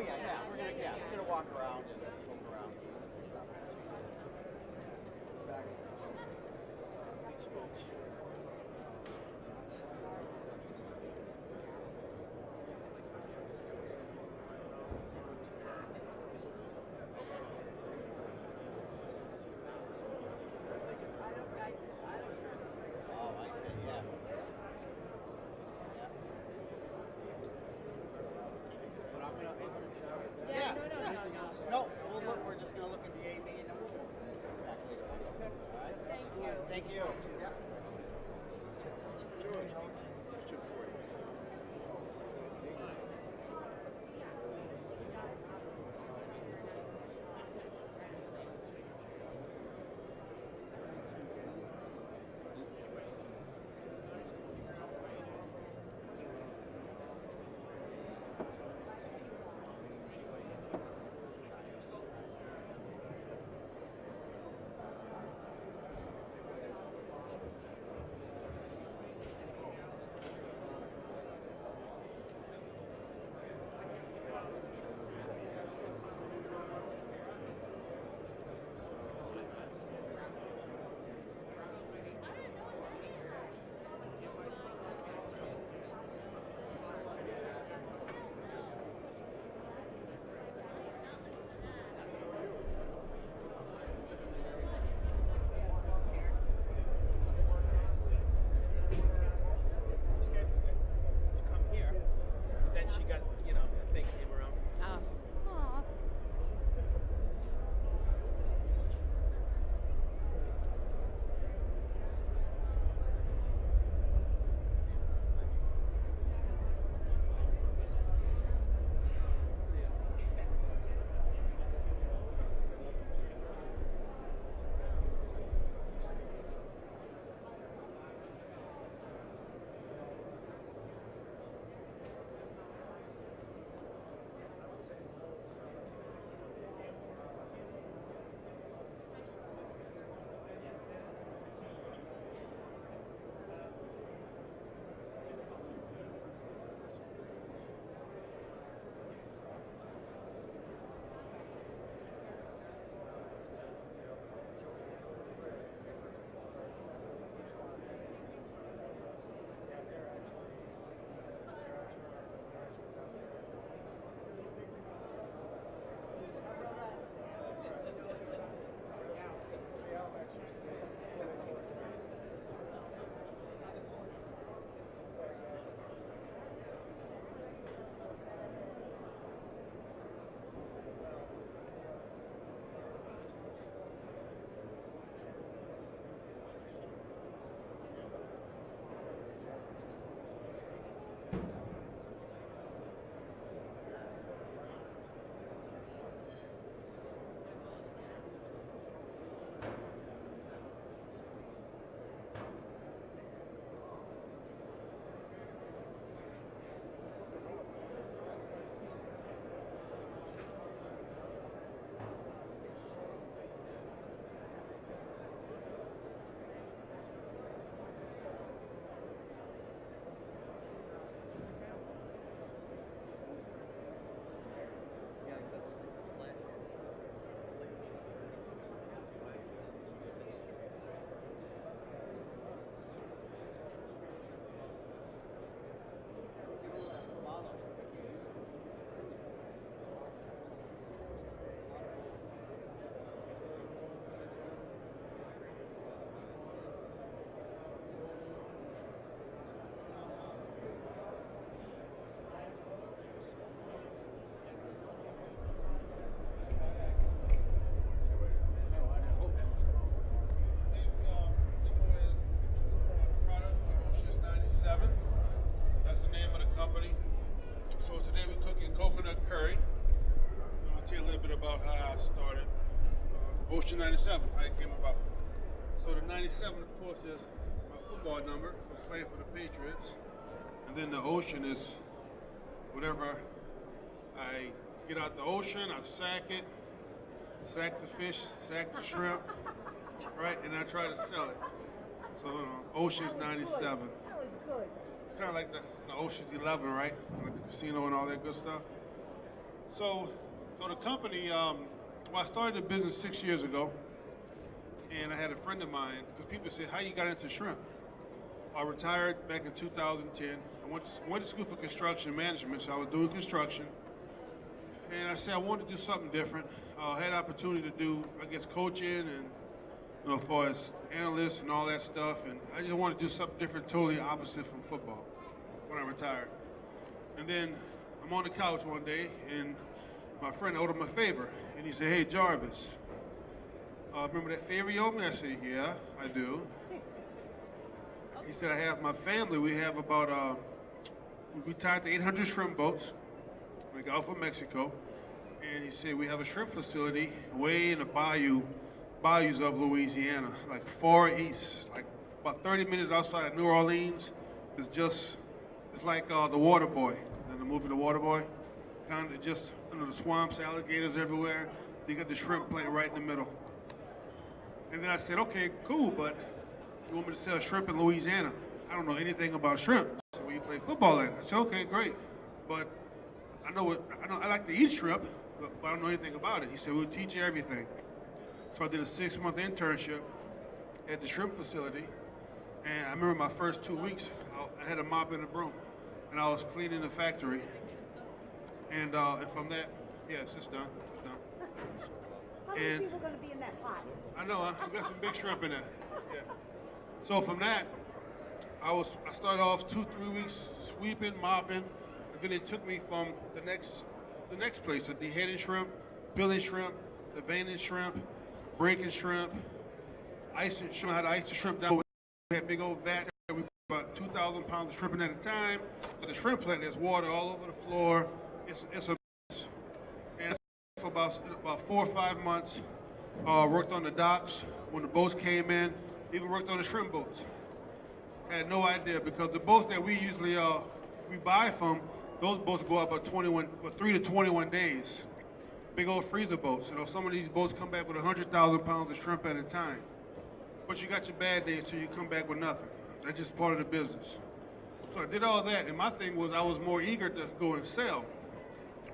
We're gonna walk around and look around and stuff. In fact, these folks. No, we're just going to look at the AV and then we'll come back later. Okay. All right. Thank you. Yeah. It's 240. Ocean 97, how it came about. So the 97, of course, is my football number for playing for the Patriots. And then the ocean is whatever I get out the ocean, I sack it, sack the fish, sack the shrimp, right? And I try to sell it. So Ocean's 97. That was good. Kind of like the Ocean's 11, right? Like the casino and all that good stuff. So the company, I started the business 6 years ago, and I had a friend of mine, because people say, how you got into shrimp? I retired back in 2010. I went to school for construction management, so I was doing construction. And I said I wanted to do something different. I had opportunity to do, I guess, coaching and, as far as analysts and all that stuff. And I just wanted to do something different, totally opposite from football when I retired. And then I'm on the couch one day, and my friend owed him a favor. And he said, hey, Jarvis, remember that favor you owed me? I said, yeah, I do. He said, I have my family. We have about, we tied to 800 shrimp boats in the Gulf of Mexico. And he said, we have a shrimp facility way in the bayous of Louisiana, like far east, like about 30 minutes outside of New Orleans. It's like The Water Boy, the movie The Water Boy. Kind of just, the swamps, alligators everywhere. You got the shrimp plant right in the middle. And then I said, okay, cool, but you want me to sell shrimp in Louisiana? I don't know anything about shrimp. So where you play football at? I said, okay, great. But I like to eat shrimp, but I don't know anything about it. He said, we'll teach you everything. So I did a 6-month internship at the shrimp facility. And I remember my first 2 weeks, I had a mop and a broom. And I was cleaning the factory. And from that, yes, it's done. It's done. How many people are going to be in that pot? I know, I've got some big shrimp in there. Yeah. So from that, I started off 2-3 weeks sweeping, mopping, and then it took me from the next place, the deheading shrimp, peeling shrimp, the veining shrimp, breaking shrimp, icing shrimp, how to ice the shrimp down. We had big old vat, we put about 2,000 pounds of shrimp in at a time. But the shrimp plant, there's water all over the floor. It's a mess. And for about 4 or 5 months, worked on the docks when the boats came in, even worked on the shrimp boats. Had no idea, because the boats that we usually we buy from, those boats go about 3 to 21 days. Big old freezer boats. Some of these boats come back with 100,000 pounds of shrimp at a time. But you got your bad days till you come back with nothing. That's just part of the business. So I did all that, and my thing was I was more eager to go and sell.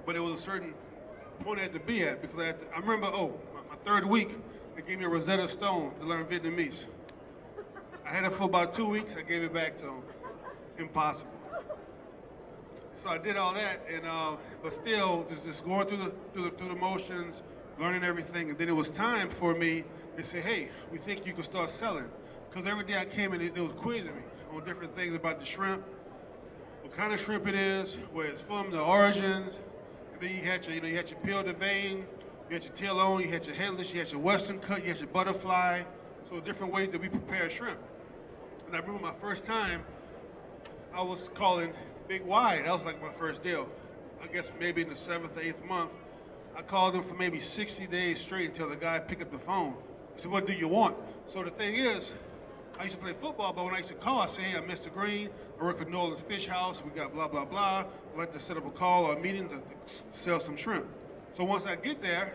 But it was a certain point I had to be at, because I remember, my 3rd week, they gave me a Rosetta Stone to learn Vietnamese. I had it for about 2 weeks, I gave it back to them. Impossible. So I did all that, and but still, just going through the motions, learning everything, and then it was time for me to say, hey, we think you can start selling. Because every day I came in, it was quizzing me on different things about the shrimp, what kind of shrimp it is, where it's from, the origins. And then you had your peeled and vein, you had your tail on, you had your headless, you had your western cut, you had your butterfly. So different ways that we prepare shrimp. And I remember my first time, I was calling Big Y. That was like my first deal. I guess maybe in the 7th or 8th month, I called him for maybe 60 days straight until the guy picked up the phone. He said, what do you want? So the thing is, I used to play football, but when I used to call, I say, hey, I'm Mr. Green. I work for New Orleans Fish House. We got blah, blah, blah. I'd like to set up a call or a meeting to sell some shrimp. So once I get there,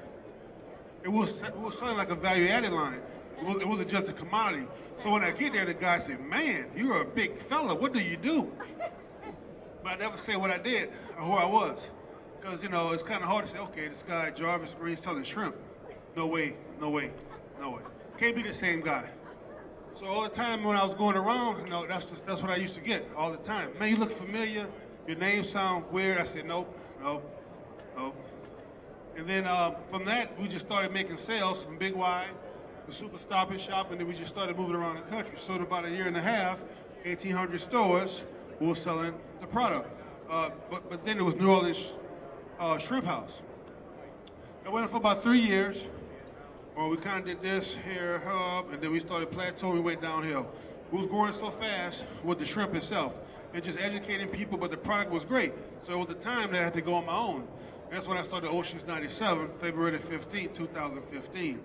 it was something like a value-added line. It wasn't just a commodity. So when I get there, the guy said, man, you're a big fella. What do you do? But I never say what I did or who I was. Because, it's kind of hard to say, okay, this guy, Jarvis Green, selling shrimp. No way, no way, no way. Can't be the same guy. So all the time when I was going around, that's what I used to get all the time. Man, you look familiar. Your name sound weird. I said, nope. And then from that, we just started making sales from Big Y, the Super Stop and Shop, and then we just started moving around the country. So in about a year and a half, 1,800 stores, we were selling the product. But then it was New Orleans Shrimp House. I went for about 3 years. We kind of did this here, and then we started plateauing, we went downhill. We was growing so fast with the shrimp itself and just educating people, but the product was great. So it was the time that I had to go on my own. That's when I started Oceans 97, February 15, 2015.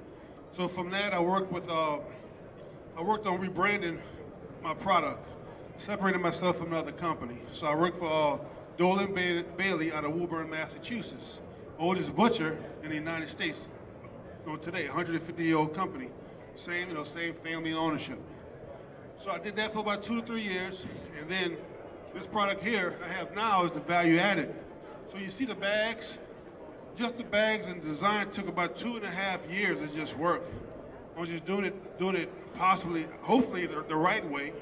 So from that, I worked on rebranding my product, separating myself from another company. So I worked for Dolan Bailey out of Woburn, Massachusetts, oldest butcher in the United States. Today, 150-year-old company, same family ownership. So I did that for about 2 to 3 years, and then this product here I have now is the value added. So you see the bags, just the bags and design took about 2.5 years to just work. I was just doing it possibly, hopefully the right way.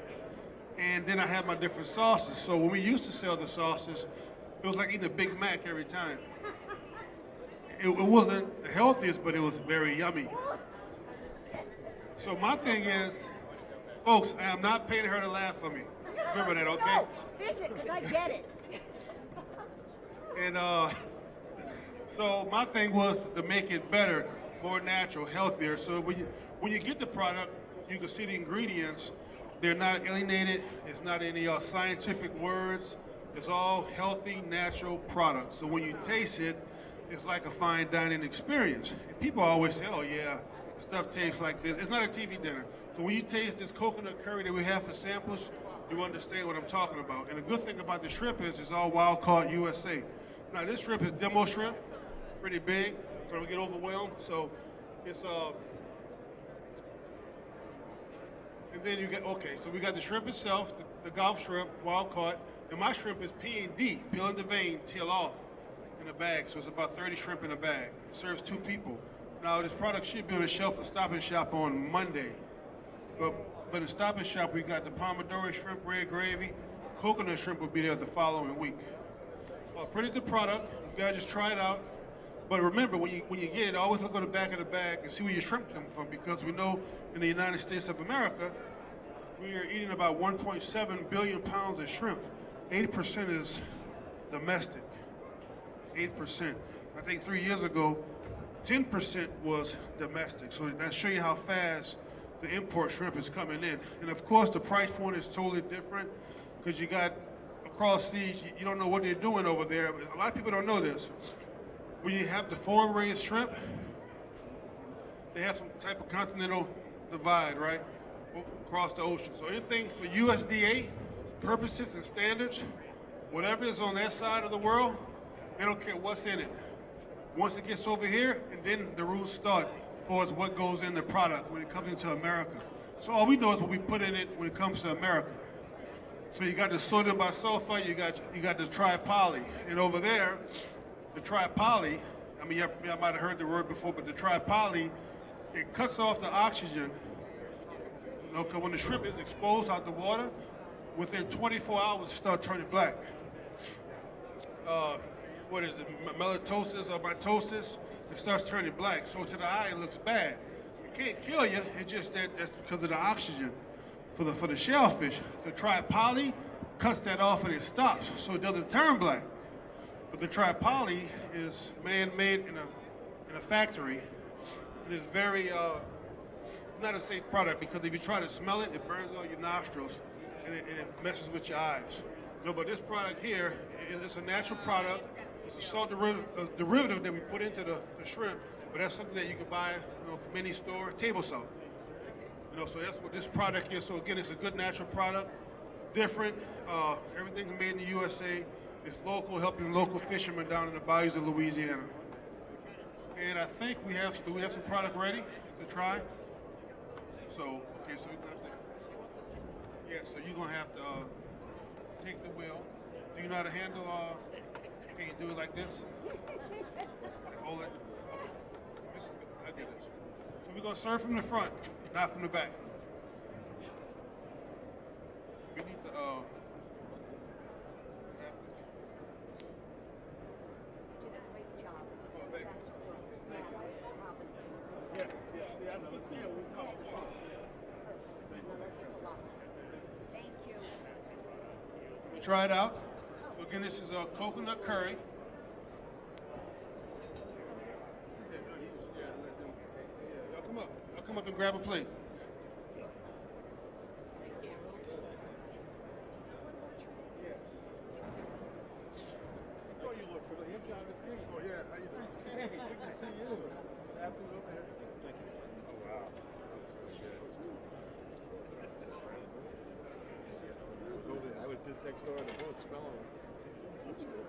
And then I had my different sauces. So when we used to sell the sauces, it was like eating a Big Mac every time. It wasn't the healthiest, but it was very yummy. So my thing is, folks, I am not paying her to laugh for me. Remember that, okay? No, listen, because I get it. And so my thing was to make it better, more natural, healthier. So when you get the product, you can see the ingredients. They're not alienated. It's not any scientific words. It's all healthy, natural products. So when you taste it, it's like a fine dining experience. And people always say, oh yeah, stuff tastes like this. It's not a TV dinner. So when you taste this coconut curry that we have for samples, you understand what I'm talking about. And the good thing about the shrimp is it's all wild caught USA. Now this shrimp is demo shrimp, pretty big, so don't get overwhelmed. So it's and then you get, okay, so we got the shrimp itself, the Gulf shrimp, wild caught, and my shrimp is P&D, peel in the vein, tail off, in a bag. So it's about 30 shrimp in a bag. It serves 2 people. Now this product should be on the shelf for Stop and Shop on Monday. But in Stop and Shop, we got the Pomodoro shrimp, red gravy. Coconut shrimp will be there the following week. Pretty good product. You gotta just try it out. But remember, when you get it, always look on the back of the bag and see where your shrimp come from, because we know in the United States of America, we are eating about 1.7 billion pounds of shrimp. 80% is domestic. 8%. I think 3 years ago, 10% was domestic. So that shows you how fast the import shrimp is coming in. And of course, the price point is totally different because you got across seas, you don't know what they're doing over there. A lot of people don't know this. When you have the foreign raised shrimp, they have some type of continental divide, right? Across the ocean. So anything for USDA purposes and standards, whatever is on that side of the world, they don't care what's in it. Once it gets over here, and then the rules start for what goes in the product when it comes into America. So all we know is what we put in it when it comes to America. So you got the sodium bisulfite, you got the tripoly, and over there, the tripoly, I mean, I might have heard the word before, but the tripoly, it cuts off the oxygen. You know, because when the shrimp is exposed out the water, within 24 hours, it starts turning black. What is it, melatosis or mitosis? It starts turning black. So to the eye, it looks bad. It can't kill you. It's just that's because of the oxygen for the shellfish. The tripoly cuts that off and it stops, so it doesn't turn black. But the tripoly is man-made in a factory. It is very not a safe product because if you try to smell it, it burns all your nostrils and it messes with your eyes. No, but this product here is a natural product. It's a salt derivative that we put into the shrimp, but that's something that you can buy, from any store, table salt. So that's what this product is. So again, it's a good natural product, different. Everything's made in the USA. It's local, helping local fishermen down in the bayous of Louisiana. And I think do we have some product ready to try? So, okay, so so you're gonna have to take the wheel. Do you know how to handle? Can you do it like this? Hold it. Okay. This is good. I get this. So we're gonna serve from the front, not from the back. We need to. Try it out. Again, this is a coconut curry. Y'all come up and grab a plate. Oh yeah, how you doing? Good to see you. Afternoon over here. Thank you. Oh wow. I was just next door to the boat smelling it. That's good.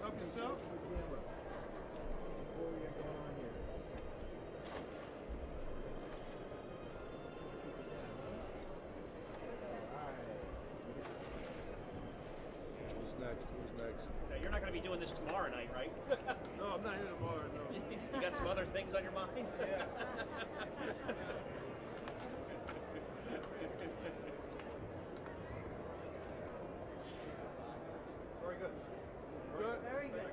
Help yourself. Who's next? Who's next? Now, you're not going to be doing this tomorrow night, right? No, I'm not here tomorrow, no. You got some other things on your mind? Yeah. Very good. Good? Very good.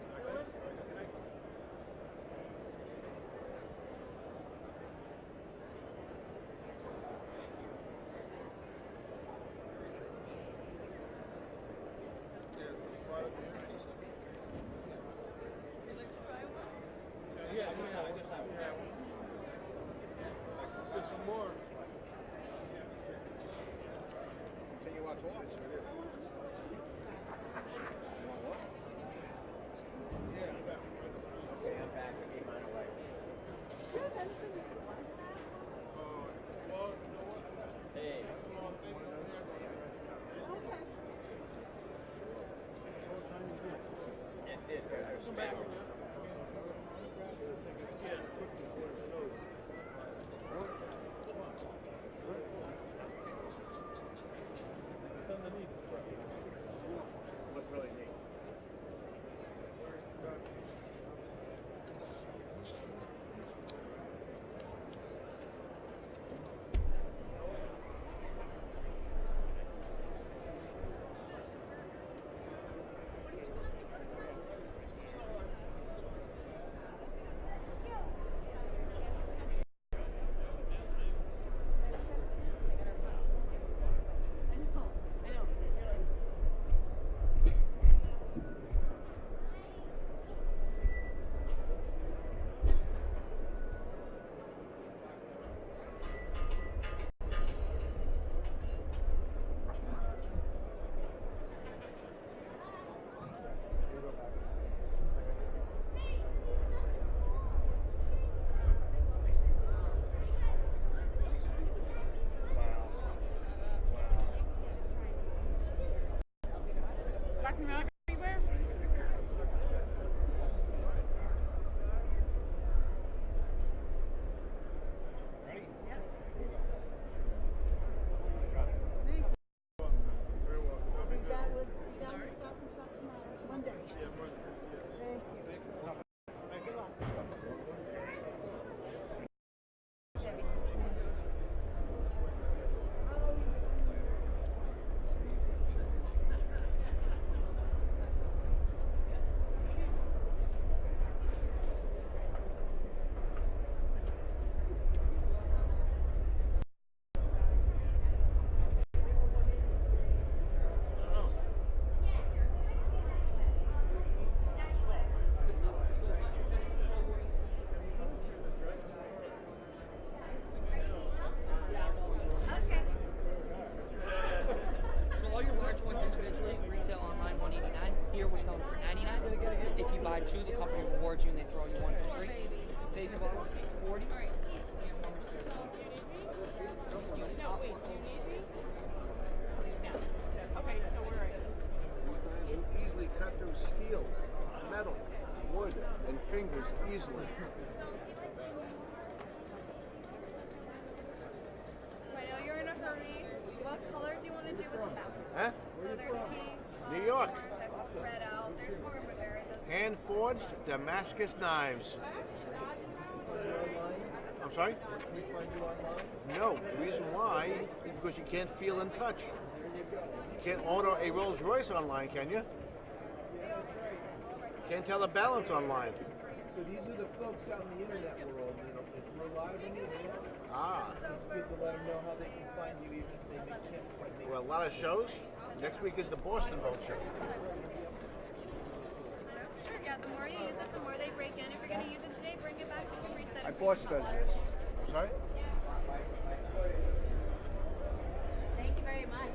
Yeah, I just have one. Get some more. Tell you what to watch. Okay, I'm back. I gave mine away. Well, you know what? Hey. Come back over there. Look really neat. buy two, the company rewards you and they throw you one for free. Baby bottles, 40. You easily cut through steel, metal, wood, and fingers easily. So I know you're in a hurry. What color do you want to do with them? Huh? So there's pink, New York. check spread out. There's more Bavaria. Hand forged Damascus knives. I'm sorry? Can we find you online? No. The reason why is because you can't feel and touch. You can't order a Rolls Royce online, can you? Yeah, that's right. You can't tell the balance online. So these are the folks out in the internet world. You know, if we're live in the internet, Ah. it's good to let them know how they can find you, even if they can't quite make Well, a lot of shows. Next week is the Boston Boat Show. Sure, yeah, the more you use it, the more they break in. If you're going to use it today, bring it back. We can reset My it. boss does this. I'm sorry? Thank you very much.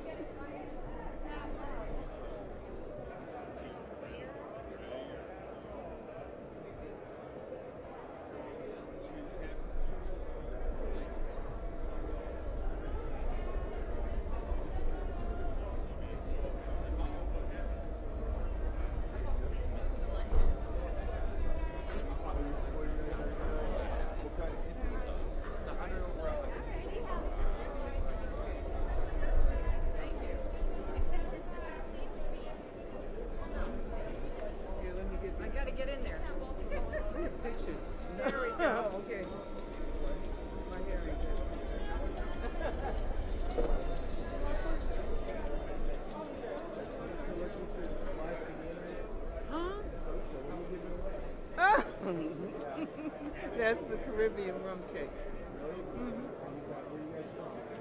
That's the Caribbean rum cake.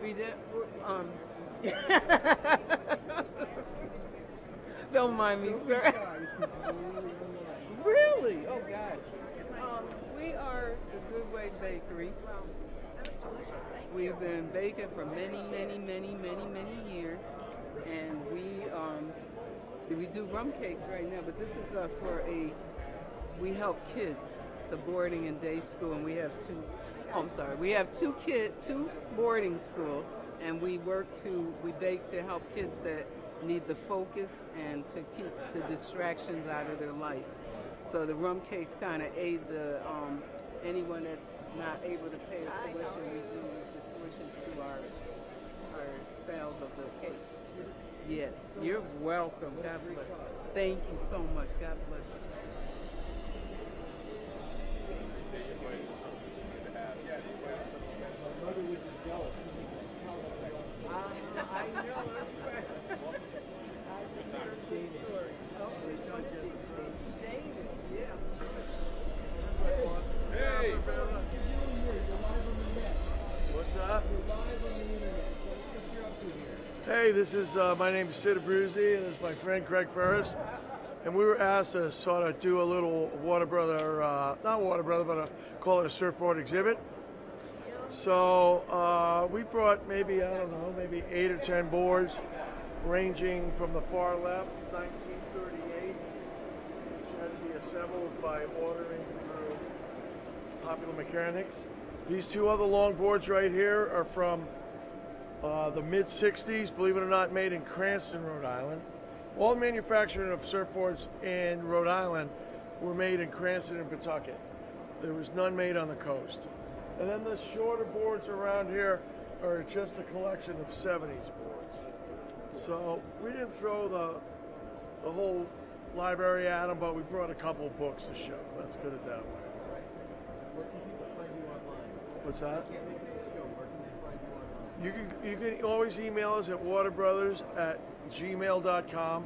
We did. Don't mind me, sir. Really? Oh gosh. We are the Good Way Bakery. We've been baking for many years, and we do rum cakes right now. But this is we help kids. It's a boarding and day school, and we have two boarding schools, and we bake to help kids that need the focus and to keep the distractions out of their life. So the rum cakes kind of aid anyone that's not able to pay the tuition. We do the tuition through our sales of the cakes. Yes, you're welcome. God bless. Thank you so much. God bless you. I know. Hey! What's up? Hey, this is my name is Sid Abruzzi, and this is my friend Craig Ferris, and we were asked to sort of do a little call it a surfboard exhibit. So we brought maybe 8 or 10 boards, ranging from the far left, 1938, which had to be assembled by ordering through Popular Mechanics. These two other long boards right here are from the mid-'60s, believe it or not, made in Cranston, Rhode Island. All manufacturing of surfboards in Rhode Island were made in Cranston and Pawtucket. There was none made on the coast. And then the shorter boards around here are just a collection of 70s boards. So we didn't throw the whole library at them, but we brought a couple of books to show. Let's put it that way. Where can people find you online? What's that? Can't make it a show. Where can they find you online? You can always email us at waterbrothers@gmail.com,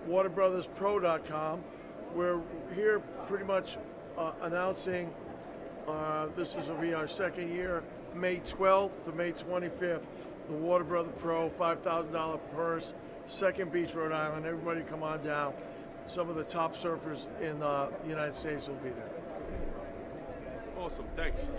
waterbrotherspro.com. We're here pretty much announcing this will be our second year, May 12th to May 25th. The Water Brother Pro, $5,000 purse, Second Beach, Rhode Island. Everybody come on down. Some of the top surfers in the United States will be there. Awesome, thanks.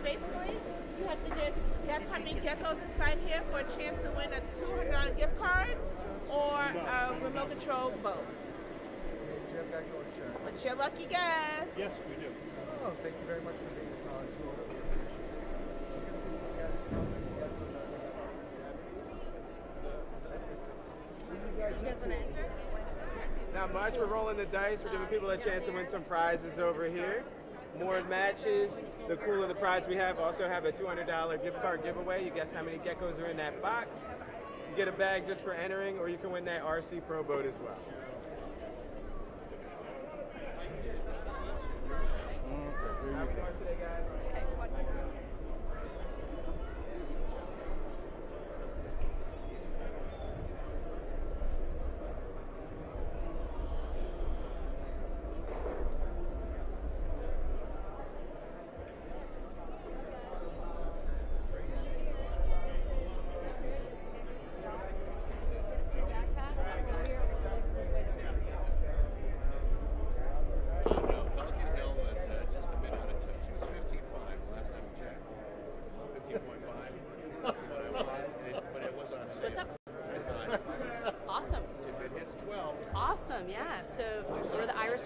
Basically, you have to just guess how many geckos inside here for a chance to win a $200 gift card or a remote control boat. Do you have Gecko insurance? What's your lucky guess? Yes, we do. Oh, thank you very much for being responsible. We appreciate it. Yes, how many Geckos are this You guys want to enter? Not much. We're rolling the dice. We're giving people a chance to win some prizes over here. More matches. The cooler the prize we have. Also have a $200 gift card giveaway. You guess how many geckos are in that box. You get a bag just for entering, or you can win that RC Pro boat as well. How we doing today, guys?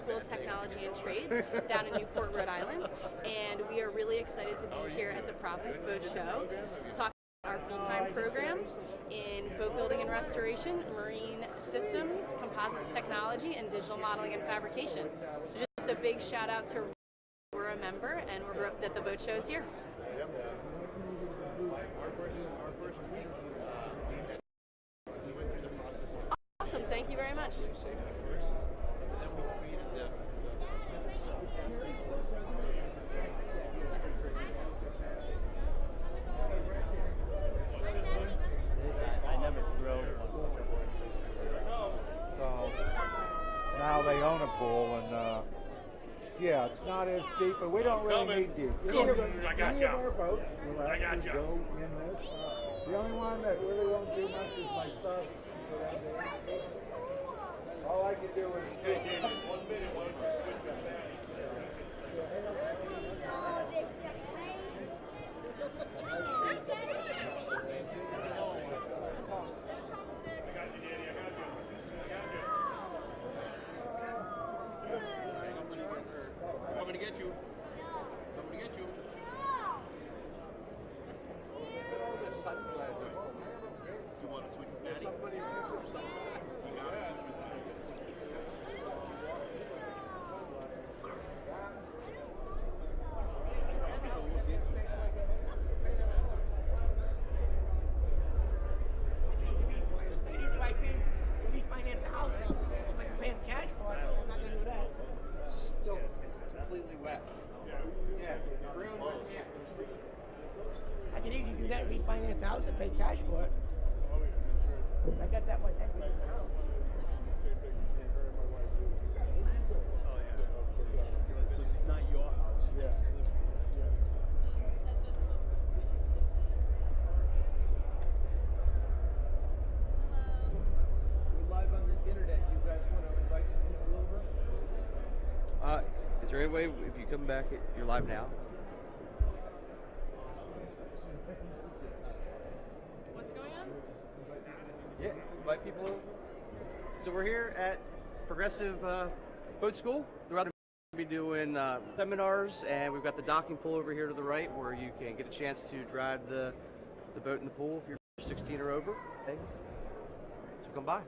School of Technology and Trades down in Newport, Rhode Island, and we are really excited to be here at the Providence Boat Show, talking about our full-time programs in boat building and restoration, marine systems, composites technology, and digital modeling and fabrication. So just a big shout out to we're a member, and we're that the boat show is here. Awesome, thank you very much. I never drilled one. So now they own a pool, and yeah, it's not as deep, but we don't really need deep. I got Any you. of our boats will I got actually you. go in this. The only one that really won't do much is my son. All I can do is. Hey, David, 1 minute. Why don't you switch that back? Coming to get you. Coming to get you. Do you want to switch with Maddie? You got to switch with Maddie. Refinance the house. I'm like paying cash for it. I'm not gonna do that. Still completely wet. Yeah. Really wet. I can easily do that. Refinance the house and pay cash for it. I got that much equity in the house. So it's not your house. Yeah. We're live on the internet. You guys want to invite some people over? Is there any way, if you come back, you're live now? What's going on? Yeah, invite people over. So we're here at Progressive Boat School. Throughout the we'll be doing seminars, and we've got the docking pool over here to the right where you can get a chance to drive the boat in the pool if you're 16 or over. Okay. So come by.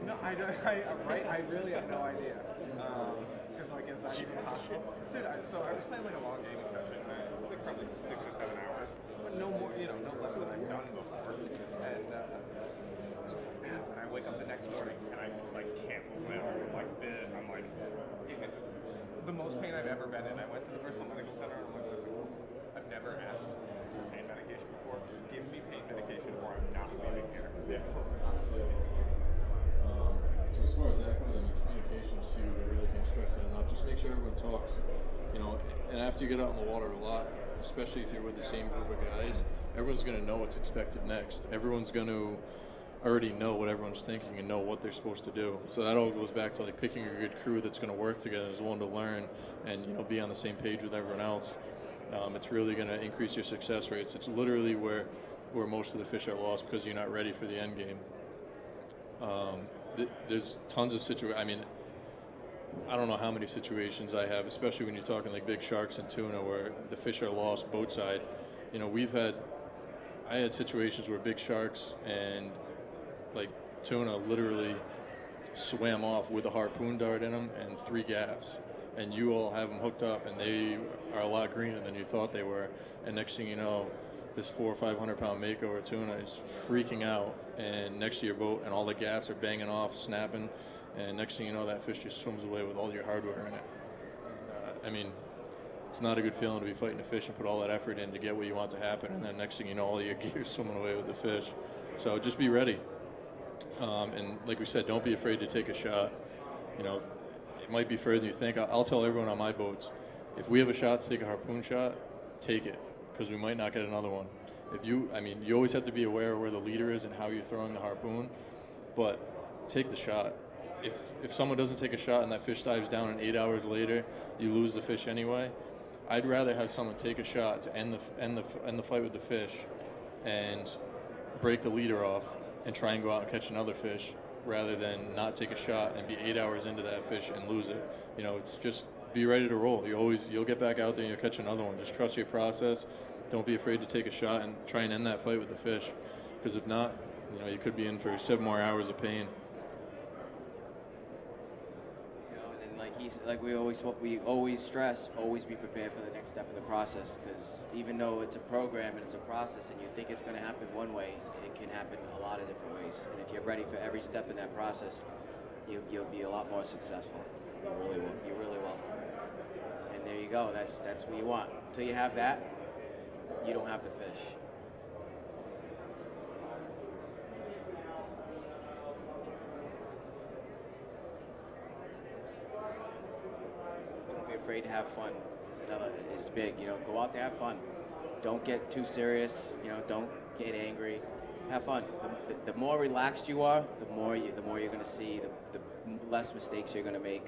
No, I really have no idea. Because, like, is that even possible? Dude, so I was playing, like, a long gaming session, and it was, like, probably 6 or 7 hours. But no more, no less than I've done before. And I wake up the next morning, and I, like, can't move my arm. I'm like, the most pain I've ever been in. I went to the Bristol Medical Center, and I'm like, listen, I've never asked for pain medication before. Give me pain medication, or I'm not leaving here. So as far as that goes, I mean, communication is huge. I really can't stress that enough. Just make sure everyone talks, and after you get out in the water a lot, especially if you're with the same group of guys, everyone's going to know what's expected next. Everyone's going to already know what everyone's thinking and know what they're supposed to do. So that all goes back to, like, picking a good crew that's going to work together, is willing to learn and, be on the same page with everyone else. It's really going to increase your success rates. It's literally where most of the fish are lost because you're not ready for the end game. There's tons of situations. I mean, I don't know how many situations I have, especially when you're talking like big sharks and tuna, where the fish are lost boat side. I had situations where big sharks and like tuna literally swam off with a harpoon dart in them and 3 gaffs, and you all have them hooked up, and they are a lot greener than you thought they were. And next thing you know, this 400 or 500 pound mako or tuna is freaking out, and next to your boat, and all the gaffs are banging off, snapping, and next thing you know, that fish just swims away with all your hardware in it. I mean, it's not a good feeling to be fighting a fish and put all that effort in to get what you want to happen, and then next thing you know, all your gear's swimming away with the fish. So just be ready. And like we said, don't be afraid to take a shot. It might be further than you think. I'll tell everyone on my boats, if we have a shot to take a harpoon shot, take it, because we might not get another one. You always have to be aware of where the leader is and how you're throwing the harpoon, but take the shot. If someone doesn't take a shot and that fish dives down, and 8 hours later you lose the fish anyway, I'd rather have someone take a shot to end the fight with the fish and break the leader off and try and go out and catch another fish, rather than not take a shot and be 8 hours into that fish and lose it. It's just be ready to roll. You'll get back out there and you'll catch another one. Just trust your process. Don't be afraid to take a shot and try and end that fight with the fish, because if not, you could be in for 7 more hours of pain. Like we always stress, always be prepared for the next step in the process, because even though it's a program and it's a process and you think it's going to happen one way, it can happen a lot of different ways. And if you're ready for every step in that process, you'll be a lot more successful. You really will. You really will. And there you go. That's what you want. Until you have that, you don't have the fish. Afraid to have fun. It's big. Go out there, have fun. Don't get too serious. Don't get angry. Have fun. The more relaxed you are, the more you're going to see. The less mistakes you're going to make.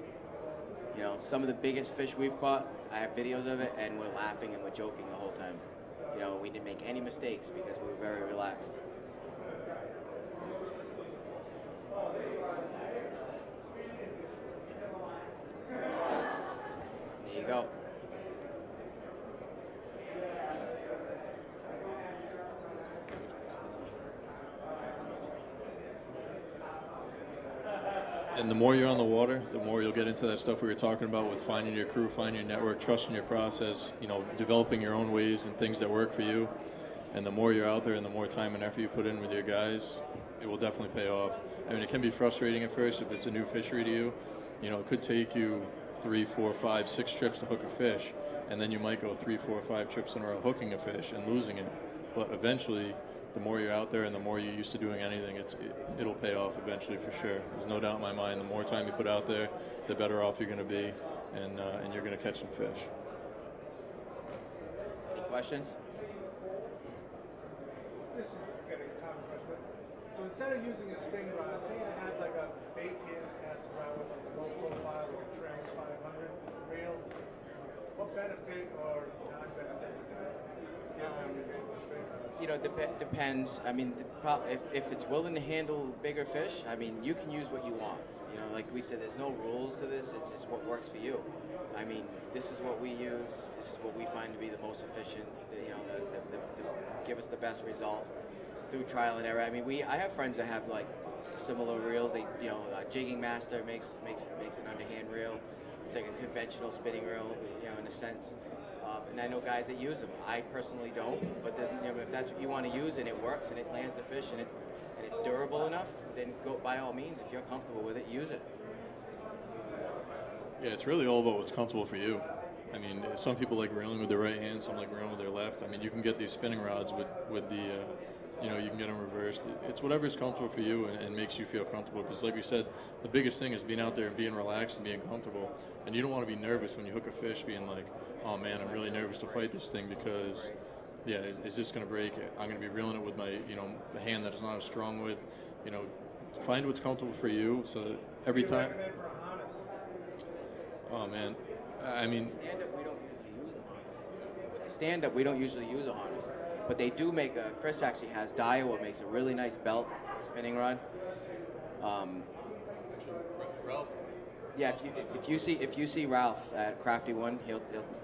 Some of the biggest fish we've caught, I have videos of it, and we're laughing and we're joking the whole time. We didn't make any mistakes because we were very relaxed. There you go. And the more you're on the water, the more you'll get into that stuff we were talking about with finding your crew, finding your network, trusting your process, developing your own ways and things that work for you. And the more you're out there and the more time and effort you put in with your guys, it will definitely pay off. I mean, it can be frustrating at first if it's a new fishery to you. It could take you 3, 4, 5, 6 trips to hook a fish, and then you might go 3, 4, 5 trips in a row hooking a fish and losing it. But eventually, the more you're out there and the more you're used to doing anything, it'll pay off eventually for sure. There's no doubt in my mind. The more time you put out there, the better off you're going to be, and you're going to catch some fish. Any questions? This is getting a common question. So instead of using a spin rod, say I had like a bait in cast around with like a low profile, like a Trans 500 reel. What benefit or non-benefit would that give when you're getting a spin rod? Depends. I mean, if it's willing to handle bigger fish, I mean, you can use what you want. Like we said, there's no rules to this. It's just what works for you. I mean, this is what we use. This is what we find to be the most efficient. Give us the best result through trial and error. I mean, I have friends that have like similar reels. They, Jigging Master makes an underhand reel. It's like a conventional spinning reel, in a sense. And I know guys that use them. I personally don't, but if that's what you want to use and it works and it lands the fish and it's durable enough, then go by all means. If you're comfortable with it, use it. Yeah, it's really all about what's comfortable for you. I mean, some people like reeling with their right hand, some like reeling with their left. I mean, you can get these spinning rods with the, you can get them reversed. It's whatever's comfortable for you and makes you feel comfortable. Because like we said, the biggest thing is being out there and being relaxed and being comfortable. And you don't want to be nervous when you hook a fish, being like, oh man, I'm really nervous to fight this thing because, yeah, is this going to break? I'm going to be reeling it with my, the hand that is not as strong with. Find what's comfortable for you so that every time. Oh man, I mean. Stand-up, we don't usually use a harness, but they do make Chris actually has Daiwa makes a really nice belt for spinning rod. Ralph. Yeah, if you see Ralph at Crafty One, he'll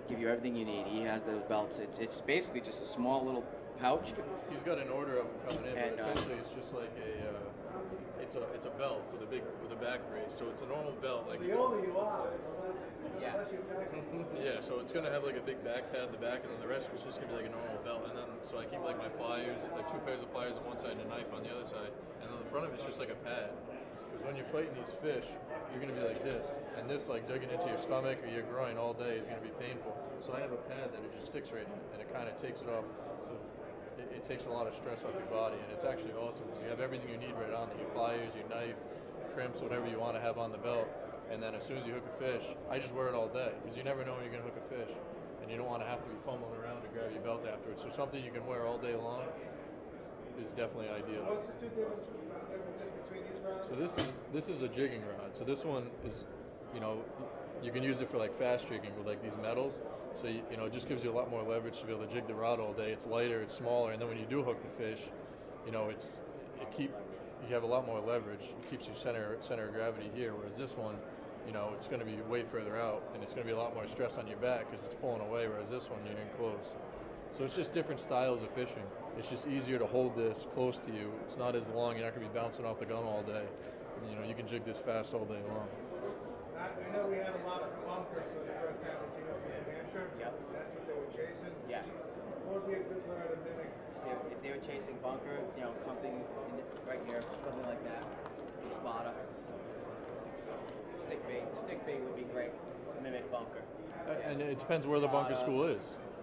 give you everything you need. He has those belts. It's basically just a small little pouch. He's got an order of them coming in, but essentially it's just like it's a belt with a back brace. So it's a normal belt like. The older you are. Yeah. Yeah, so it's gonna have like a big back pad in the back, and then the rest is just gonna be like a normal belt. And then so I keep like my pliers, like 2 pairs of pliers on one side and a knife on the other side, and then the front of it's just like a pad. Because when you're fighting these fish, you're gonna be like this, and this like digging into your stomach or your groin all day is gonna be painful. So I have a pad that it just sticks right in, and it kind of takes it off. So it takes a lot of stress off your body, and it's actually awesome because you have everything you need right on there: your pliers, your knife, crimps, whatever you want to have on the belt. And then as soon as you hook a fish, I just wear it all day because you never know when you're going to hook a fish. And you don't want to have to be fumbling around to grab your belt afterwards. So something you can wear all day long is definitely ideal. What's the two differences between these rods? So this is a jigging rod. So this one is, you can use it for like fast jigging with like these metals. So, it just gives you a lot more leverage to be able to jig the rod all day. It's lighter, it's smaller. And then when you do hook the fish, you have a lot more leverage. It keeps you center of gravity here, whereas this one, it's going to be way further out, and it's going to be a lot more stress on your back because it's pulling away, whereas this one, you're in close. So it's just different styles of fishing. It's just easier to hold this close to you. It's not as long. You're not going to be bouncing off the gun all day. You can jig this fast all day long. I know we had a lot of bunkers for the first time we came up in New Hampshire. Yep. That's what they were chasing. Yeah. What would be a good word to mimic? If they were chasing bunker, something right here, something like that, a spotter. Stick bait would be great to mimic bunker. And it depends where the bunker school is.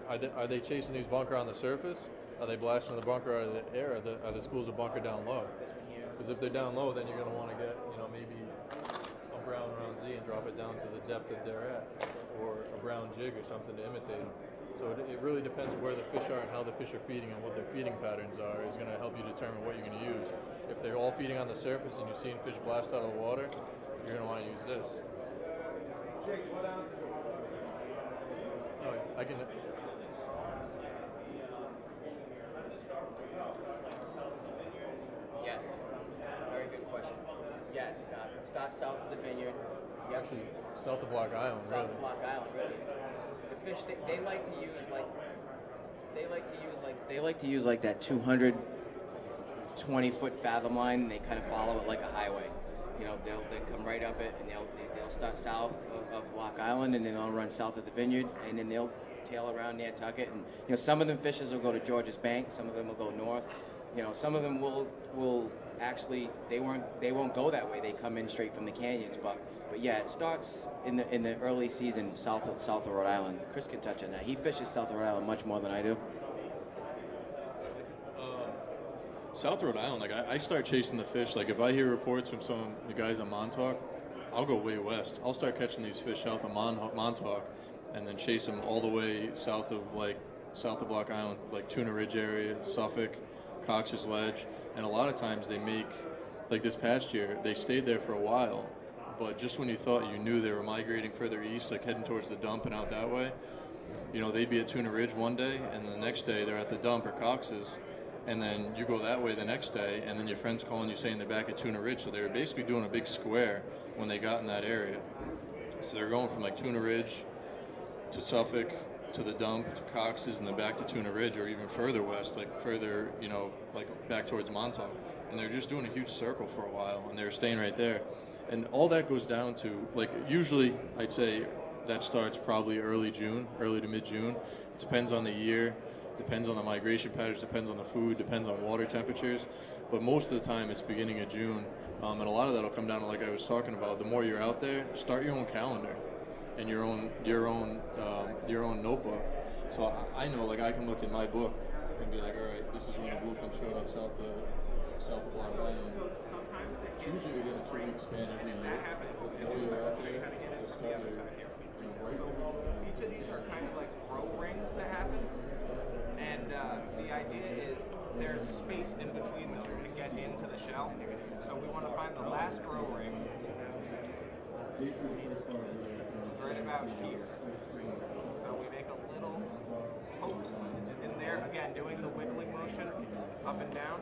Are they chasing these bunker on the surface? Are they blasting the bunker out of the air? Are the schools of bunker down low? Because if they're down low, then you're going to want to get maybe a brown round Z and drop it down to the depth that they're at, or a brown jig or something to imitate them. So it really depends where the fish are and how the fish are feeding and what their feeding patterns are is going to help you determine what you're going to use. If they're all feeding on the surface and you're seeing fish blast out of the water, you're going to want to use this. Jake, what ounce is it? I can. Yes, very good question. Yes, start south of the vineyard. Actually, south of Block Island, south really. of Block Island, really. The fish they like to use that 220-foot fathom line, and they kind of follow it like a highway. they'll come right up it, and they'll start south of Block Island, and then they'll run south of the Vineyard, and then they'll tail around Nantucket. And some of them fishes will go to George's Bank, some of them will go north. Some of them will actually they won't go that way. They come in straight from the canyons, but yeah, it starts in the early season south of Rhode Island. Chris can touch on that. He fishes south of Rhode Island much more than I do. South Rhode Island, like I start chasing the fish. Like if I hear reports from some of the guys on Montauk, I'll go way west. I'll start catching these fish south of Montauk, and then chase them all the way south of Block Island, like Tuna Ridge area, Suffolk, Cox's Ledge, and a lot of times they make, like this past year, they stayed there for a while, but just when you thought you knew they were migrating further east, like heading towards the dump and out that way, they'd be at Tuna Ridge one day, and the next day they're at the dump or Cox's. And then you go that way the next day, and then your friend's calling you saying they're back at Tuna Ridge. So they were basically doing a big square when they got in that area. So they're going from like Tuna Ridge to Suffolk to the dump to Cox's and then back to Tuna Ridge, or even further west, like further, like back towards Montauk. And they're just doing a huge circle for a while, and they're staying right there. And all that goes down to, like, usually I'd say that starts probably early to mid-June. It depends on the year. Depends on the migration patterns, depends on the food, depends on water temperatures, but most of the time it's beginning of June, and a lot of that will come down to, like I was talking about, the more you're out there, start your own calendar and your own notebook. So I know, like I can look in my book and be like, all right, this is when the bluefin showed up south of Block Island. It's usually within a 2-week span every year. The more you're out there, you'll start Each of these are kind of like grow rings that happen. And the idea is there's space in between those to get into the shell. So we want to find the last grow ring, which is right about here. So we make a little poke in there, again doing the wiggling motion up and down.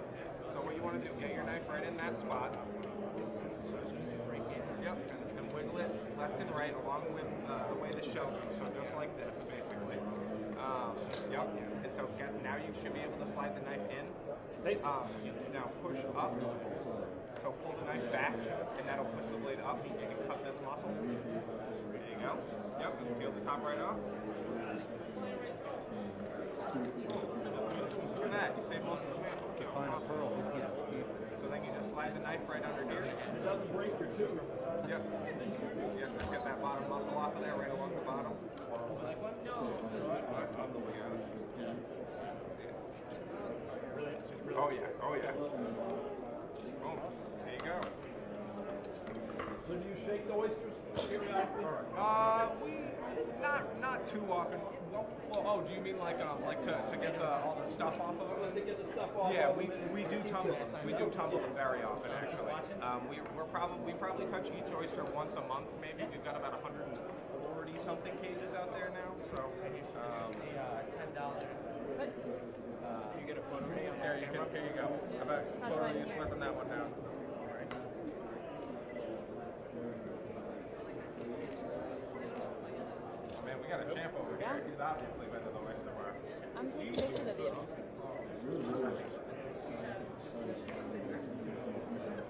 So what you want to do, get your knife right in that spot. Yep, and wiggle it left and right along with the way the shell goes. So just like this, basically. Yep. And so now you should be able to slide the knife in. Now push up. So pull the knife back, and that'll push the blade up. You can cut this muscle. There you go. Yep. And peel the top right off. Look at that. You save most of the weight. So then you just slide the knife right under here. It doesn't break your tooth. Yep. Yep. Just get that bottom muscle off of there, right along the bottom. Oh yeah, oh yeah. Boom. There you go. So do you shake the oysters periodically? We not too often. Well, do you mean like to get all the stuff off of them? To get the stuff off. Yeah, we do tumble them. We do tumble them very often actually. We probably touch each oyster once a month maybe. We've got about 140 something cages out there now. So $10. You get a photo of me on here you go. How about photo of you slipping that one down? Man, we got a champ over here. He's obviously been to the oyster bar. I'm taking pictures of you.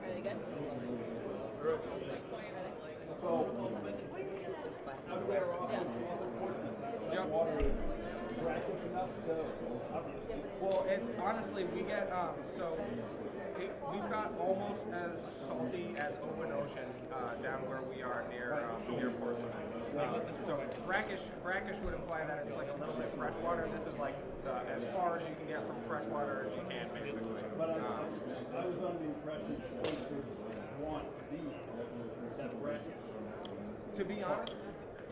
Really good? So, everywhere off Yep. water is brackish enough to, Well, it's honestly, we get, we've got almost as salty as open ocean down where we are near Portsmouth. So brackish would imply that it's like a little bit freshwater. This is like as far as you can get from freshwater as you can, basically. but I was under the impression oysters want to be that brackish. To be honest,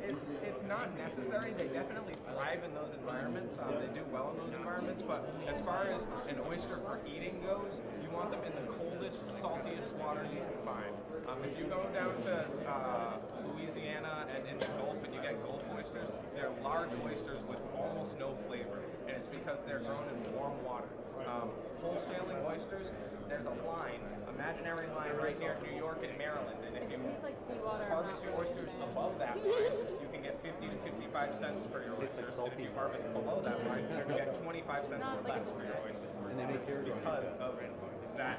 it's not necessary. They definitely thrive in those environments. They do well in those environments. But as far as an oyster for eating goes, you want them in the coldest, saltiest water you can find. If you go down to Louisiana and in the Gulf and you get Gulf oysters, they're large oysters with almost no flavor, and it's because they're grown in warm water. Wholesaling oysters, there's a line, imaginary line right here in New York and Maryland, and if you harvest your oysters above that line, you can can get 50 to 55 cents for your oysters, and if you harvest below that line, you're going to get 25 cents or less for your oysters. And this is because of that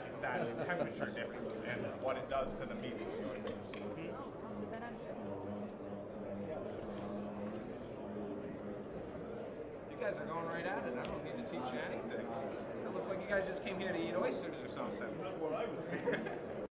temperature difference and what it does to the meats of the oysters. You guys are going right at it. I don't need to teach you anything. It looks like you guys just came here to eat oysters or something. That's what I would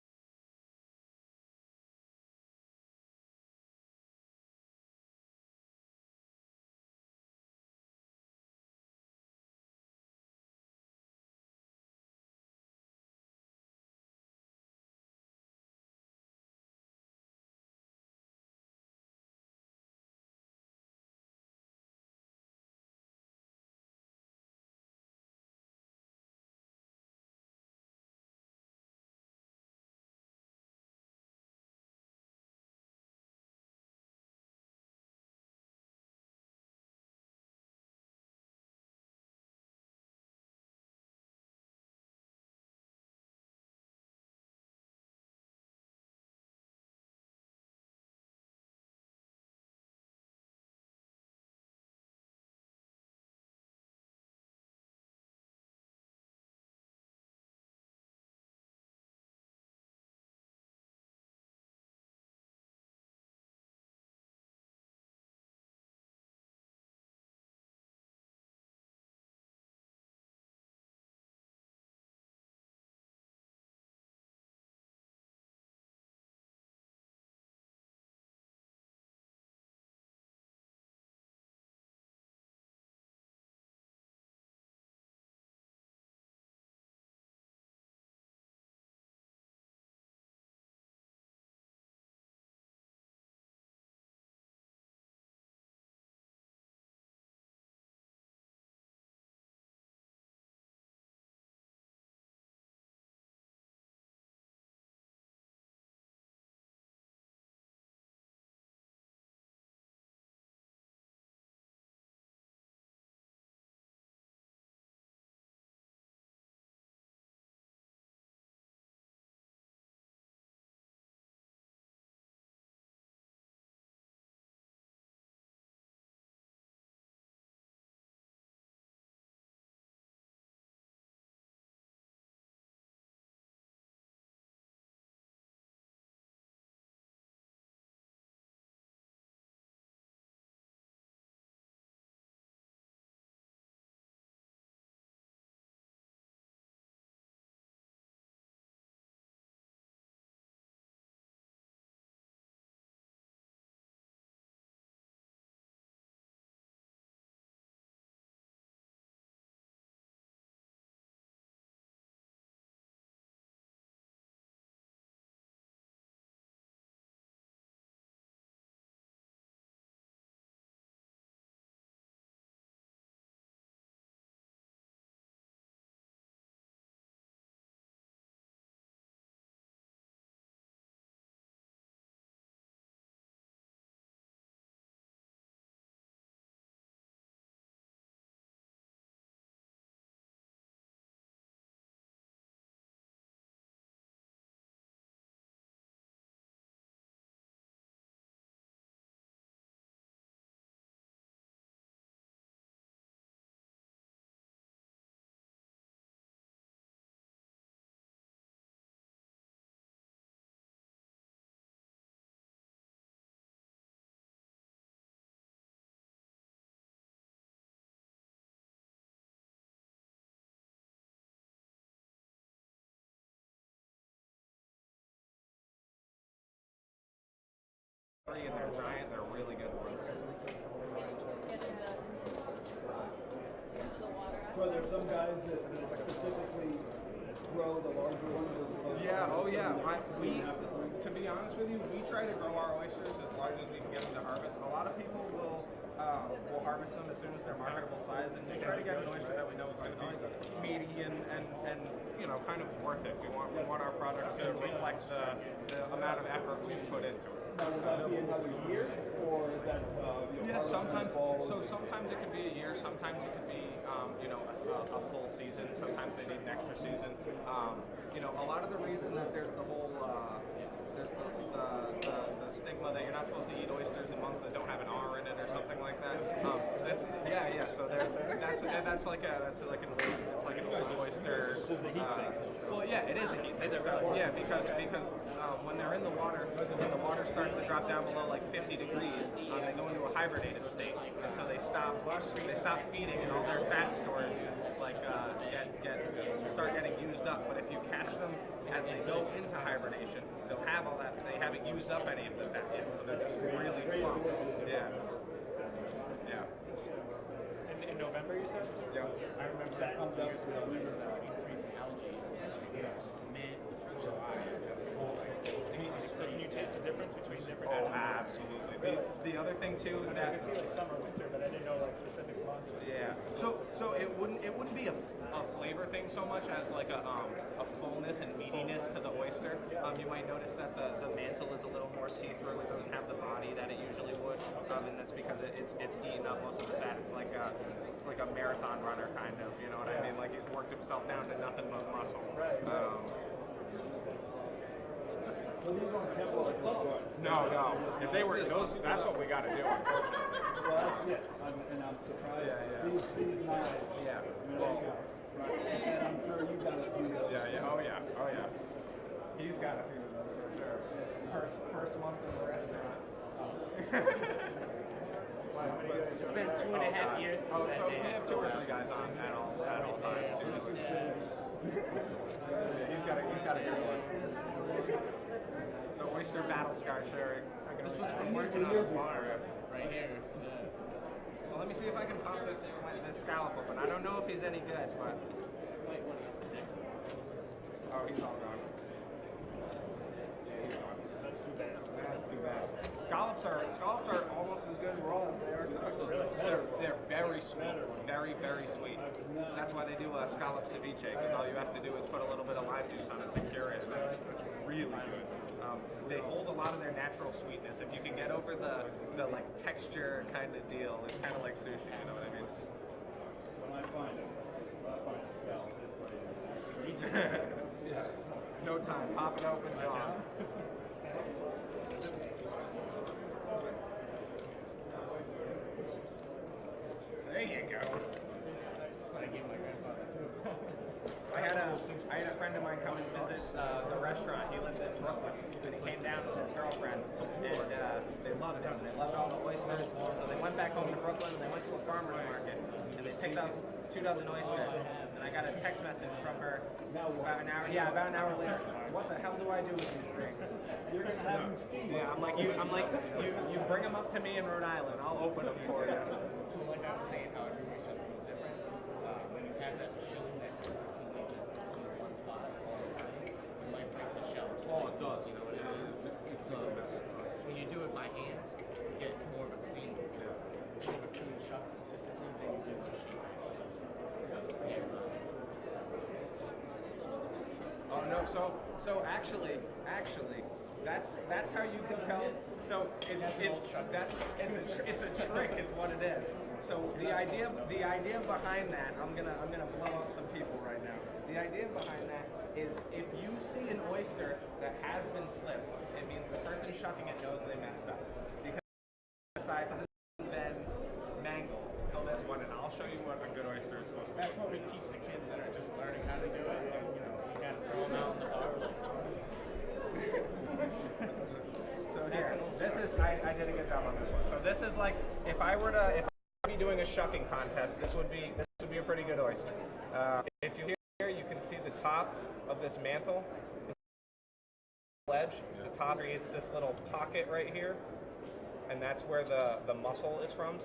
and they're giant, they're really good for us. So there's some guys that specifically grow the larger ones as opposed to... Yeah, oh yeah. To be honest with you, we try to grow our oysters as large as we can get them to harvest. A lot of people will harvest them as soon as they're marketable size, and we try to get an oyster that we know is going to be meaty and you know, kind of worth it. We want our product to reflect the amount of effort we've put into it. Now, would that be another year, or is that yeah, sometimes. So sometimes it could be a year. Sometimes it could be you know, a full season. Sometimes they need an extra season. You know, a lot of the reason that there's the whole there's the stigma that you're not supposed to eat oysters in months that don't have an R in it or something like that. Yeah. So that's like an old oyster. Well, yeah, it is a heat thing. So, yeah, because when they're in the water, when the water starts to drop down below like 50 degrees, they go into a hibernative state, and so they stop feeding, and all their fat stores like start getting used up. But if you catch them as they go into hibernation, they'll have all that. They haven't used up any of the fat yet, so they're just really plump. Yeah. In November, you said? Yeah. I remember that years ago there was an increase in algae mid-July. So can you taste the difference between different animals? Absolutely. The other thing too that I could see like summer, winter, but I didn't know like specific months. Yeah. So it wouldn't be a flavor thing so much as like a fullness and meatiness to the oyster. You might notice that the mantle is a little more see-through. It doesn't have the body that it usually would, and that's because it's eaten up most of the fat. It's like a marathon runner kind of. You know what I mean? Like he's worked himself down to nothing but muscle. Right. Well, these weren't kept like good. No. If they were those, that's what we got to do, unfortunately. Well, and I'm surprised. Yeah. These knives. Yeah. Well, right. And I'm sure you got a few of those. Yeah. Oh yeah. He's got a few of those for sure. First month in the restaurant. It's been 2.5 years since that so day. we have 2 or 3 guys on at all times. He's got a good one. The oyster battle scar sharing. This was from working on a farm right here. So let me see if I can pop this scallop open. I don't know if he's any good, but oh, he's all gone. Yeah, he's gone. That's too bad. Scallops are almost as good raw as they are cooked. They're very sweet, very sweet. That's why they do a scallop ceviche, because all you have to do is put a little bit of lime juice on it to cure it, and that's really good. They hold a lot of their natural sweetness. If you can get over the like texture kind of deal, it's kind of like sushi. You know what I mean? When I find it, Yes. No time. Pop it open. Gone. There you go. That's what I gave my grandfather too. I had a friend of mine come and visit the restaurant. He lives in Brooklyn, and he came down with his girlfriend, and they loved him. They loved all the oysters. So they went back home to Brooklyn, and they went to a farmer's market, and they picked up 2 dozen oysters. And I got a text message from her about an hour. Yeah, about an hour later. What the hell do I do with these things? you're gonna have them steamed. Yeah, I'm like you bring them up to me in Rhode Island. I'll open them for you. So like I was saying, how everybody's just a little different. When you have that machine that consistently just goes in one spot all the time, it might break the shell. Oh, it does. When you do it by hand, you get more of a clean shot consistently than you do the machine. Oh no! So actually, that's how you can tell. So it's a trick, is what it is. So the idea behind that, I'm gonna blow up some people right now. The idea behind that is if you see an oyster that has been flipped, it means the person shucking it knows they messed up. Because the side hasn't been mangled till this one, and I'll show you what a good oyster is supposed to be. That's what we teach the kids that are just learning how to do it. And, you gotta throw them out in the water like. So here, this is I did a good job on this one. So this is like if I were to be doing a shucking contest, this would be a pretty good oyster. If you here, you can see the top of this mantle. Ledge. The top creates this little pocket right here, and that's where the muscle is from.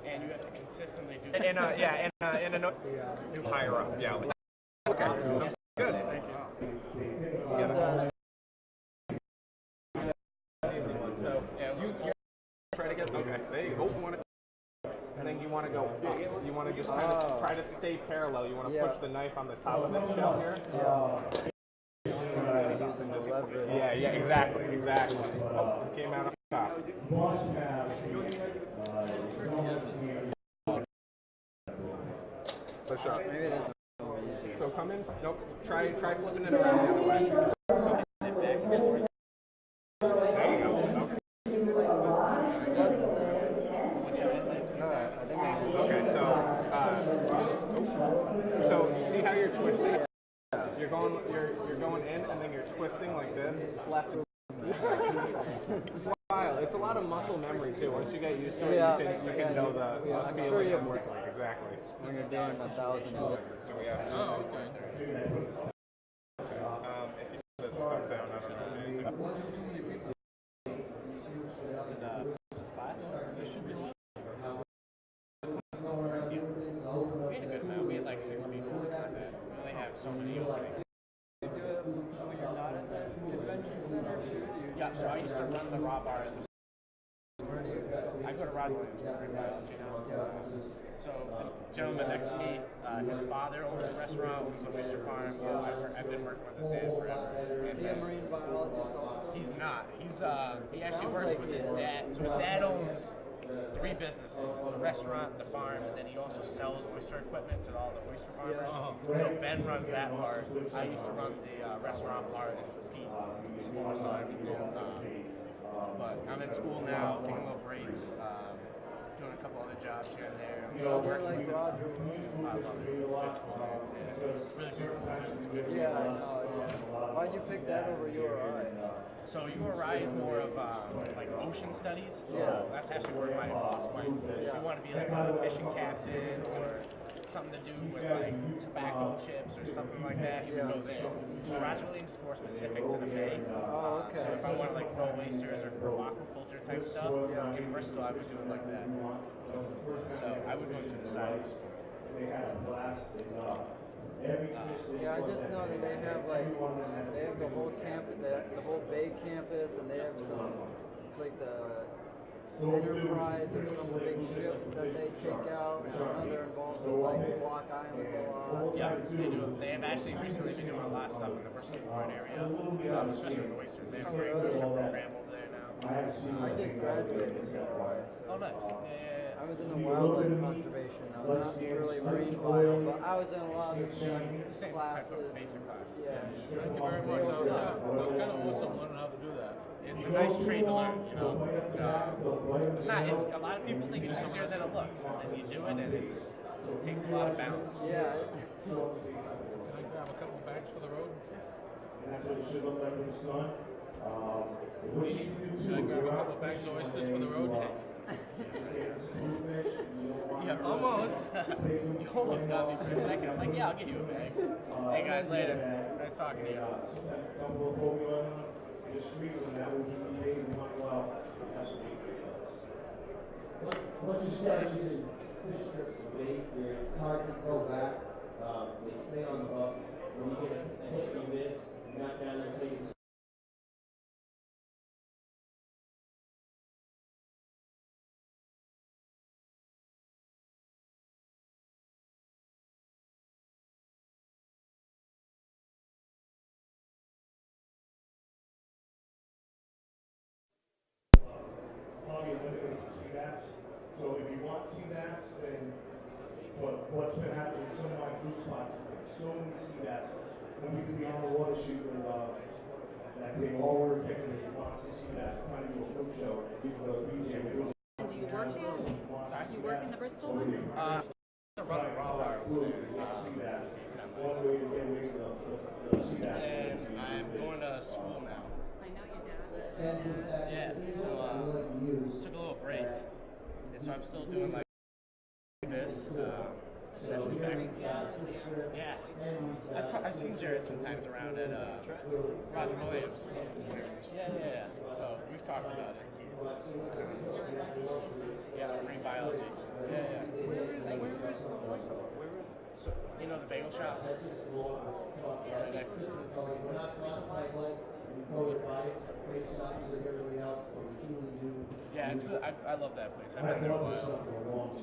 And you have to consistently do it. In a new higher up. Yeah. Okay. That's good. Thank you. Easy one. So you try to get okay. There you go. And then you want to go up. You want to just kind of try to stay parallel. You want to push the knife on the top of this shell here. Using the leverage. Yeah, exactly. Oh, it came out on top. Push up. Maybe it isn't. So come in. Nope. Try flipping it around the other way. So you see how you're twisting? You're going in and then you're twisting like this. It's left. While it's a lot of muscle memory too. Once you get used to it, you can know the feeling and work like exactly. When you're doing 1,000. So we have. Oh, okay. If you put that stuff down, I don't know. We had a good amount. We had like 6 people. We only have so many openings. You do it when you're not at the convention center too? Yeah, so I used to run the raw bar at the I go to Rod Williams for marine biology now. So the gentleman next to me, his father owns a restaurant, owns a oyster farm. I've been working with his dad forever. Is he a marine biologist also? He's not. He actually works with his dad. So his dad owns 3 businesses. It's the restaurant, the farm, and then he also sells oyster equipment to all the oyster farmers. So Ben runs that part. I used to run the restaurant part, and Pete oversaw everything. But I'm in school now, taking a little break, doing a couple other jobs here and there. I'm still working. Like Roger. I love it. It's good school. Yeah. It's really beautiful too. It's good. Yeah, I saw it. Yeah. Why'd you pick that over URI? So URI is more of like ocean studies. So that's actually where my boss went. If you want to be like a fishing captain or something to do with like tobacco chips or something like that, you can go there. Roger Williams is more specific to the Bay. Oh, okay. So if I want to like grow oysters or grow aquaculture type stuff, in Bristol I would do it like that. So I would go to the side. Yeah, I just know that they have the whole campus, the whole Bay campus, and they have some. It's like the Enterprise or some big ship that they take out. And I know they're involved with like Block Island a lot. Yeah, they do. They have actually recently been doing a lot of stuff in the Bristol Warren area, especially with the oysters. They have a great oyster program over there now. I just graduated from URI. Oh, nice. Yeah. I was in the wildlife conservation. I was not really marine bio, but I was in a lot of the same classes. Type of basic classes. Yeah. Thank you very much. That was kind of awesome learning how to do that. It's a nice trade to learn, you know. It's not. A lot of people think it's easier than it looks, and then you do it, and it takes a lot of balance. Yeah. Can I grab a couple bags for the road? That's what it should look like when it's done. Should I grab a couple bags of oysters for the road? Yeah, almost. You almost got me for a second. I'm like, yeah, I'll get you a bag. Hey guys, later. Nice talking to you. Once you start using fish strips and bait, where it's hard to go back, they stay on the hook. When you get a hit and you miss, you're not down there taking. So if you want sea bass, then what's been happening in some of my food spots, so many sea bass. When we do the on the water shoot with that thing, all we're catching is lots of sea bass. We're trying to do a food show. People go to the beach and we really. And do you work there? Do you work in the Bristol one? The run the raw bar over there. One way to get away from the sea bass. And I'm going to school now. I know your dad. Yeah, so took a little break. And so I'm still doing like this. Yeah. I've seen Jared sometimes around at Roger Williams. Yeah. So we've talked about it. Yeah, marine biology. Yeah. So, you know the bagel shop? Right next to it. Yeah, it's really, I love that place. I've been there a while.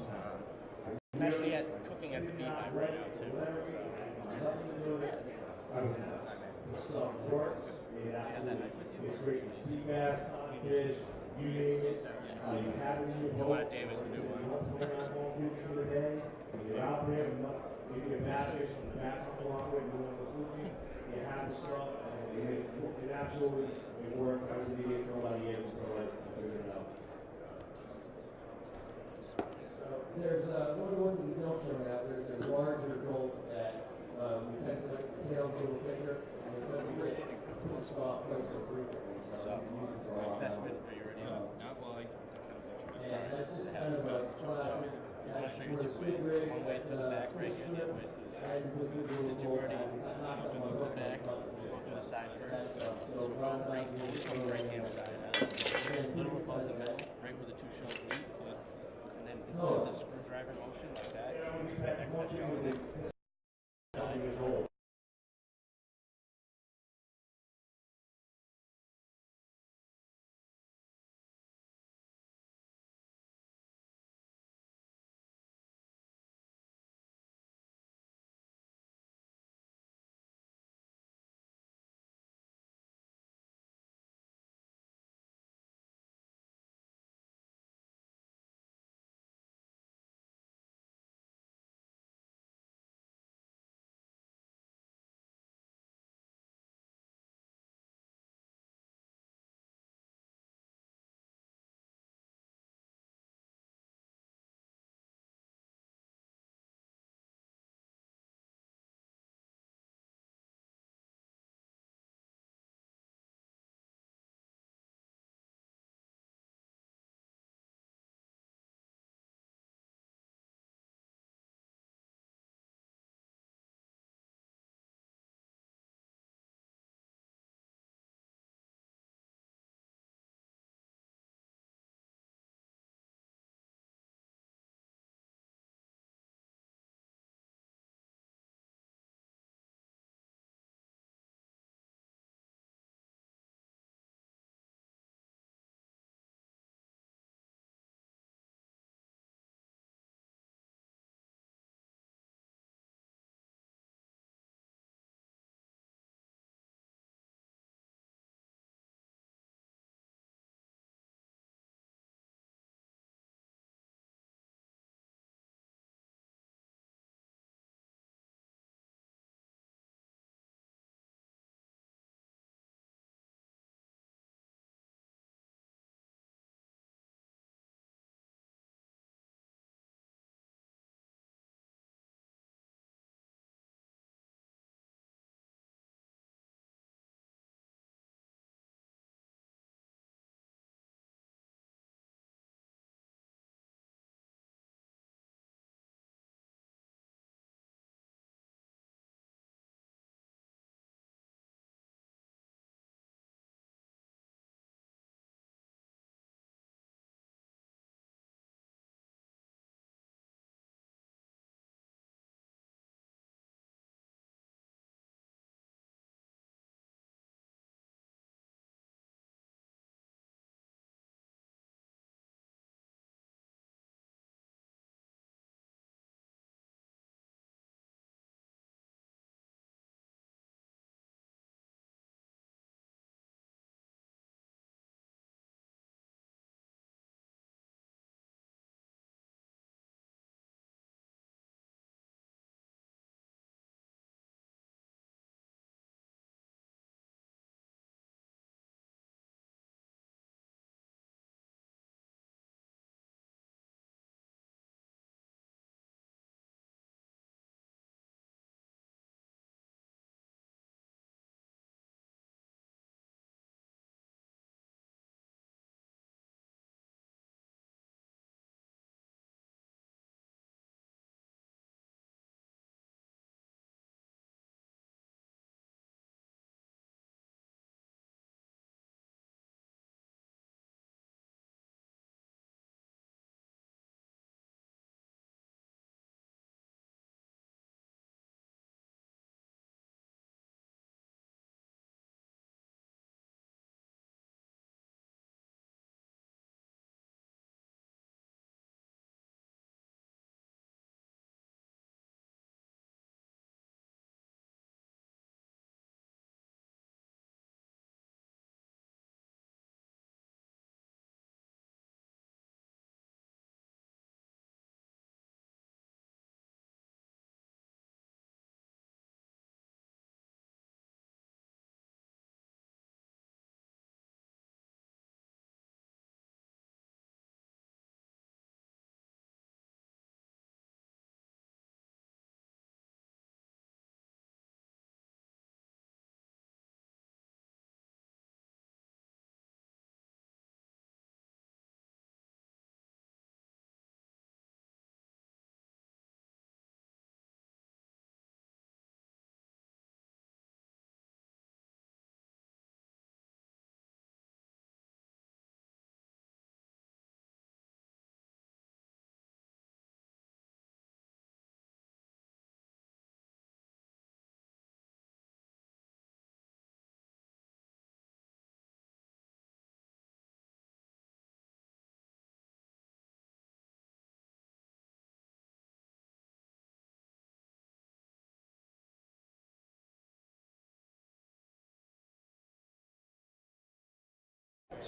I'm actually cooking at the Beehive right now too. It's great. Sea bass, codfish, you name it. You have it in your boat. Don't want to damage the new one. You're out there, maybe a bass fish from the bass along with you want to fluky. You have the stuff, and it absolutely works. I was in the for a lot of years until I figured it out. There's one of the ones that you don't show now. There's a larger gulp that Best way, are you ready? Well, I'll show you two ways. One way is to the back right here, the other way is to the side. Since you've already looked at the back, we'll go to the side first. So we'll go right, this on the right hand side. A little above the middle, right where the two shells meet. And then instead of the screwdriver motion like that, just that extra shell. Side.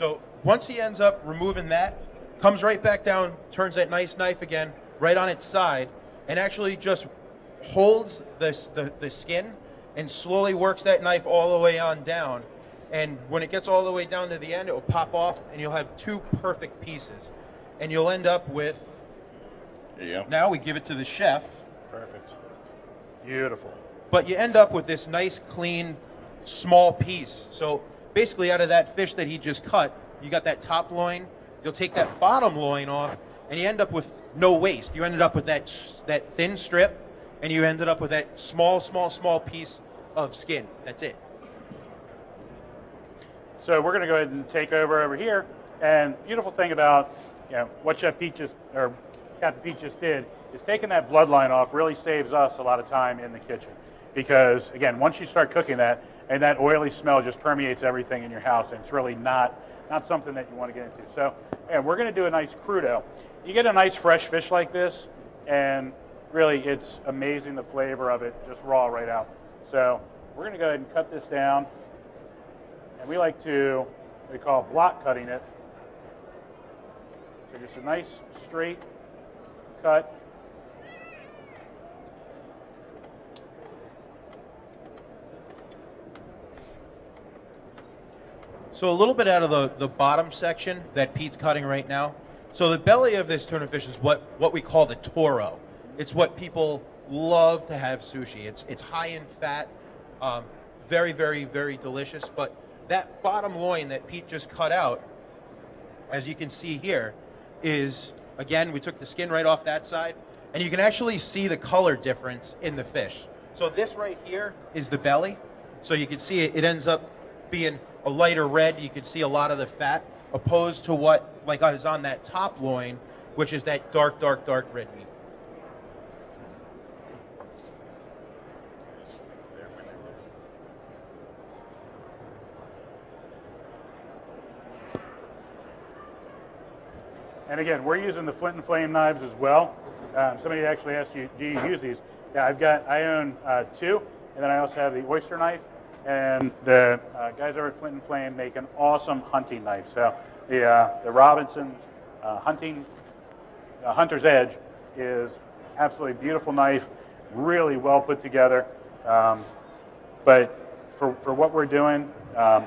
So once he ends up removing that, comes right back down, turns that nice knife again, right on its side, and actually just holds the skin and slowly works that knife all the way on down. And when it gets all the way down to the end, it will pop off, and you'll have two perfect pieces. And you'll end up with, there you go. Now we give it to the chef. Perfect. Beautiful. But you end up with this nice, clean, small piece. So basically out of that fish that he just cut, you got that top loin, you'll take that bottom loin off, and you end up with no waste. You ended up with that thin strip, and you ended up with that small piece of skin. That's it. So we're going to go ahead and take over here. And beautiful thing about what Chef Pete or Captain Pete just did is taking that bloodline off really saves us a lot of time in the kitchen. Because again, once you start cooking that, and that oily smell just permeates everything in your house, and it's really not something that you want to get into. So we're going to do a nice crudo. You get a nice fresh fish like this, and really it's amazing the flavor of it just raw right out. So we're going to go ahead and cut this down. And we like to, we call block cutting it. So just a nice straight cut. So a little bit out of the bottom section that Pete's cutting right now. So the belly of this tuna fish is what we call the toro. It's what people love to have sushi. It's high in fat, very, very, very delicious. But that bottom loin that Pete just cut out, as you can see here, is, again, we took the skin right off that side, and you can actually see the color difference in the fish. So this right here is the belly. So you can see it ends up being a lighter red. You can see a lot of the fat, opposed to what like is on that top loin, which is that dark red meat. And again, we're using the flint and flame knives as well. Somebody actually asked you, do you use these? Yeah, I own two, and then I also have the oyster knife. And the guys over at Flint and Flame make an awesome hunting knife. So the Robinson's Hunter's Edge is absolutely beautiful knife, really well put together. But for what we're doing, I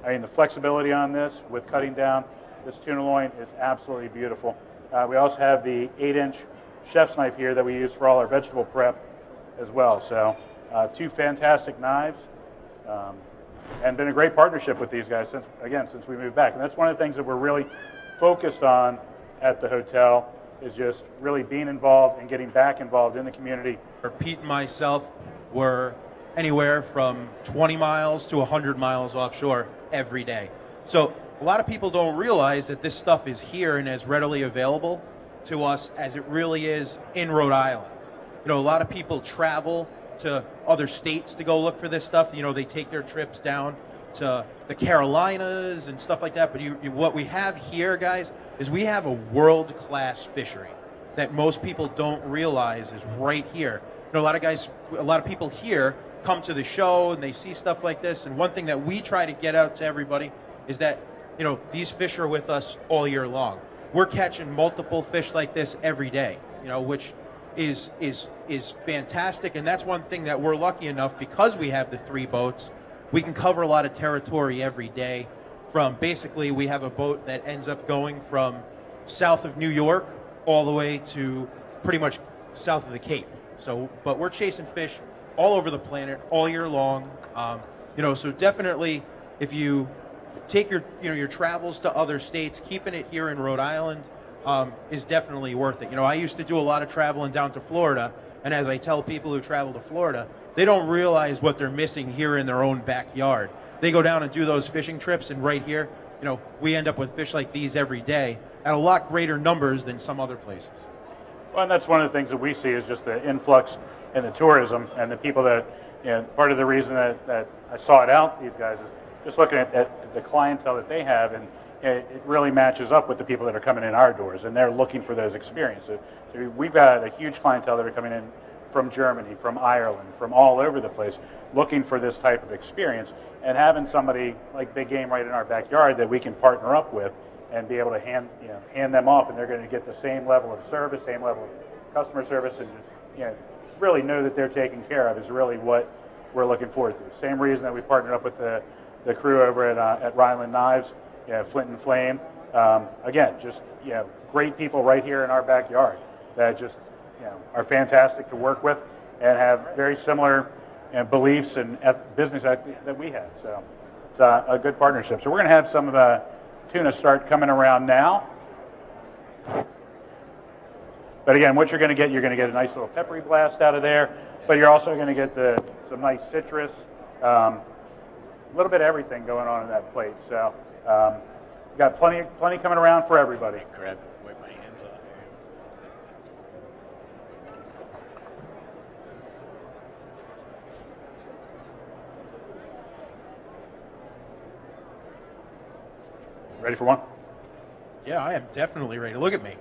mean, the flexibility on this with cutting down this tuna loin is absolutely beautiful. We also have the 8-inch chef's knife here that we use for all our vegetable prep as well. So two fantastic knives. And been a great partnership with these guys since we moved back. And that's one of the things that we're really focused on at the hotel, is just really being involved and getting back involved in the community. Pete and myself were anywhere from 20 miles to 100 miles offshore every day. So a lot of people don't realize that this stuff is here and as readily available to us as it really is in Rhode Island. You know, a lot of people travel to other states to go look for this stuff. You know, they take their trips down to the Carolinas and stuff like that. But what we have here, guys, is we have a world-class fishery that most people don't realize is right here. You know, a lot of people here come to the show and they see stuff like this. And one thing that we try to get out to everybody is that, you know, these fish are with us all year long. We're catching multiple fish like this every day, you know, which is fantastic. And that's one thing that we're lucky enough, because we have the 3 boats, we can cover a lot of territory every day. From basically, we have a boat that ends up going from south of New York all the way to pretty much south of the Cape. So, but we're chasing fish all over the planet all year long. You know, so definitely, if you take your travels to other states, keeping it here in Rhode Island is definitely worth it. You know, I used to do a lot of traveling down to Florida, and as I tell people who travel to Florida, they don't realize what they're missing here in their own backyard. They go down and do those fishing trips, and right here, you know, we end up with fish like these every day at a lot greater numbers than some other places. Well, and that's one of the things that we see is just the influx in the tourism and the people that, you know, part of the reason that I sought out these guys is just looking at the clientele that they have, and it really matches up with the people that are coming in our doors, and they're looking for those experiences. So we've got a huge clientele that are coming in from Germany, from Ireland, from all over the place, looking for this type of experience, and having somebody like Big Game right in our backyard that we can partner up with and be able to hand them off, and they're going to get the same level of service, same level of customer service, and just, really know that they're taken care of is really what we're looking forward to. Same reason that we partnered up with the crew over at Ryland Knives, Flint and Flame. Again, just great people right here in our backyard that just are fantastic to work with and have very similar beliefs and business that we have. So it's a good partnership. So we're going to have some of the tuna start coming around now. But again, what you're going to get a nice little peppery blast out of there, but you're also going to get some nice citrus, a little bit of everything going on in that plate. So we've got plenty coming around for everybody. Wipe my hands off here. Ready for one? Yeah, I am definitely ready. Look at me.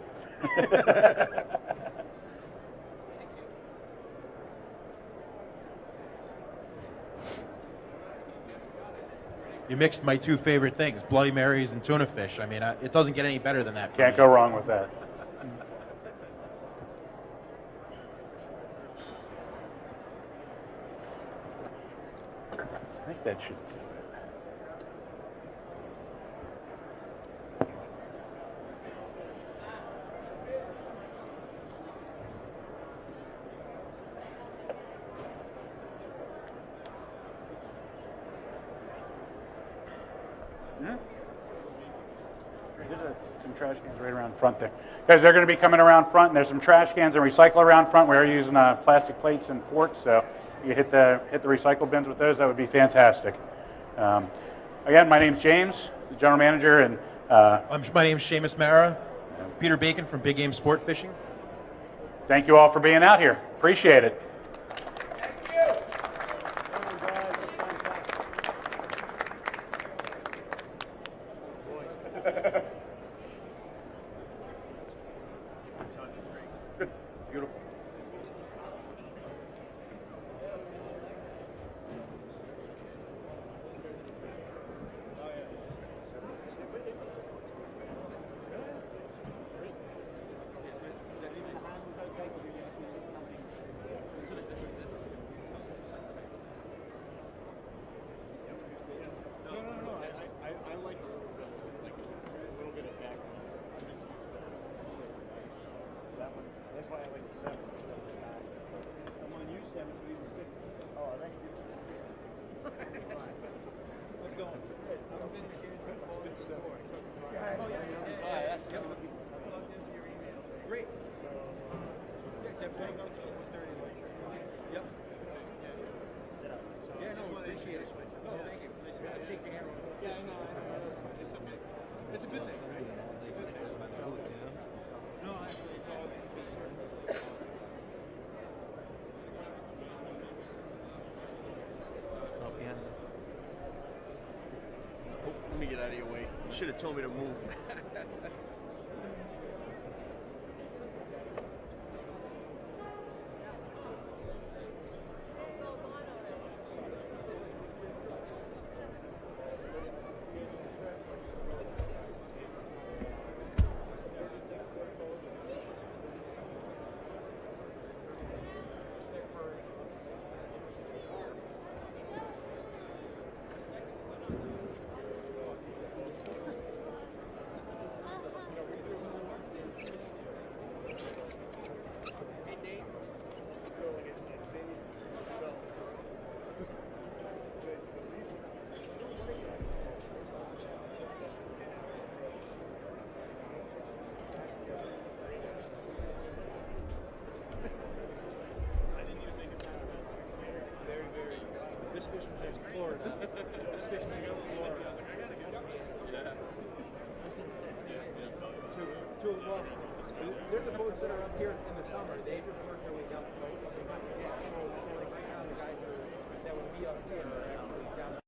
You mixed my two favorite things, Bloody Marys and tuna fish. I mean, it doesn't get any better than that. Can't go wrong with that. I think that should. There's some trash cans right around front there. Guys, they're going to be coming around front, and there's some trash cans and recycle around front. We're using plastic plates and forks, so you hit the recycle bins with those. That would be fantastic. Again, my name's James, the general manager, and my name's Seamus Mara. Peter Bacon from Big Game Sport Fishing. Thank you all for being out here. Appreciate it. Good. Beautiful. I like a little bit of background. I'm just used to that one. That's why I like the 7 instead of the 9. I'm on you 7, so you stick. Oh, thank you. Let's go. I'm vindicated. Stick 7. Oh, yeah. That's good. Plugged into your email. Great. So, definitely go to 1:30 later. Yep. Yeah, no, appreciate it. No, thank you. Shake your hand. Yeah, I know. It's okay. It's a good thing, right? It's a good thing. No, actually, it's all Oh, let me get out of your way. You should have told me to move. This fish was in Florida. This fish was in Florida. Well, they're the boats that are up here in the summer. They just work their way down the boat. So right now the guys that would be up here are actually down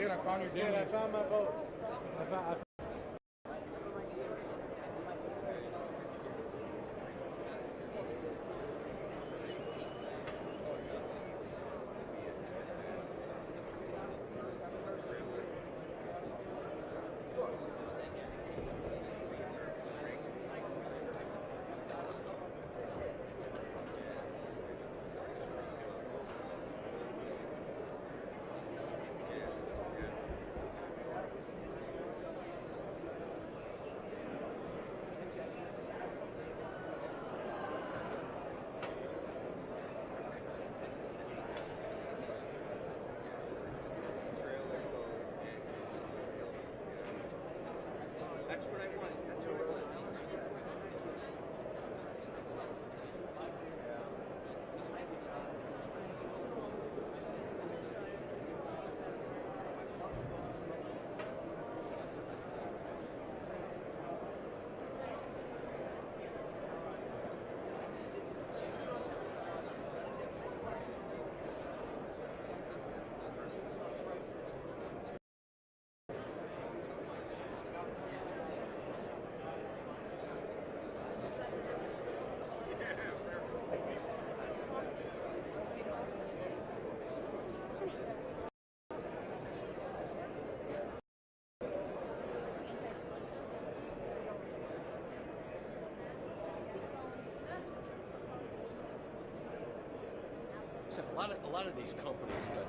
Kid, I found your Kid, I found my boat. I That's what I want. That's what I want. So a lot of these companies got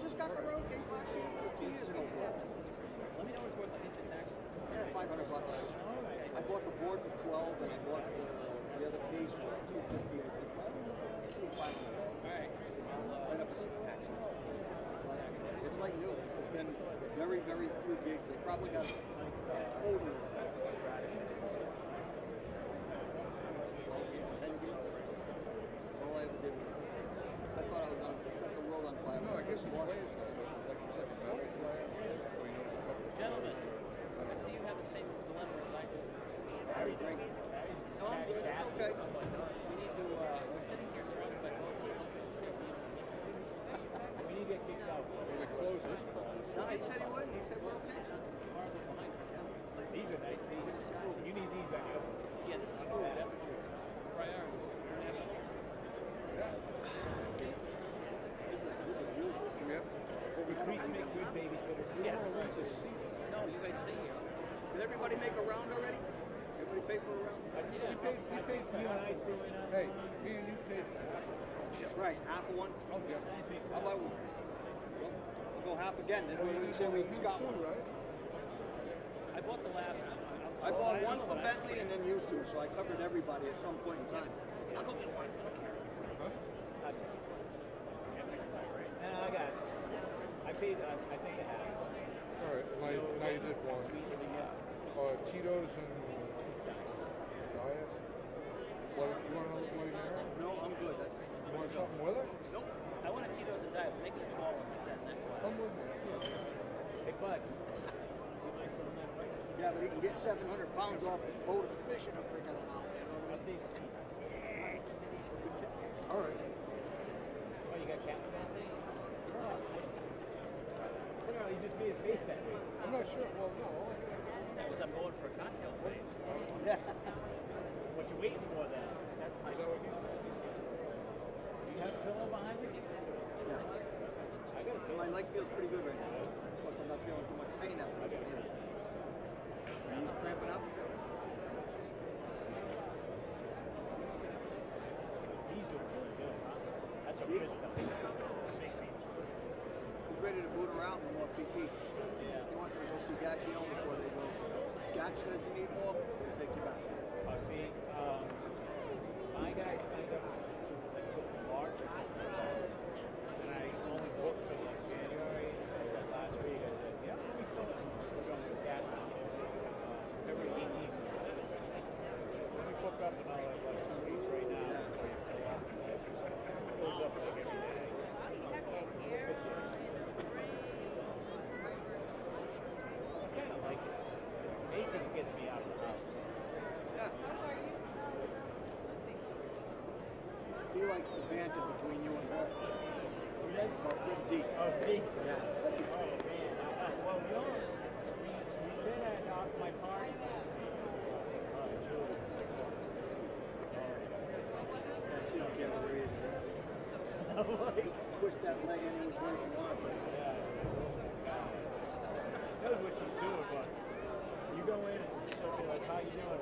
Just got the road case last year, 2 years ago. Let me know what's worth the engine tax. Yeah, $500. I bought the board for 12, and I bought the other case for $250. I think. $500. Alright. Right up a tax. It's like new. It's been very, very few gigs. They probably got a total of 12 gigs, 10 gigs. That's all I ever did. I thought I was going to set the world on fire. No, I guess you play Gentlemen, I see you have the same dilemma as I do. Very great. No, I'm good. It's okay. We need to, we're sitting here surrounded by politicians. We need to get kicked out. We're going to close this. No, he said he wouldn't. He said we're okay. These are nice. See, this is cool. You need these on your. Yeah, this is cool. That's priorities. This is really good. The creeks make good babysitters. Yeah. No, you guys stay here. Did everybody make a round already? Everybody pay for a round? Yeah. We paid for you and I threw in. Hey, me and you paid for half of it. Right, half of one? Okay. How about we? Well, we'll go half again. Then we're going to say we each got one. Right? I bought the last one. I bought one for Bentley and then you two, so I covered everybody at some point in time. I'll go get one. No, I got it. I paid, I think a half. All right, now you did one. Tito's and Diet. What, you want another Bloody Mary? No, I'm good. That's. You want something with it? Nope. I want a Tito's and Diet. Make it a 12 with that neck. I'm with you. Hey, bud. Yeah, but he can get 700 pounds off his boat of fishing if they got an out. I'll see. All right. Oh, you got Captain that thing? No, you just made his face at me. I'm not sure. Well, no. That was I'm going for a cocktail face. Yeah. What you waiting for then? That's my. You have a pillow behind me? Yeah. I got a pillow. My leg feels pretty good right now. Of course, I'm not feeling too much pain out there. He's cramping up. He's doing really good, huh? That's what Chris does. He's ready to boot her out with more PT. Yeah. He wants to go see Gaccione before they go. Gach says you need more, we'll take you back. Oh, see, my guy signed up for March, and I only booked till like January. So I said last week, I said, yeah, let me fill it. We're going to Catherine, February 18th. Let me book up another like 2 weeks right now. Before you fill up. Fills up like every day. I kind of like it. Because it gets me out of the house. Yeah. He likes the banter between you and her. About good deep. Oh, deep? Yeah. Oh, man. Well, we all, we said at my party last week. Julie. Yeah, she don't care where he is. Twist that leg any which way she wants it. Yeah. Knows what she's doing, but you go in and she'll be like, how you doing?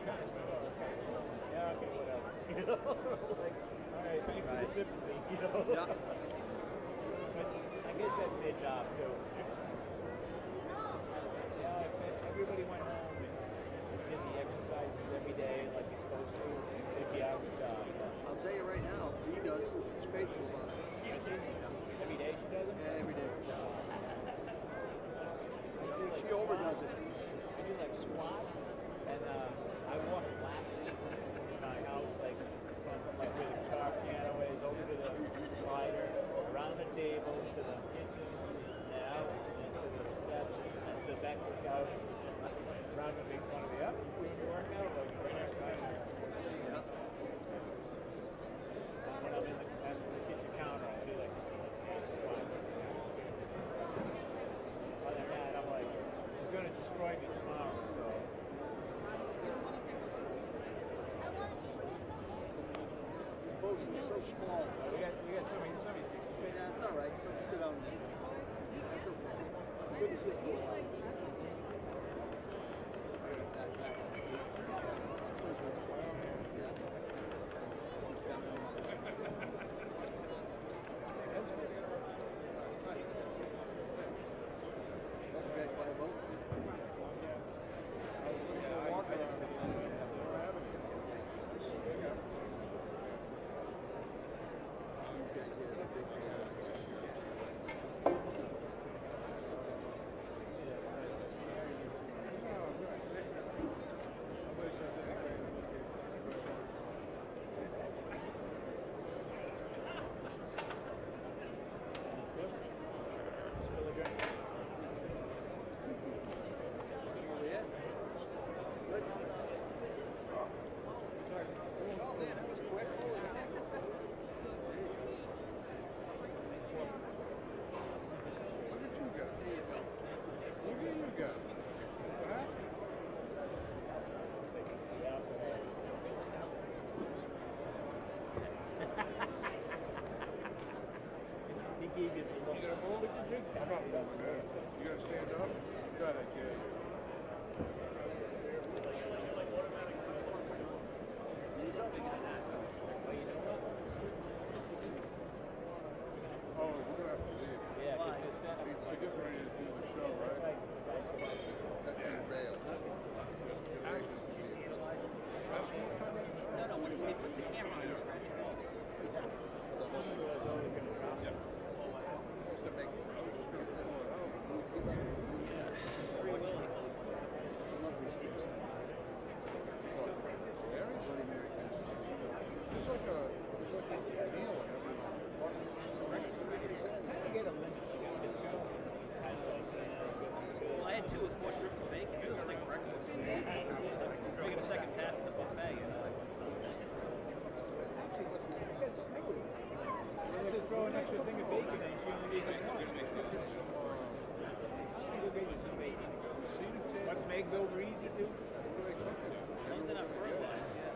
Kind of slow. Yeah, okay, whatever. You know? Like, all right, thanks for the sympathy. You know? Yeah. But I guess that's their job, too. Yeah, if everybody went home and did the exercises every day like you're supposed to, they'd be out of the job. I'll tell you right now, he does. She's faithful about it. Every day she does it? Yeah, every day. She overdoes it. I do like squats, and I walk laps in my house, like from like where the guitar piano is, over to the slider, around the table, to the kitchen, and out, and to the steps, and to back to the couch. Around to make fun of me. Up, we workout, like right next to Yeah. when I'm in the kitchen counter, I'll be like, other than that, I'm like, it's going to destroy me tomorrow, so. Both are so small. We got somebody sit. Yeah, it's all right. Don't sit down there. That's okay. Good to sit for a while. gave you the look. You gonna move? I'm not moving, man. You gonna stand up? Got it, kid. Oh, we're gonna have to leave. Yeah, because it's set up. We're getting ready to do the show, right? That's too bail. No, when he puts the camera on, you scratch it off. Well, I had two with 4 strips of bacon. So it was like breakfast. Making a second pass at the buffet. Just throw an extra thing of bacon in. She only needs like one. Want some eggs over easy too? One's enough fertilizer, yeah.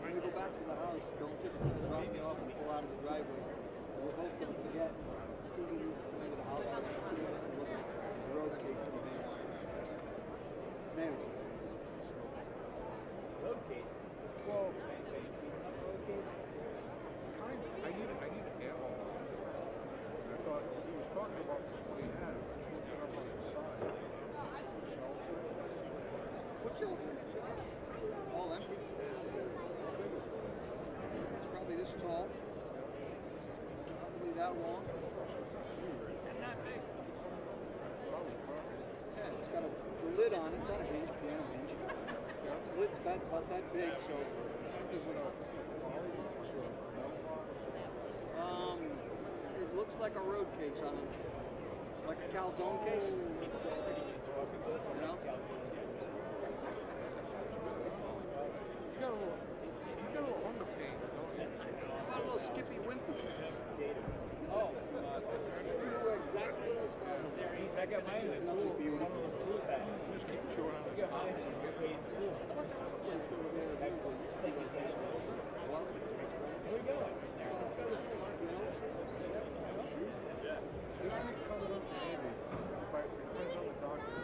When you go back to the house, don't just drop me off and pull out of the driveway. We're both going to forget. Stevie needs to come into the house for 2 minutes to look at the road case that he made. Married. Road case? Well, I need an ammo. I thought he was talking about this one he had. Looking up on the side. What shelter? All empty. It's probably this tall. Probably that long. And not big. Yeah, it's got a lid on it. It's on a hinge, piano hinge. The lid's about that big, so. It looks like a road case on it. Like a calzone case. You know? You got a little underpaint, don't you? About a little Skippy Wimpy. Oh, You know exactly what it's called. I got mine in the tool. One of those tool bags. Just keep chewing on I this. got mine in the tool. What kind of a place over there? There we go. This week coming up, maybe. If I depends on the doctor.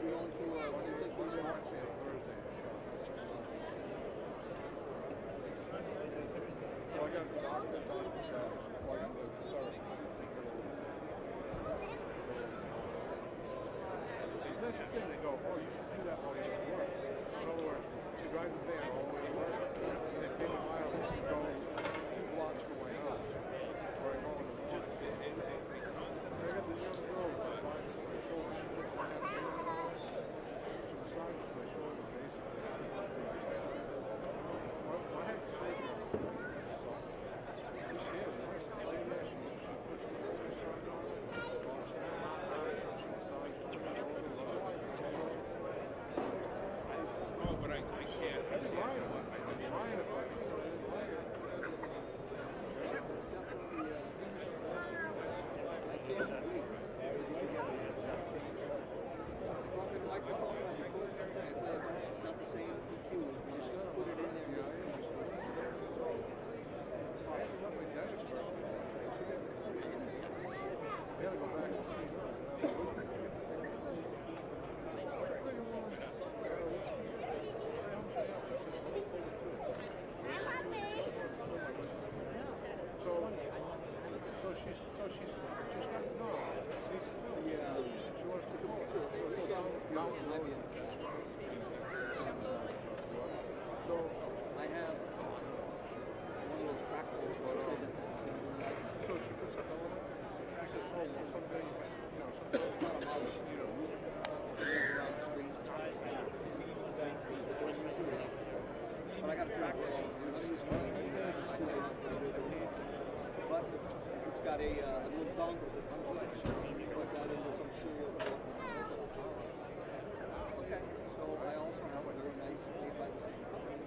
You going to take one off? Well, I got the doctor. He's actually going to go, oh, you should do that while you're at work. In other words, you drive the van all the way to work, and then take a mile, and go 2 blocks from my house. Where I go in the morning. I got this young girl who massages my shoulder. She massages my shoulder, basically. I had surgery on it. So, this hair is nice. I like that. She puts the exercise on it. She massages my shoulder. Oh, but I can't. I've been trying if I can. She's got no. She wants to go. But it's got a little dongle that comes with it. You plug that into some serial port. Okay, so I also have a very nice made by the same company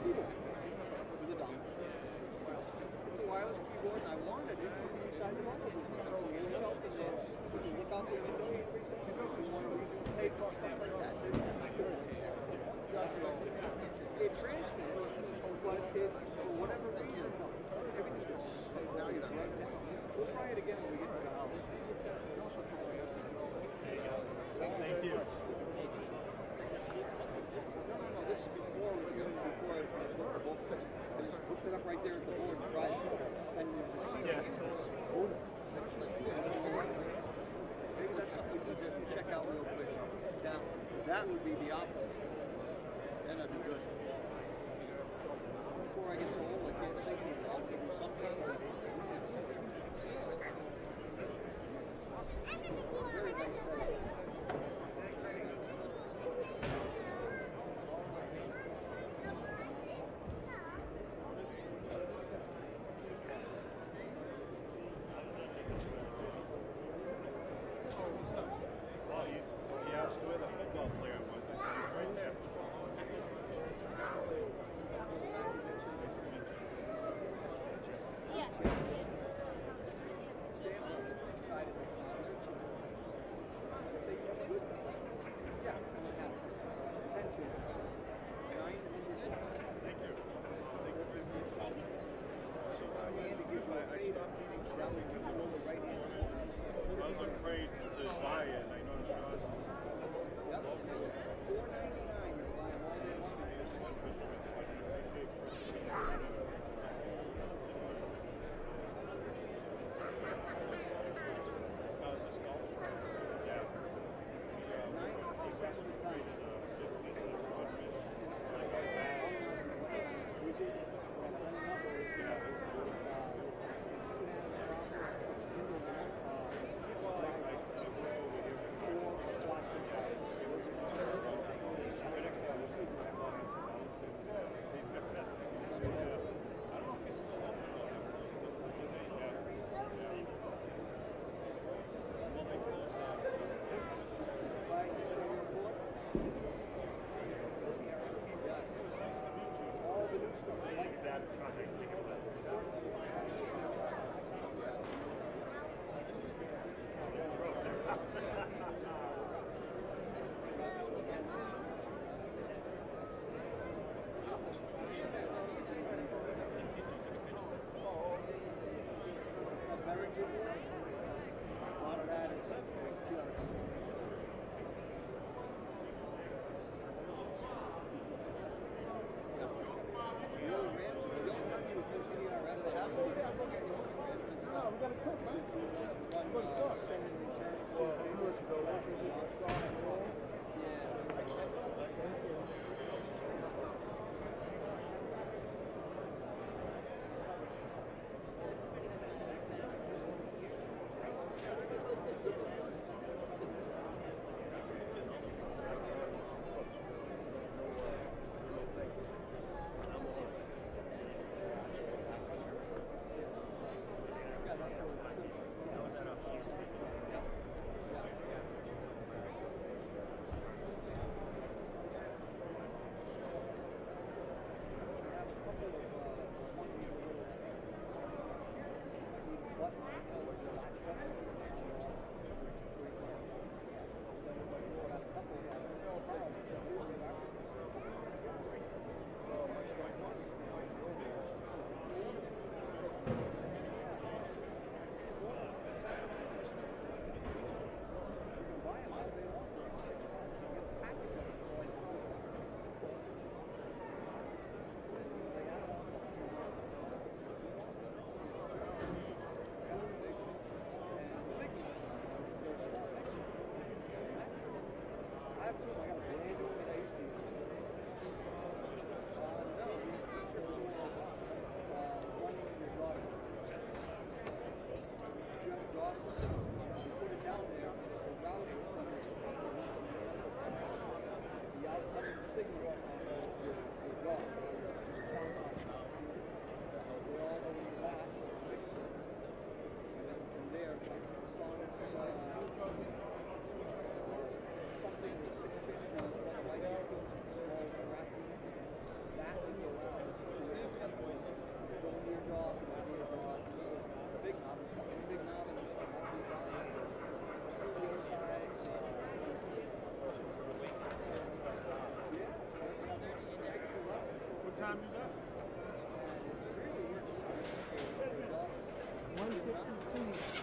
keyboard with a dongle. It's a wireless keyboard, and I wanted it for inside the mobile room. So you look out in there, you can look out the window, if you want to redo tape or stuff like that. There's a keyboard in there. It transmits, but for whatever reason, everything just now you're right now. We'll try it again when we get to the house. Thank you. No, this is before I put the book. I just hooked it up right there at the board and tried it. And the CD is boom. Maybe that's something we can just check out real quick. Now, that would be the opposite. Then I'd be good. Before I get so old, I can't think of this. I can do something. Very nice setup. Well, he asked where the football player was. I said, he's right there. I was afraid to buy it. I noticed yours is time you got? 152.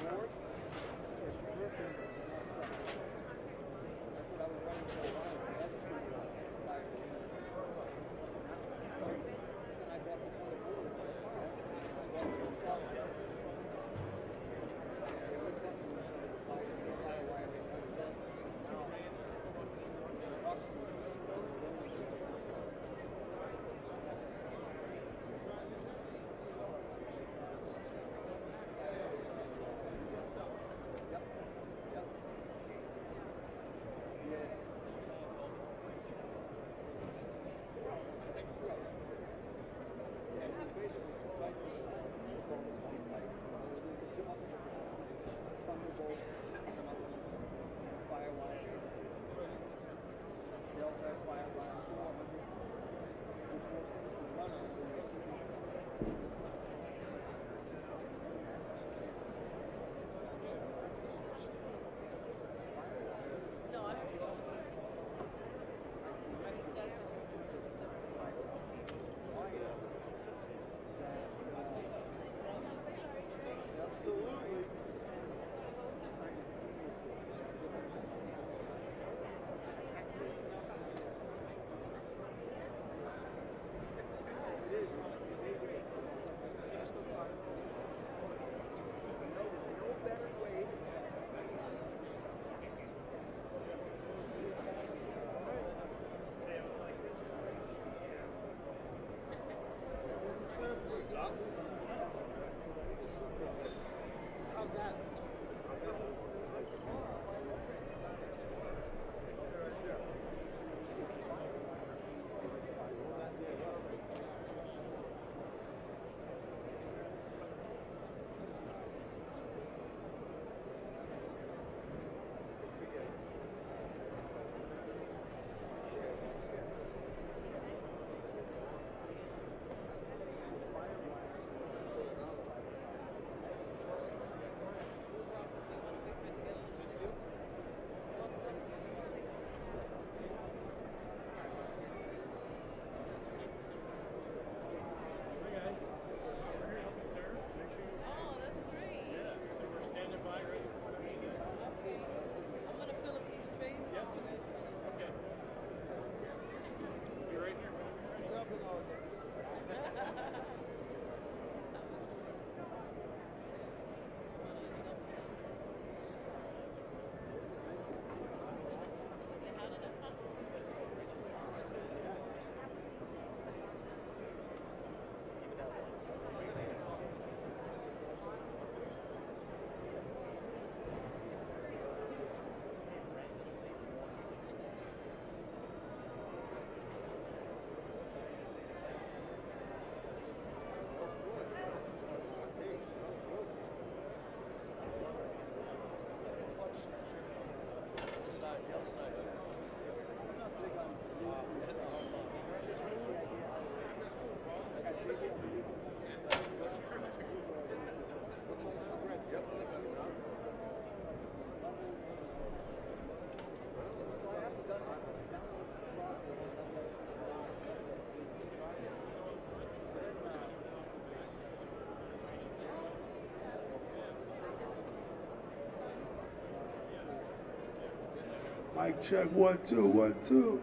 Mic check, 1 2 1 2.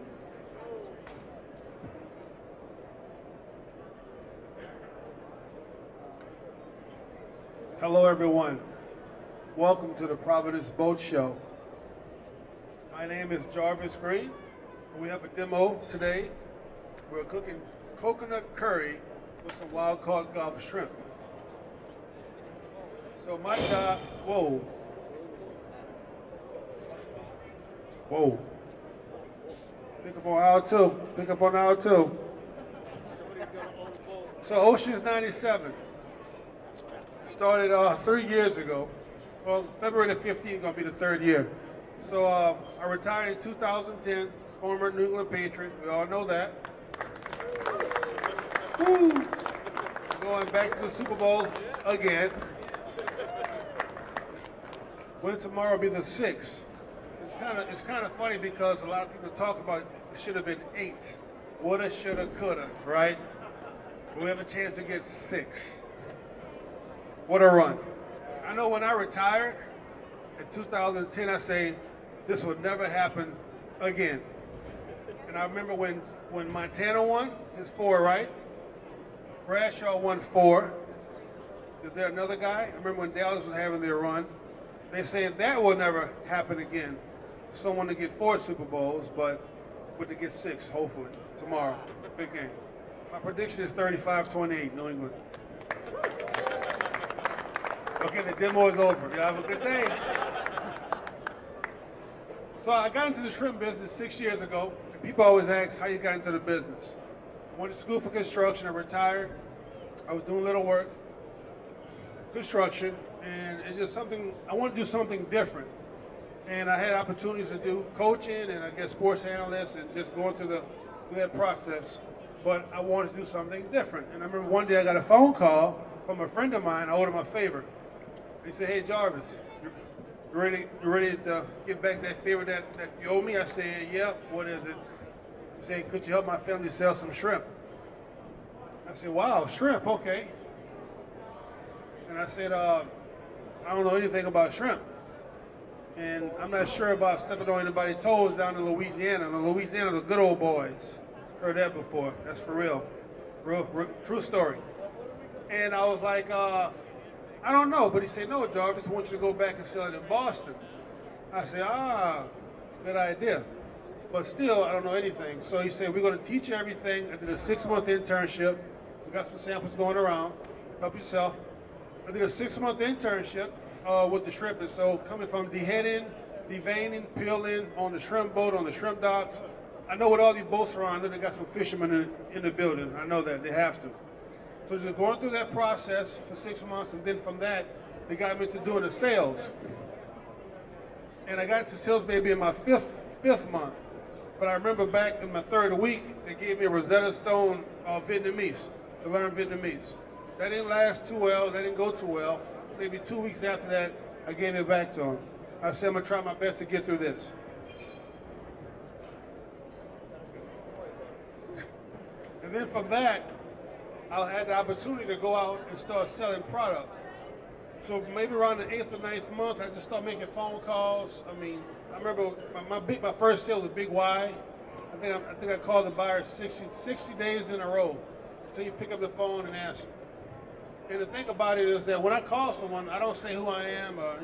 Hello everyone. Welcome to the Providence Boat Show. My name is Jarvis Green. We have a demo today. We're cooking coconut curry with some wild caught Gulf shrimp. So my job, whoa. Whoa. Pick up on aisle 2. Pick up on aisle 2. So Ocean's 97 started 3 years ago. Well, February the 15th gonna be the 3rd year. So I retired in 2010, former New England Patriot. We all know that. Woo! Going back to the Super Bowl again. When tomorrow will be the 6th. It's kind of funny because a lot of people talk about it should have been 8. Woulda, shoulda, coulda, right? but we have a chance to get 6. What a run. I know when I retired in 2010, I say, this would never happen again. And I remember when Montana won his 4, right? Bradshaw won 4. Is there another guy? I remember when Dallas was having their run. They said that will never happen again. Someone to get 4 Super Bowls, but to get 6, hopefully, tomorrow. Big game. My prediction is 35-28, New England. Okay, the demo is over. You have a good day. So I got into the shrimp business 6 years ago. And people always ask how you got into the business. I went to school for construction. I retired. I was doing little work, construction, and it's just something, I want to do something different. And I had opportunities to do coaching and I guess sports analysts and just going through that process. But I wanted to do something different. And I remember one day I got a phone call from a friend of mine. I owed him a favor. He said, hey, Jarvis, you ready to get back that favor that you owe me? I said, yeah, what is it? He said, could you help my family sell some shrimp? I said, wow, shrimp, okay. And I said, I don't know anything about shrimp. And I'm not sure about stepping on anybody's toes down in Louisiana. And Louisiana, the good old boys. Heard that before. That's for real. Real true story. And I was like, I don't know. But he said, no, Jarvis, I want you to go back and sell it in Boston. I said, good idea. But still, I don't know anything. So he said, we're going to teach you everything. I did a 6-month internship. We got some samples going around. Help yourself. I did a 6-month internship with the shrimp. And so coming from deheading, deveining, peeling, on the shrimp boat, on the shrimp docks. I know what all these boats are on. I know they got some fishermen in the building. I know that. They have to. So just going through that process for 6 months, and then from that, they got me into doing the sales. And I got into sales maybe in my fifth month. But I remember back in my 3rd week, they gave me a Rosetta Stone Vietnamese, to learn Vietnamese. That didn't last too well. That didn't go too well. Maybe 2 weeks after that, I gave it back to them. I said, I'm going to try my best to get through this. And then from that, I had the opportunity to go out and start selling product. So maybe around the 8th or 9th month, I just started making phone calls. I mean, I remember my first sale was a big Y. I think I called the buyer 60 days in a row until you pick up the phone and ask them. And the thing about it is that when I call someone, I don't say who I am or,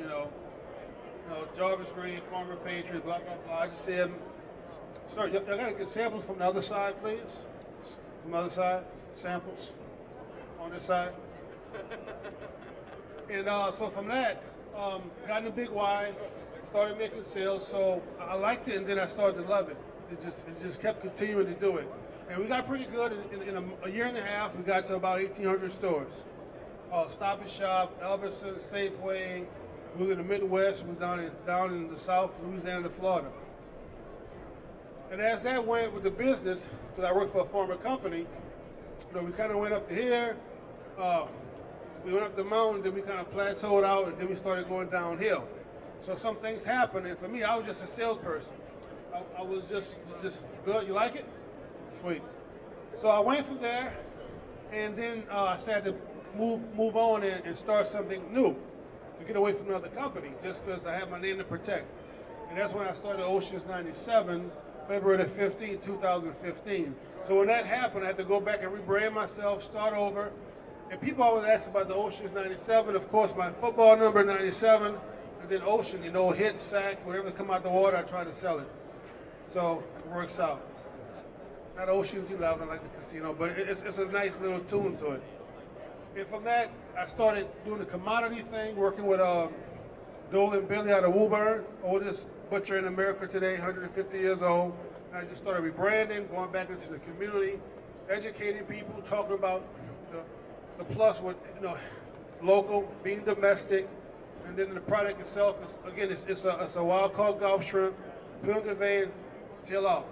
Jarvis Green, former Patriot, blah, blah, blah. I just say, sir, y'all got to get samples from the other side, please? From the other side, samples on this side. And so from that, got in a big Y, started making sales. So I liked it, and then I started to love it. It just kept continuing to do it. And we got pretty good. In a year and a half, we got to about 1,800 stores. Stop and Shop, Albertson, Safeway. We were in the Midwest. We were down in the South, Louisiana to Florida. And as that went with the business, because I worked for a former company, we kind of went up to here. We went up the mountain, then we kind of plateaued out, and then we started going downhill. So some things happened, and for me, I was just a salesperson. I was just good. You like it? Sweet. So I went from there, and then I started to move on and start something new to get away from another company, just because I had my name to protect. And that's when I started Oceans 97, February the 15th, 2015. So when that happened, I had to go back and rebrand myself, start over. And people always ask about the Oceans 97. Of course, my football number 97, and then Ocean, hit, sack, whatever come out the water, I try to sell it. So it works out. Not Oceans 11 like the casino, but it's a nice little tune to it. And from that, I started doing the commodity thing, working with Dolan Billy out of Woburn, oldest butcher in America today, 150 years old. And I just started rebranding, going back into the community, educating people, talking about the plus with local, being domestic, and then the product itself is, again, it's a wild-caught Gulf shrimp, peeled and veined, tail off.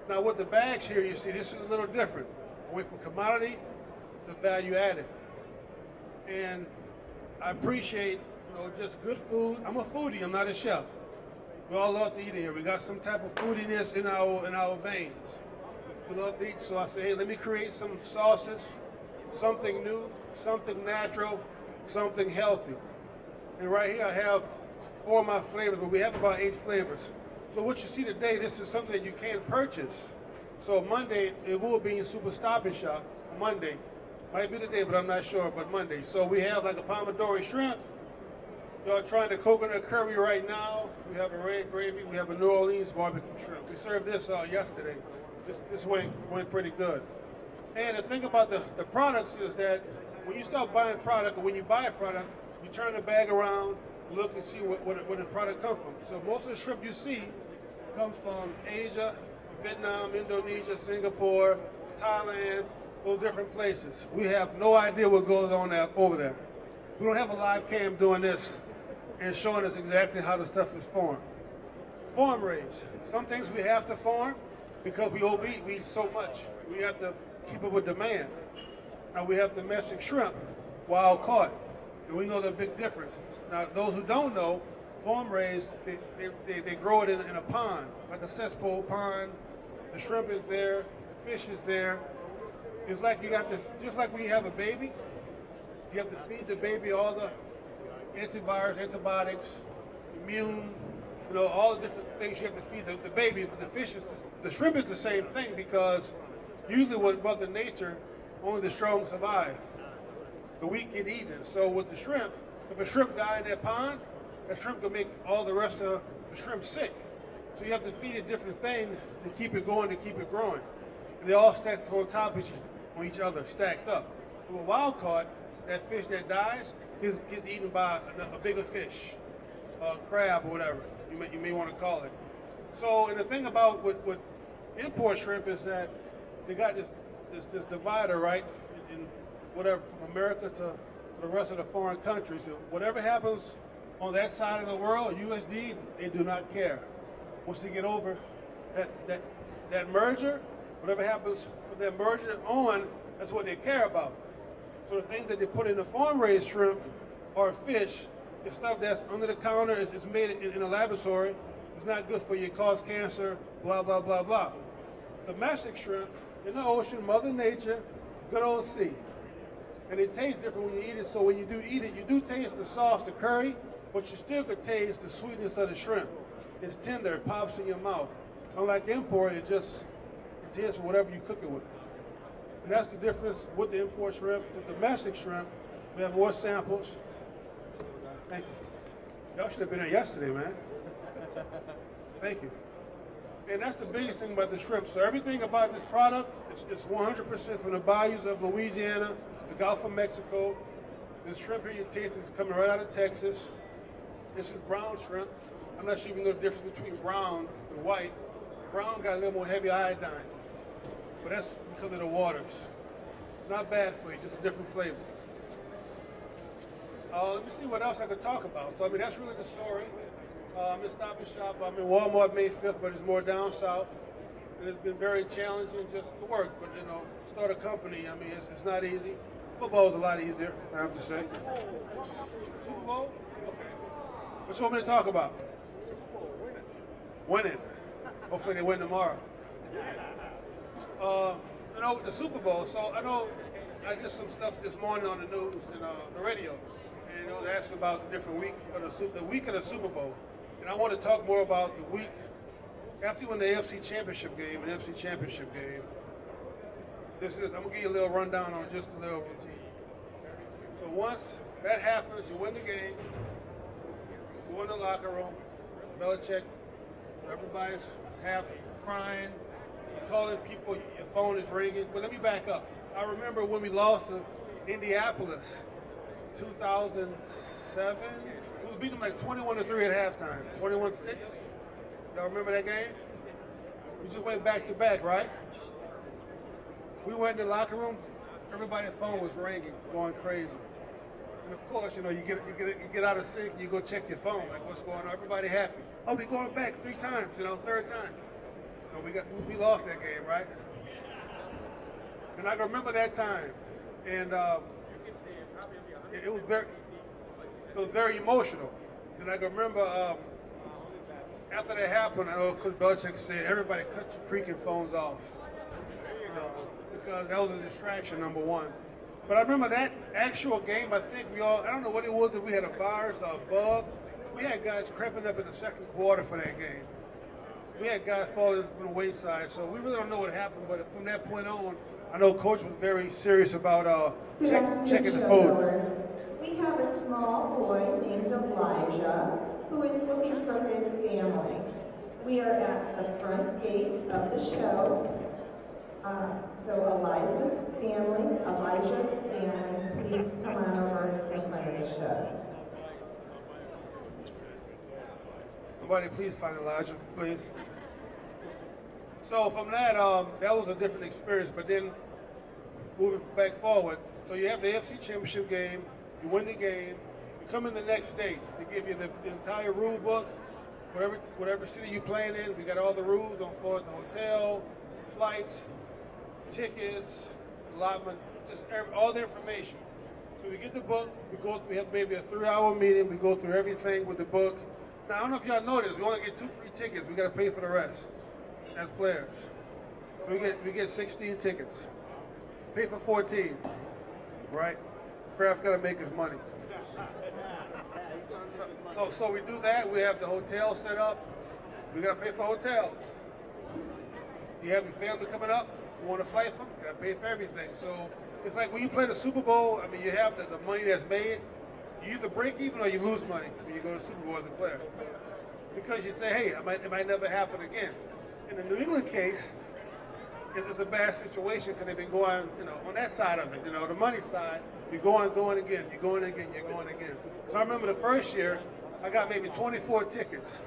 Now with the bags here, you see this is a little different. I went from commodity to value added, and I appreciate just good food. I'm a foodie. I'm not a chef. We all love to eat in here. We got some type of foodiness in our veins. We love to eat, so I say, hey, let me create some sauces, something new, something natural, something healthy. And right here I have 4 of my flavors, but we have about 8 flavors. So what you see today, this is something that you can't purchase. So Monday, it will be in Super Stop and Shop. Monday. Might be today, but I'm not sure, but Monday. So we have like a Pomodoro shrimp. Y'all trying the coconut curry right now. We have a red gravy. We have a New Orleans barbecue shrimp. We served this yesterday. This went pretty good. And the thing about the products is that when you start buying product, or when you buy a product, you turn the bag around, look and see where the product comes from. So most of the shrimp you see comes from Asia, Vietnam, Indonesia, Singapore, Thailand, those different places. We have no idea what goes on over there. We don't have a live cam doing this and showing us exactly how the stuff is formed. Farm raised. Some things we have to farm because we overeat. We eat so much. We have to keep up with demand. Now we have domestic shrimp, wild caught, and we know the big difference. Now those who don't know, farm raised, they grow it in a pond, like a cesspool pond. The shrimp is there, the fish is there. It's like you got to, just like when you have a baby, you have to feed the baby all the antivirus, antibiotics, immune, all the different things you have to feed the baby. But the fish is, the shrimp is the same thing because usually with Mother Nature, only the strong survive. The weak get eaten. So with the shrimp, if a shrimp die in that pond, that shrimp can make all the rest of the shrimp sick. So you have to feed it different things to keep it going, to keep it growing. And they all stacked on top of each other, stacked up. But with wild caught, that fish that dies gets eaten by a bigger fish, crab or whatever you may want to call it. So, and the thing about with import shrimp is that they got this divider, right, in whatever, from America to the rest of the foreign countries. So whatever happens on that side of the world, USD, they do not care. Once they get over that merger, whatever happens from that merger on, that's what they care about. So the things that they put in the farm-raised shrimp or fish is stuff that's under the counter, it's made in a laboratory, it's not good for you, it causes cancer, blah, blah, blah, blah. Domestic shrimp, in the ocean, Mother Nature, good old sea. And it tastes different when you eat it, so when you do eat it, you do taste the sauce, the curry, but you still could taste the sweetness of the shrimp. It's tender, it pops in your mouth. Unlike import, it tastes whatever you cook it with. And that's the difference with the import shrimp. The domestic shrimp, we have more samples. Thank you. Y'all should have been there yesterday, man. Thank you. And that's the biggest thing about the shrimp. So everything about this product is 100% from the bayous of Louisiana, the Gulf of Mexico. This shrimp here you taste is coming right out of Texas. This is brown shrimp. I'm not sure if you know the difference between brown and white. Brown got a little more heavy iodine, but that's because of the waters. Not bad for you, just a different flavor. Let me see what else I could talk about. So, I mean, that's really the story. I'm in Stop and Shop. I'm in Walmart May 5th, but it's more down south. And it's been very challenging just to work. But, start a company, I mean, it's not easy. Football is a lot easier, I have to say. Super Bowl? Okay. What you want me to talk about? Winning. Hopefully they win tomorrow. The Super Bowl, so I know I did some stuff this morning on the news and the radio. And they asked about the different week of the week of the Super Bowl. And I want to talk more about the week after you win the AFC Championship game, I'm gonna give you a little rundown on just a little routine. So once that happens, you win the game, you go in the locker room, Belichick, everybody's half crying, you're calling people, your phone is ringing. But let me back up. I remember when we lost to Indianapolis, 2007. We was beating them like 21-3 at halftime, 21-6. Y'all remember that game? We just went back to back, right? We went in the locker room, everybody's phone was ringing, going crazy. And of course, you get out of sync, you go check your phone, like what's going on, everybody happy. Oh, we going back 3 times, third time. So we lost that game, right? And I can remember that time, and it was very emotional. And I can remember after that happened, I know Coach Belichick said, everybody cut your freaking phones off. Because that was a distraction, number one. But I remember that actual game, I think I don't know what it was, if we had a virus or a bug. We had guys cramping up in the second quarter for that game. We had guys falling from the wayside, so we really don't know what happened, but from that point on, I know Coach was very serious about checking the food. We have a small boy named Elijah who is looking for his family. We are at the front gate of the show. So Elijah's family, please come on over to the front of the show. Somebody please find Elijah, please. So from that, that was a different experience, but then moving back forward, so you have the AFC Championship game, you win the game, you come in the next day, they give you the entire rule book, whatever city you're playing in, we got all the rules on for the hotel, flights, tickets, allotment, just all the information. So we get the book, we have maybe a 3-hour meeting, we go through everything with the book. Now, I don't know if y'all noticed, we only get 2 free tickets. We got to pay for the rest as players. So we get 16 tickets. Pay for 14, right? Kraft got to make his money. So we do that. We have the hotel set up. We got to pay for hotels. You have your family coming up. You want to flight them? You got to pay for everything. So it's like when you play the Super Bowl, I mean, you have the money that's made. You either break even or you lose money when you go to the Super Bowl as a player. Because you say, hey, it might never happen again. In the New England case, it's a bad situation because they've been going, on that side of it, the money side, you're going again, you're going again. So I remember the first year, I got maybe 24 tickets.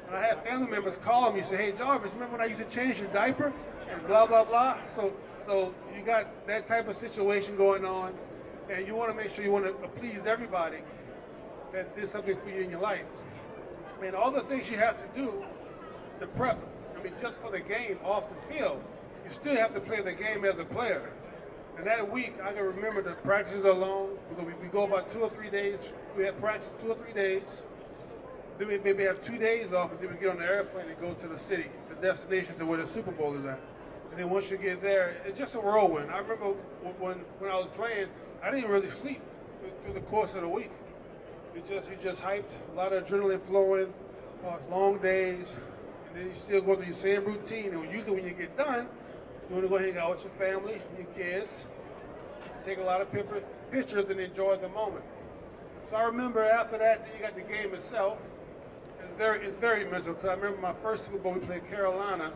And I had family members call me and say, hey, Jarvis, remember when I used to change your diaper? And blah, blah, blah. So you got that type of situation going on. And you want to make sure you want to please everybody that did something for you in your life. I mean, all the things you have to do to prep, just for the game off the field, you still have to play the game as a player. And that week, I can remember the practices are long. We go about 2 or 3 days. We have practice 2 or 3 days. Then we maybe have 2 days off, and then we get on the airplane and go to the city, the destination to where the Super Bowl is at. And then once you get there, it's just a whirlwind. I remember when I was playing, I didn't really sleep through the course of the week. You just hyped, a lot of adrenaline flowing, long days, and then you still go through your same routine. And usually when you get done, you want to go hang out with your family, your kids, take a lot of pictures and enjoy the moment. So I remember after that, then you got the game itself. It's very mental, because I remember my first Super Bowl, we played Carolina,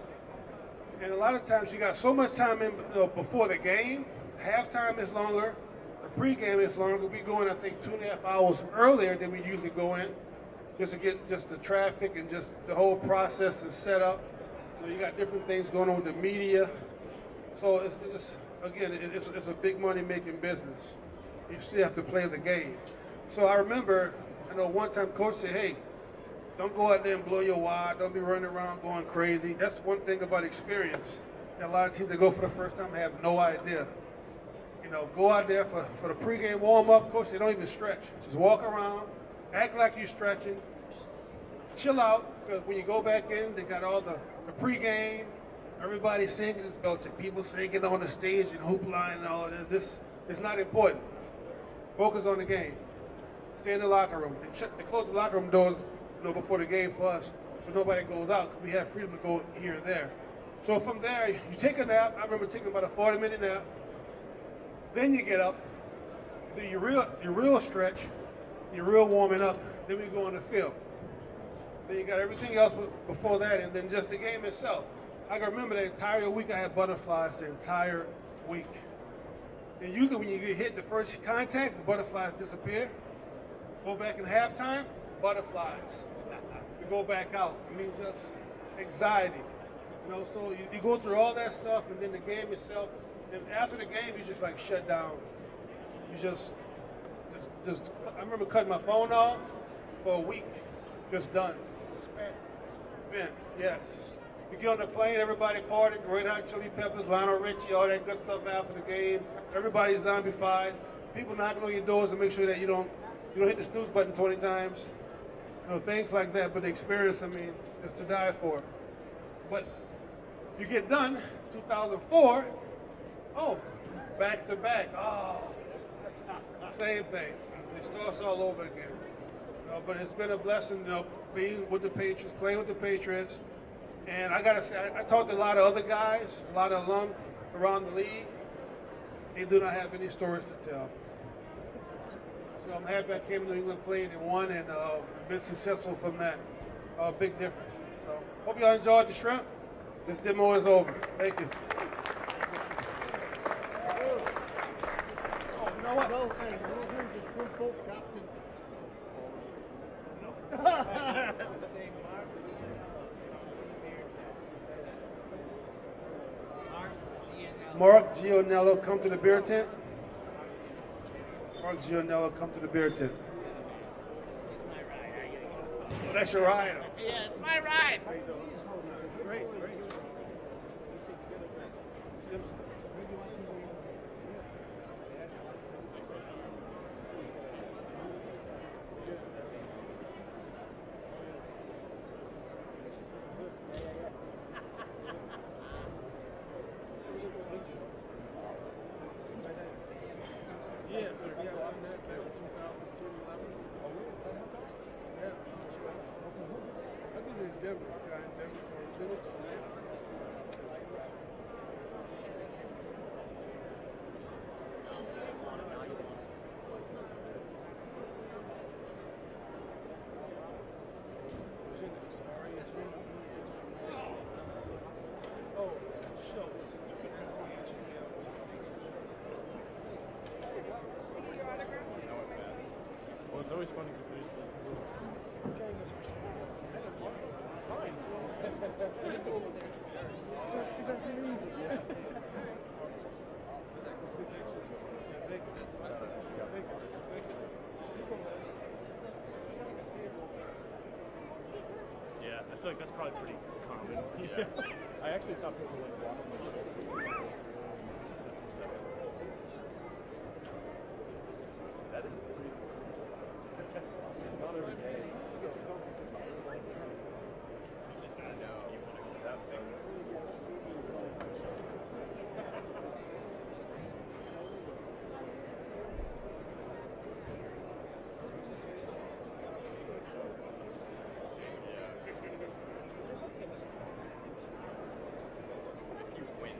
and a lot of times you got so much time in before the game. Halftime is longer. The pregame is longer. We go in, I think, 2.5 hours earlier than we usually go in, just to get just the traffic and just the whole process is set up. You got different things going on with the media. So it's just, again, it's a big money making business. You still have to play the game. So I remember, one time Coach said, hey, don't go out there and blow your wad. Don't be running around going crazy. That's one thing about experience. A lot of teams that go for the first time have no idea. Go out there for the pregame warm-up. Coach, they don't even stretch. Just walk around, act like you're stretching, chill out, because when you go back in, they got all the pregame, everybody singing, people singing on the stage and hoopla and all of this. It's not important. Focus on the game. Stay in the locker room. They close the locker room doors before the game for us, so nobody goes out, because we have freedom to go here and there. So from there, you take a nap. I remember taking about a 40-minute nap. Then you get up, do your real stretch, your real warming up. Then we go on the field. Then you got everything else before that, and then just the game itself. I can remember the entire week I had butterflies the entire week. And usually when you get hit the first contact, the butterflies disappear. Go back in halftime, butterflies. We go back out. Just anxiety. So you go through all that stuff, and then the game itself. And after the game, you just like shut down. You just I remember cutting my phone off for a week. Just done. Spent, yes. You get on the plane, everybody partying, Red Hot Chili Peppers, Lionel Richie, all that good stuff after the game. Everybody's zombified. People knocking on your doors to make sure that you don't hit the snooze button 20 times. Things like that. But the experience, is to die for. But you get done, 2004, Oh, back to back. Oh, same thing. It starts all over again. You know, but it's been a blessing, you know, being with the Patriots, playing with the Patriots. And I gotta say, I talked to a lot of other guys, a lot of alum around the league. They do not have any stories to tell. So I'm happy I came to New England, played and won, and been successful from that. Big difference. So hope y'all enjoyed the shrimp. This demo is over. Thank you. Oh, you know what? No, hey, here's the shrimp boat captain. Mark Gionello, come to the beer tent. Mark Gionello, come to the beer tent. Oh, that's your ride. Yeah, it's my ride. Great, great. Yeah, so we have automatic there in 2010, 11. Oh, really? Yeah. I did it in Denver. Guy in Denver for minutes. Oh, Schultz. Well, it's always funny because there's the little gang is for somebody else. I said, "What? It's fine. These are for me." Yeah. Yeah, I feel like that's probably pretty common. Yeah. I actually saw people like walking like that is pretty not every day. If you win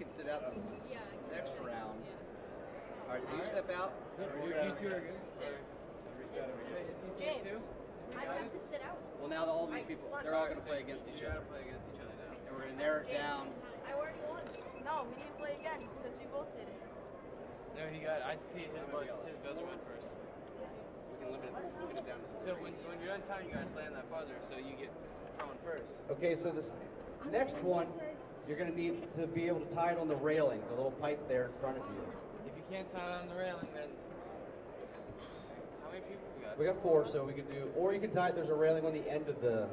can sit out this next round. All right, so you step out. You two are good. James, I have to sit out. Well, now all these people, they're all going to play against each other. And we're going to narrow it down. I already won. No, we need to play again because we both did it. No, he got. I see his buzzer went first. We can limit it down. So when you're done time, you gotta slam that buzzer so you get thrown first. Okay, so this next one, you're going to need to be able to tie it on the railing, the little pipe there in front of you. If you can't tie it on the railing, then how many people we got? We got 4, so we can do, or you can tie it, there's a railing on the end of the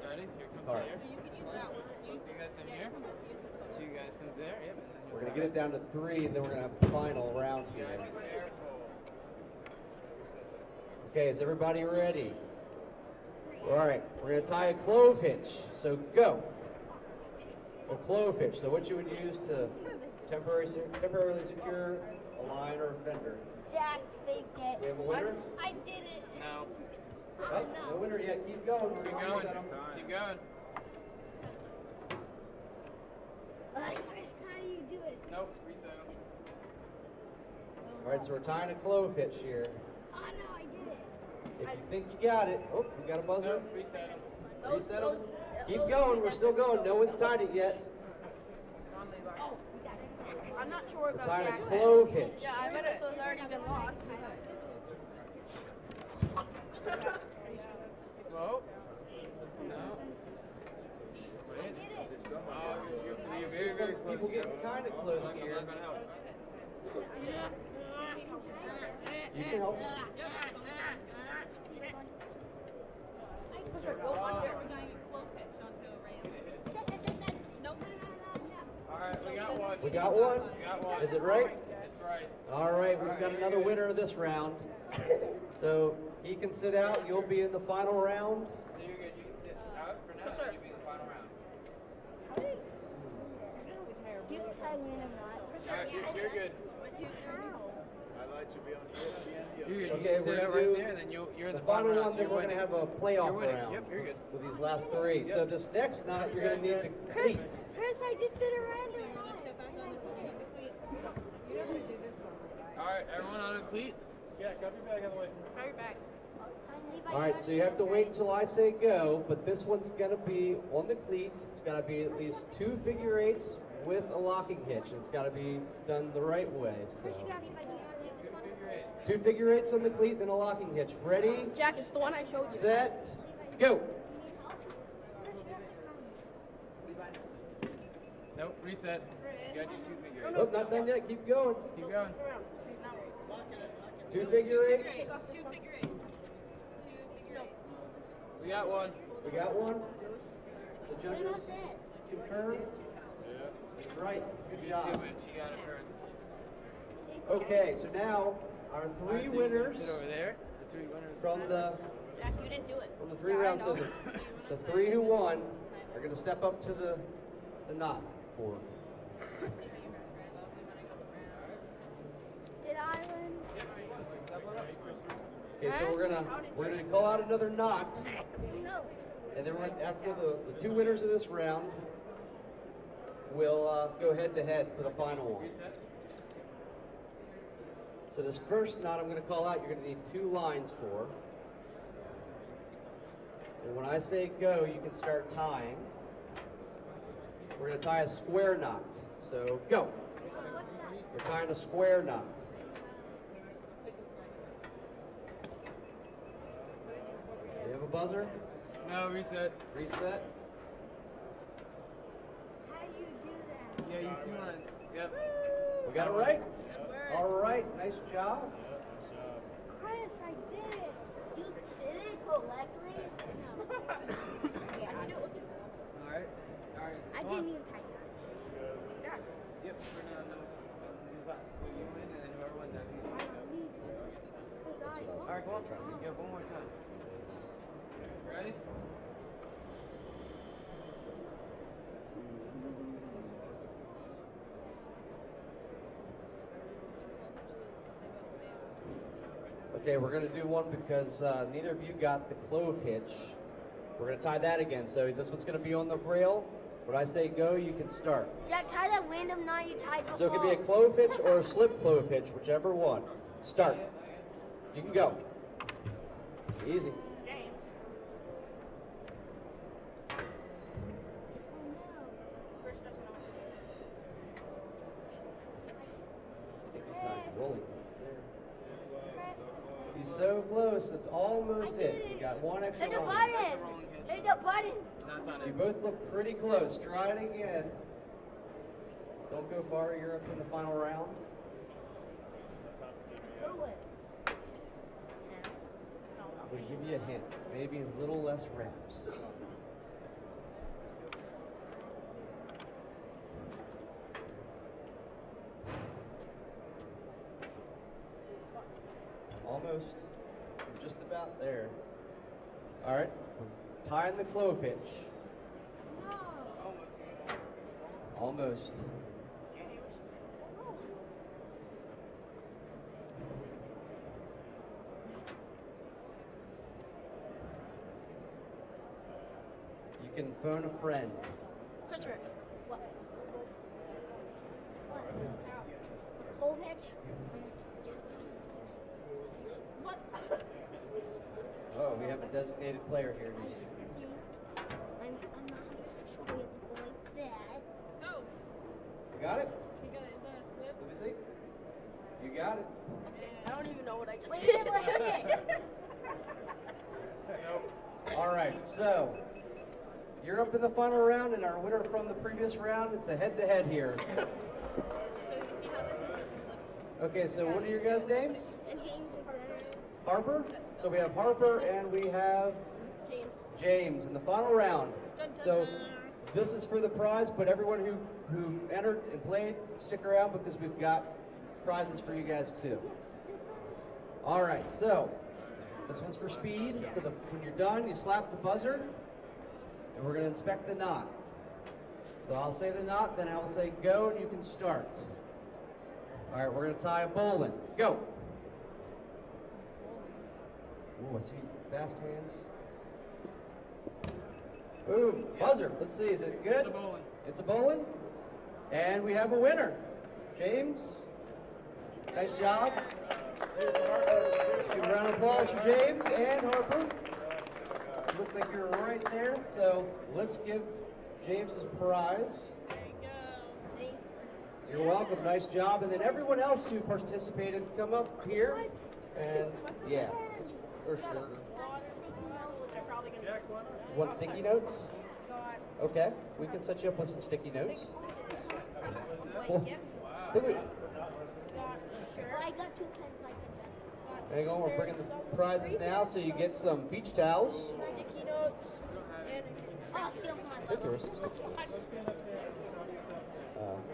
Ready? Here comes cart. here. So you can use that one. Both you guys come here. Two guys come there. Yep. And then We're going to get it down to 3, and then we're going to have the final round here. Okay, is everybody ready? All right, we're going to tie a clove hitch. So go. A clove hitch. So what you would use to temporarily secure a line or a fender. Jack faked it. We have a winner? I did it. No. Oh, no winner yet. Keep going. Keep going. Keep going. How do you do it? Nope. Reset him. All right, so we're tying a clove hitch here. Oh no, I did it. If you think you got it, oh, we got a buzzer. Nope. Reset him. Reset them. Keep going. We're still going. No one's tied it yet. I'm not sure We're about tying a Jackson. clove hitch. Yeah, I bet it so it's already been lost. Whoa. No. Wait. Oh, you're very, very close. People getting kind of close here. You can help. Go under. We're doing a clove hitch onto a rail. Nope. All right, we got one. We got one? We got one. Is it right? That's right. All right, we've got another winner of this round. So he can sit out. You'll be in the final round. So you're good. You can sit out for now. And you'll be in the final round. Do you wish I win or not? All right, you're good. Highlights should be on ESPN. You're good. Okay, You can sit we're out gonna right do there, then you're in the the final round. one. So Then you're we're going to winning. have a playoff You're winning. round. Yep, you're good. With these last 3. So this next knot, you're going to need the cleat. Chris, I just did a random one. All right, everyone on a cleat. Yeah, got your bag out of the way. Hurry back. All right, so you have to wait until I say go, but this one's going to be on the cleat. It's got to be at least 2 figure eights with a locking hitch. It's got to be done the right way. So. 2 figure eights on the cleat, then a locking hitch. Ready? Jack, it's the one I showed you. Set, go. Nope, reset. You got your 2 figure eights. Oh, not done yet. Keep going. Keep going. 2 figure eights. Take off 2 figure eights. 2 figure eights. We got one. We got one. The judges concur. Right. Good job. She got it first. Okay, so now our 3 Alright, so you can winners sit over there. The 3 winners. from the Jack, you didn't do it. 3 rounds. So the 3 who won are going to step up to the knot board. Did I win? Okay, so we're gonna call out another knot, No. and then after the 2 winners of this round, we'll go head to head for the final one. So this first knot I'm going to call out, you're going to need 2 lines for. And when I say go, you can start tying. We're going to tie a square knot. So go. We're tying a square knot. Do you have a buzzer? No, reset. Reset. How do you do that? Yeah, use 2 lines. Yep. We got it right? All right, nice job. Chris, I did it. You did it correctly? Yeah. All right. I Come didn't on. even type that. Yep. For now, no. So you win, and then whoever wins that. All right, come on. Yeah, one more time. Ready? Okay, we're going to do one because neither of you got the clove hitch. We're going to tie that again. So this one's going to be on the rail. When I say go, you can start. Jack, tie that random knot you tied before. So it could be a clove hitch or a slip clove hitch, whichever one. Start. You can go. Easy. Take this time. Rolling. He's so close. That's almost it. You got one extra There's a run. button. There's a button. You both look pretty close. Try it again. Don't go far. You're up in the final round. I'm going to give you a hint. Maybe a little less reps. Almost. You're just about there. All right. Tying the clove hitch. Almost. You can phone a friend. Christopher. What? Clove hitch? What? Oh, we have a designated player here. I'm not sure we have to go like that. Go. You got it? You got it. Is that a slip? Let me see. You got it. I don't even know what I just did. All right, so you're up in the final round, and our winner from the previous round, it's a head-to-head here. So you see how this is a slip? Okay, so what are your guys' names? And James is there. Harper? So we have Harper and we have James in the final round. So this is for the prize, but everyone who entered and played, stick around because we've got prizes for you guys too. All right, so this one's for speed. So when you're done, you slap the buzzer, and we're going to inspect the knot. So I'll say the knot, then I will say go, and you can start. All right, we're going to tie a bowline. Go. Ooh, I see fast hands. Boom, buzzer. Let's see, is it good? It's a bowline. It's a bowline. And we have a winner. James, nice job. Let's give a round of applause for James and Harper. Look like you're right there. So let's give James his prize. You're welcome. Nice job. And then everyone else who participated, come up here. And yeah, for sure. Want sticky notes? Okay, we can set you up with some sticky notes. Cool. I got 2 pens like that. Hang on, we're bringing the prizes now, so you get some beach towels. Sticky notes. And I'll steal from my I think there was some sticky notes.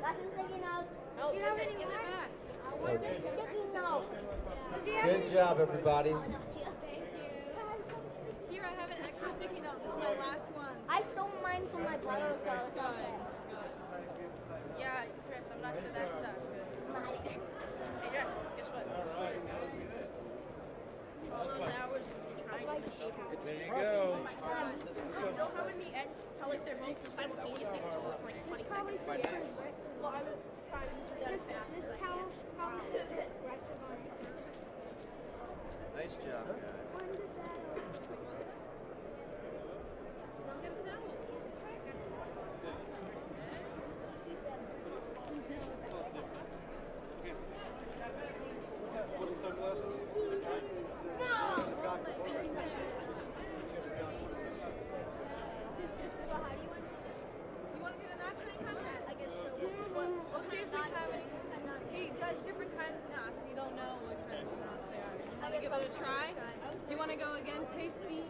Got some sticky notes. No, do you have any back? Okay. Sticky notes. Good job, everybody. Here, I have an extra sticky note. This is my last one. I stole mine from my brother, so it's okay. Yeah, Chris, I'm not sure that's good. Hey, Jeff, guess what? All those hours of trying to shape it. There you go. Know how many how like they're both simultaneously for like 20 seconds? Well, I'm trying to do that fast. This towel's probably too aggressive on it. Nice job, guys. Little sunglasses? You want to do the knot tying contest? I guess so. We'll see if we have any. He does different kinds of knots. You don't know what kind of knots they are. You want to give it a try? Do you want to go against Hasty?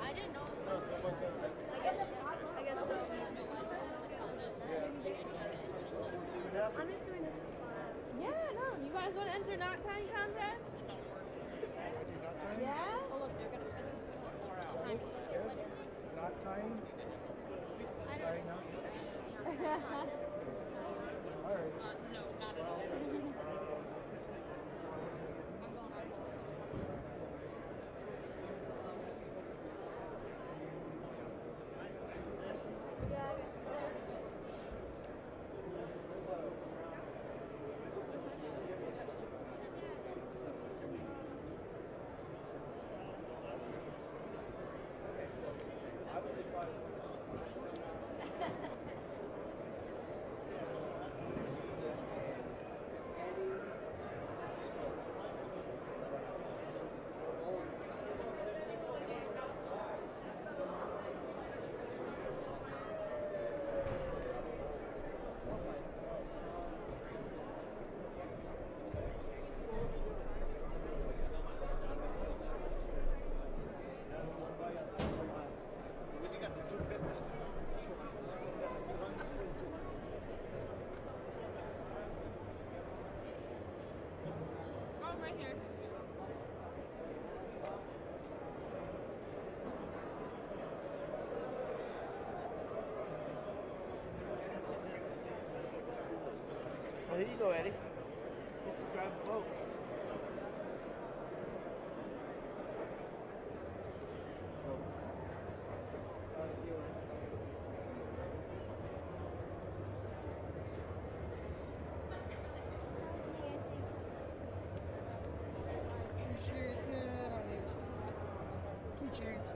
I didn't know. I guess so. I'm just doing this for fun. Yeah, no. You guys want to enter knot tying contest? Yeah? Oh, look, they're going to send us more out. Not tying? Tying up? All right. No, not at all. go, Eddie. You can drive the boat. Keychains.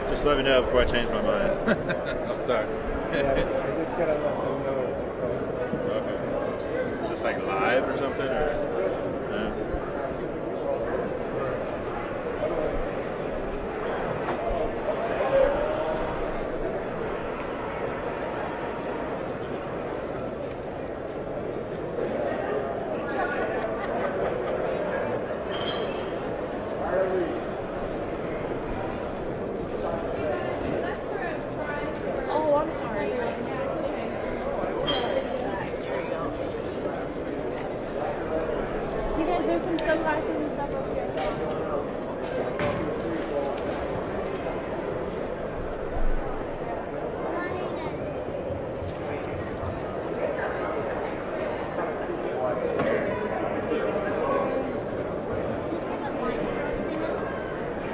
Just let me know before I change my mind. I'll start. I just gotta let them know. Okay. Is this like live or something? Or no? Oh, I'm sorry. You guys, there's some sunglasses and stuff over here.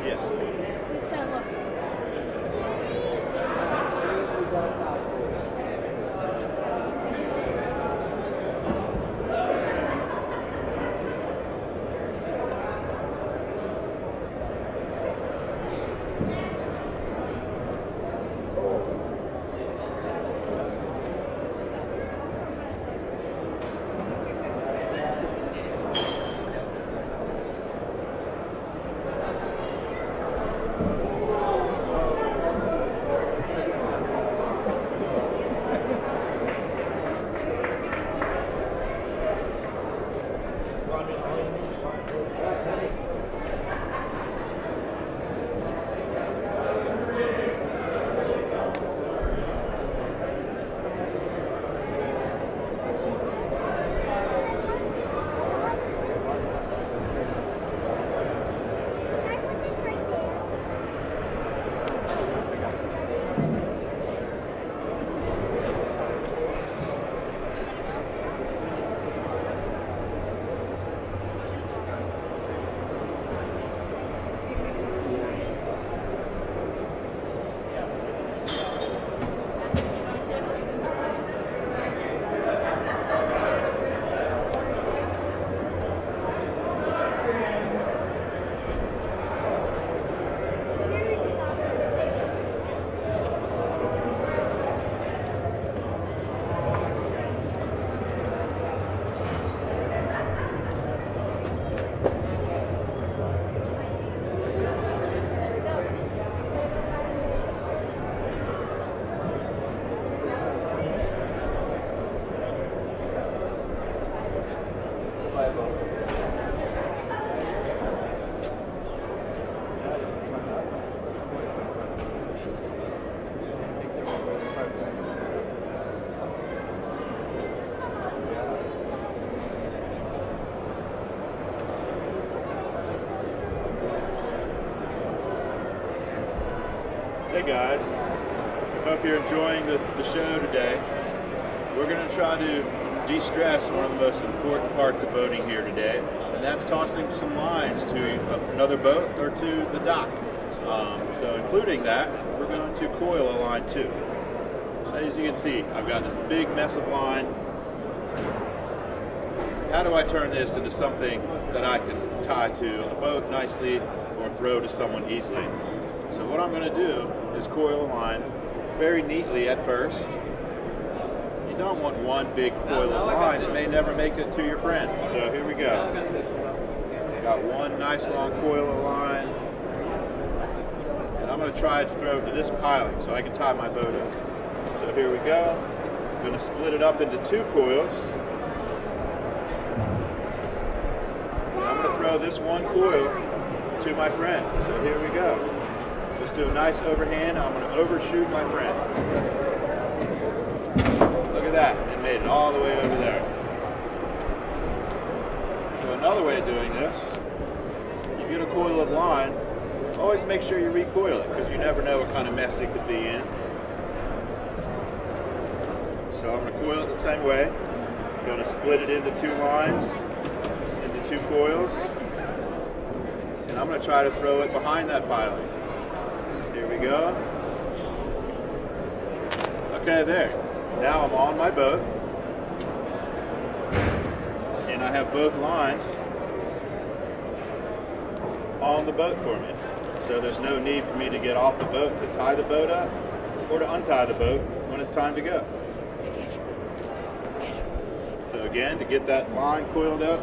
Yes. Hey guys, hope you're enjoying the show today. We're going to try to de-stress one of the most important parts of boating here today, and that's tossing some lines to another boat or to the dock. So including that, we're going to coil a line too. So as you can see, I've got this big mess of line. how do I turn this into something that I can tie to a boat nicely or throw to someone easily? So what I'm going to do is coil a line very neatly at first. You don't want one big coil of line. It may never make it to your friend. So here we go. Got one nice long coil of line. And I'm going to try to throw to this piling so I can tie my boat up. So here we go. I'm going to split it up into 2 coils. And I'm going to throw this one coil to my friend. So here we go. Just do a nice overhand. I'm going to overshoot my friend. Look at that. It made it all the way over there. So another way of doing this, you get a coil of line, always make sure you recoil it because you never know what kind of mess it could be in. So I'm going to coil it the same way. I'm going to split it into 2 lines, into 2 coils. And I'm going to try to throw it behind that piling. Here we go. Okay, there. Now I'm on my boat. And I have both lines on the boat for me. So there's no need for me to get off the boat to tie the boat up or to untie the boat when it's time to go. So again, to get that line coiled up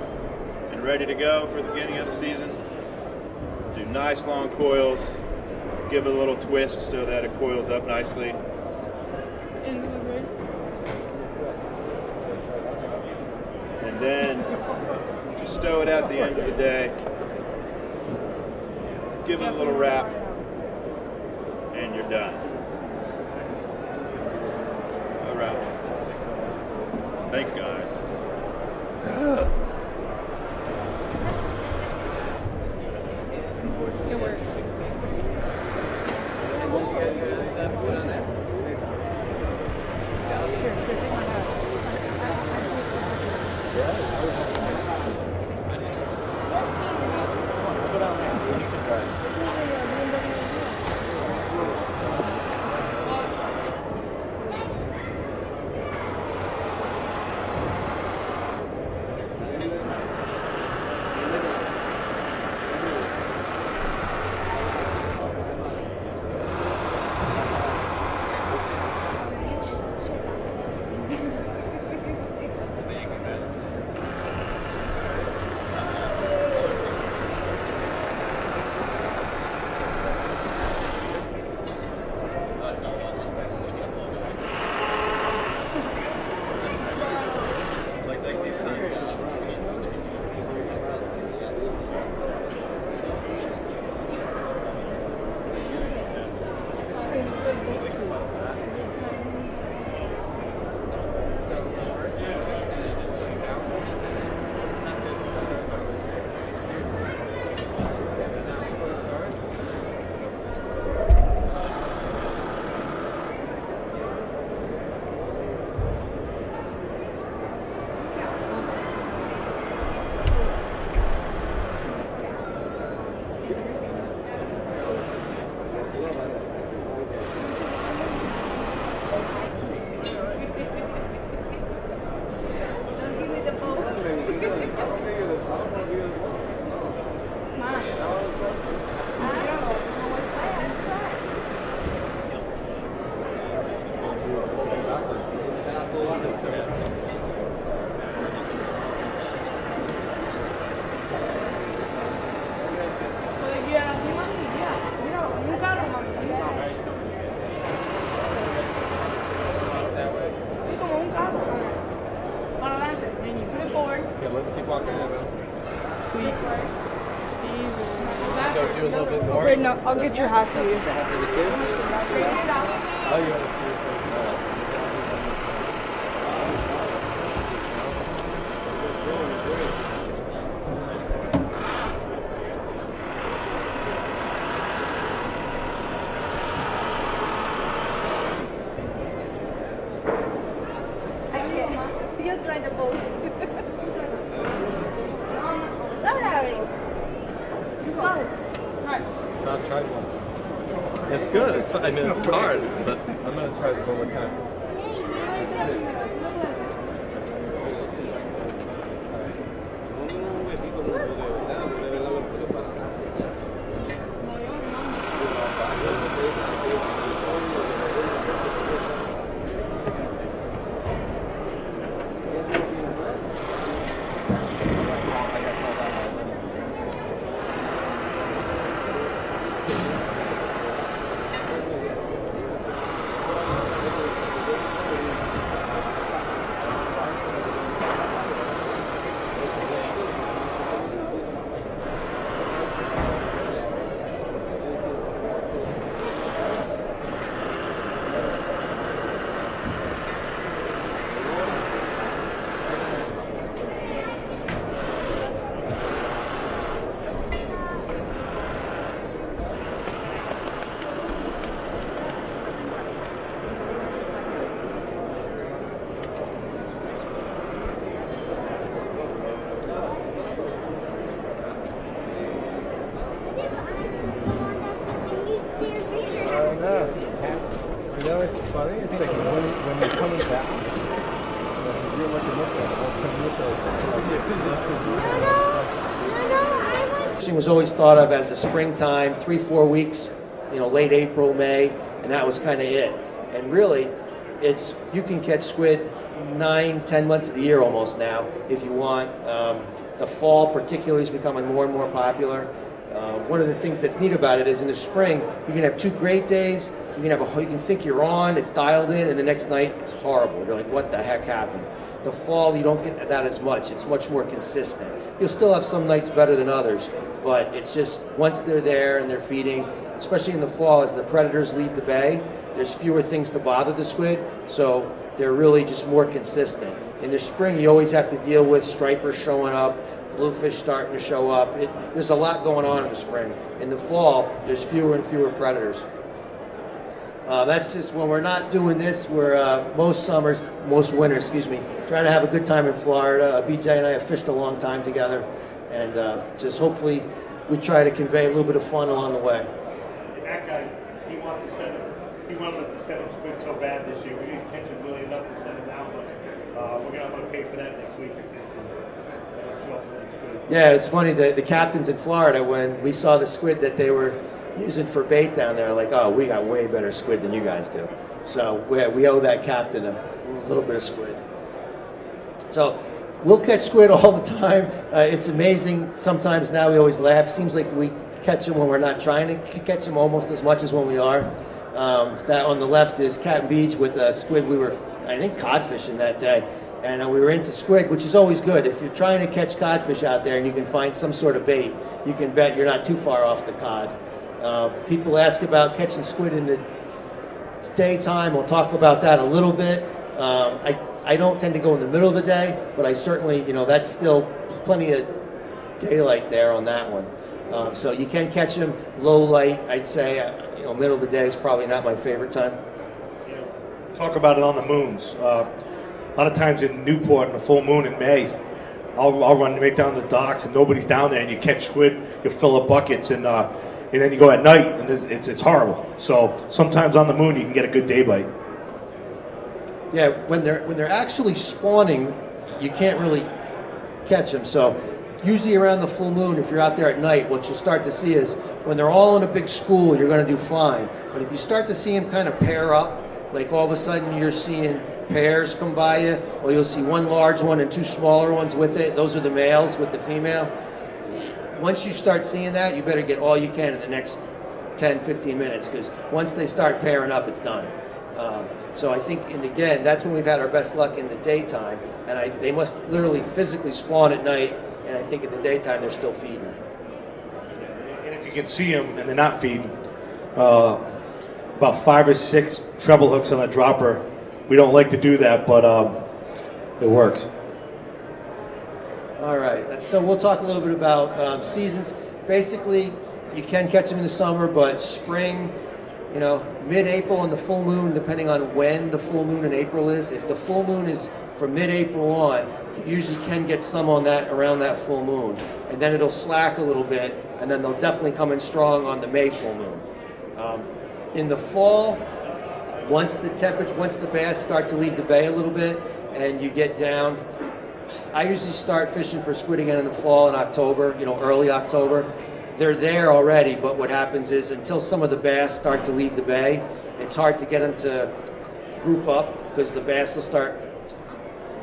and ready to go for the beginning of the season, do nice long coils, give it a little twist so that it coils up nicely. And then just stow it at the end of the day, give it a little wrap, and you're done. All right. Thanks, guys. Good work. Okay, no, I'll get your half for you. Oh, you want to see it? You're trying to boat. Not Harry. Go. I've tried once. It's good. It's fun. I mean, it's hard, but I'm gonna try it one more time. know. You know, it's funny. It's like when they're coming back, you're looking at it. Fishing was always thought of as a springtime, 3-4 weeks, you know, late April, May, and that was kind of it. And really, you can catch squid 9-10 months of the year almost now if you want. The fall particularly is becoming more and more popular. One of the things that's neat about it is in the spring you can have 2 great days. You can think you're on, it's dialed in, and the next night it's horrible. You're like, what the heck happened? The fall, you don't get that as much. It's much more consistent. You'll still have some nights better than others, but it's just once they're there and they're feeding, especially in the fall as the predators leave the bay, there's fewer things to bother the squid, so they're really just more consistent. In the spring, you always have to deal with stripers showing up, bluefish starting to show up. There's a lot going on in the spring. In the fall, there's fewer and fewer predators. That's just when we're not doing this, we're most winters, trying to have a good time in Florida. BJ and I have fished a long time together, and just hopefully we try to convey a little bit of fun along the way. That guy, he wanted us to send him squid so bad this year. We didn't catch him really enough to send him out, but I'm going to pay for that next week, I think. Yeah, it's funny, the captains in Florida, when we saw the squid that they were using for bait down there, like, oh, we got way better squid than you guys do. So we owe that captain a little bit of squid. So we'll catch squid all the time. It's amazing. Sometimes now we always laugh. Seems like we catch them when we're not trying to catch them almost as much as when we are. That on the left is Captain Beach with squid. We were, I think, cod fishing that day. And we were into squid, which is always good. If you're trying to catch codfish out there and you can find some sort of bait, you can bet you're not too far off the cod. People ask about catching squid in the daytime. We'll talk about that a little bit. I don't tend to go in the middle of the day, but I certainly, that's still plenty of daylight there on that one. So you can catch them low light. I'd say, middle of the day is probably not my favorite time. Talk about it on the moons. A lot of times in Newport in the full moon in May, I'll run right down the docks and nobody's down there, and you catch squid, you fill up buckets, and then you go at night, and it's horrible. So sometimes on the moon you can get a good day bite. Yeah, when they're actually spawning, you can't really catch them. So usually around the full moon, if you're out there at night, what you'll start to see is when they're all in a big school, you're going to do fine. But if you start to see them kind of pair up, like all of a sudden you're seeing pairs come by you, or you'll see one large one and 2 smaller ones with it. Those are the males with the female. Once you start seeing that, you better get all you can in the next 10-15 minutes, because once they start pairing up, it's done. So I think, and again, that's when we've had our best luck in the daytime, and they must literally physically spawn at night, and I think in the daytime they're still feeding. And if you can see them and they're not feeding, about 5 or 6 treble hooks on a dropper. We don't like to do that, but it works. All right, so we'll talk a little bit about seasons. Basically, you can catch them in the summer, but spring, mid-April and the full moon, depending on when the full moon in April is. If the full moon is from mid-April on, you usually can get some on that around that full moon. And then it'll slack a little bit, and then they'll definitely come in strong on the May full moon. In the fall, once the bass start to leave the bay a little bit and you get down, I usually start fishing for squid again in the fall in October, early October. They're there already, but what happens is until some of the bass start to leave the bay, it's hard to get them to group up, because the bass will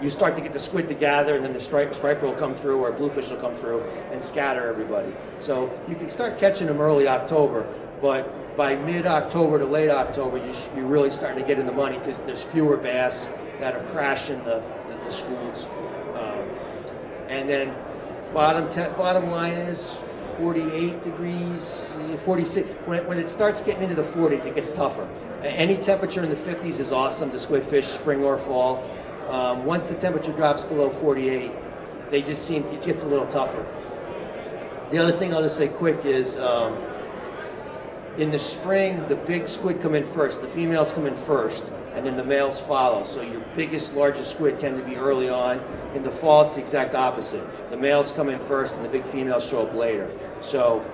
you start to get the squid to gather, and then the striper will come through, or bluefish will come through and scatter everybody. So you can start catching them early October, but by mid-October to late October, you're really starting to get in the money, because there's fewer bass that are crashing the schools. And then bottom line is 48 degrees, 46. When it starts getting into the 40s, it gets tougher. Any temperature in the 50s is awesome to squid fish, spring or fall. Once the temperature drops below 48, it gets a little tougher. The other thing I'll just say quick is, in the spring, the big squid come in first. The females come in first, and then the males follow. So your biggest, largest squid tend to be early on. In the fall, it's the exact opposite. The males come in first, and the big females show up later. So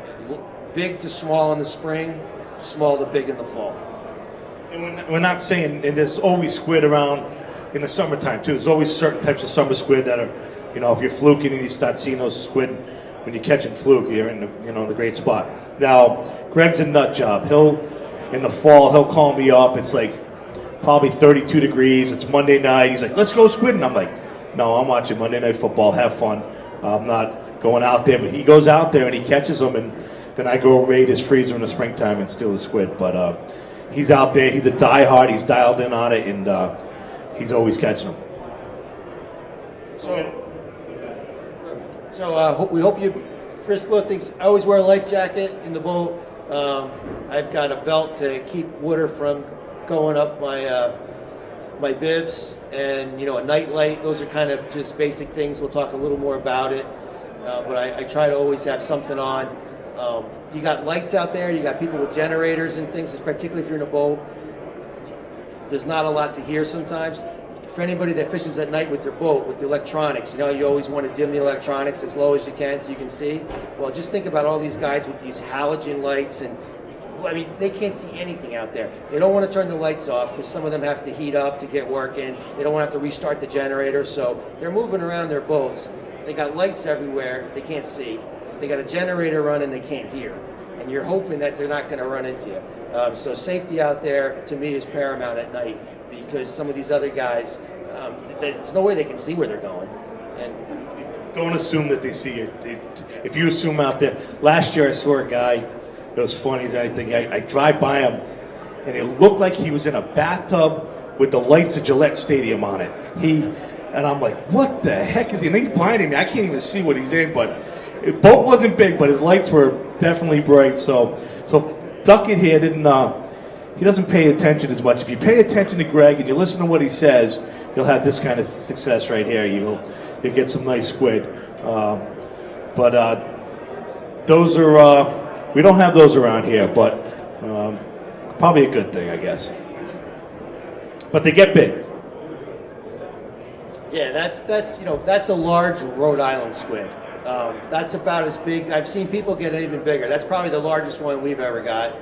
big to small in the spring, small to big in the fall. And we're not saying, and there's always squid around in the summertime too. There's always certain types of summer squid that are, if you're fluking and you start seeing those squid, when you're catching fluke, you're in the great spot. Now, Greg's a nut job. In the fall, he'll call me up. It's like probably 32 degrees. It's Monday night. He's like, let's go squid. And I'm like, no, I'm watching Monday Night Football. Have fun. I'm not going out there. But he goes out there and he catches them. And then I go raid his freezer in the springtime and steal the squid. But he's out there. He's a diehard. He's dialed in on it. And he's always catching them. So we hope you, Chris Lowe thinks, I always wear a life jacket in the boat. I've got a belt to keep water from going up my bibs, and a night light. Those are kind of just basic things. We'll talk a little more about it, but I try to always have something on. You got lights out there. You got people with generators and things, particularly if you're in a boat. There's not a lot to hear sometimes. For anybody that fishes at night with their boat, with the electronics, you always want to dim the electronics as low as you can so you can see. Well, just think about all these guys with these halogen lights, and they can't see anything out there. They don't want to turn the lights off because some of them have to heat up to get working. They don't want to have to restart the generator, so they're moving around their boats. They got lights everywhere. They can't see. They got a generator running. They can't hear. And you're hoping that they're not going to run into you. So safety out there, to me, is paramount at night, because some of these other guys, there's no way they can see where they're going. And don't assume that they see it. If you assume out there, last year I saw a guy that was funny as anything. I drive by him, and it looked like he was in a bathtub with the lights of Gillette Stadium on it. And I'm like, what the heck is he? And he's blinding me. I can't even see what he's in. But the boat wasn't big, but his lights were definitely bright. So Duckett here he doesn't pay attention as much. If you pay attention to Greg and you listen to what he says, you'll have this kind of success right here. You'll get some nice squid. But those are, we don't have those around here, but probably a good thing, I guess. But they get big. Yeah, that's a large Rhode Island squid. That's about as big. I've seen people get even bigger. That's probably the largest one we've ever got.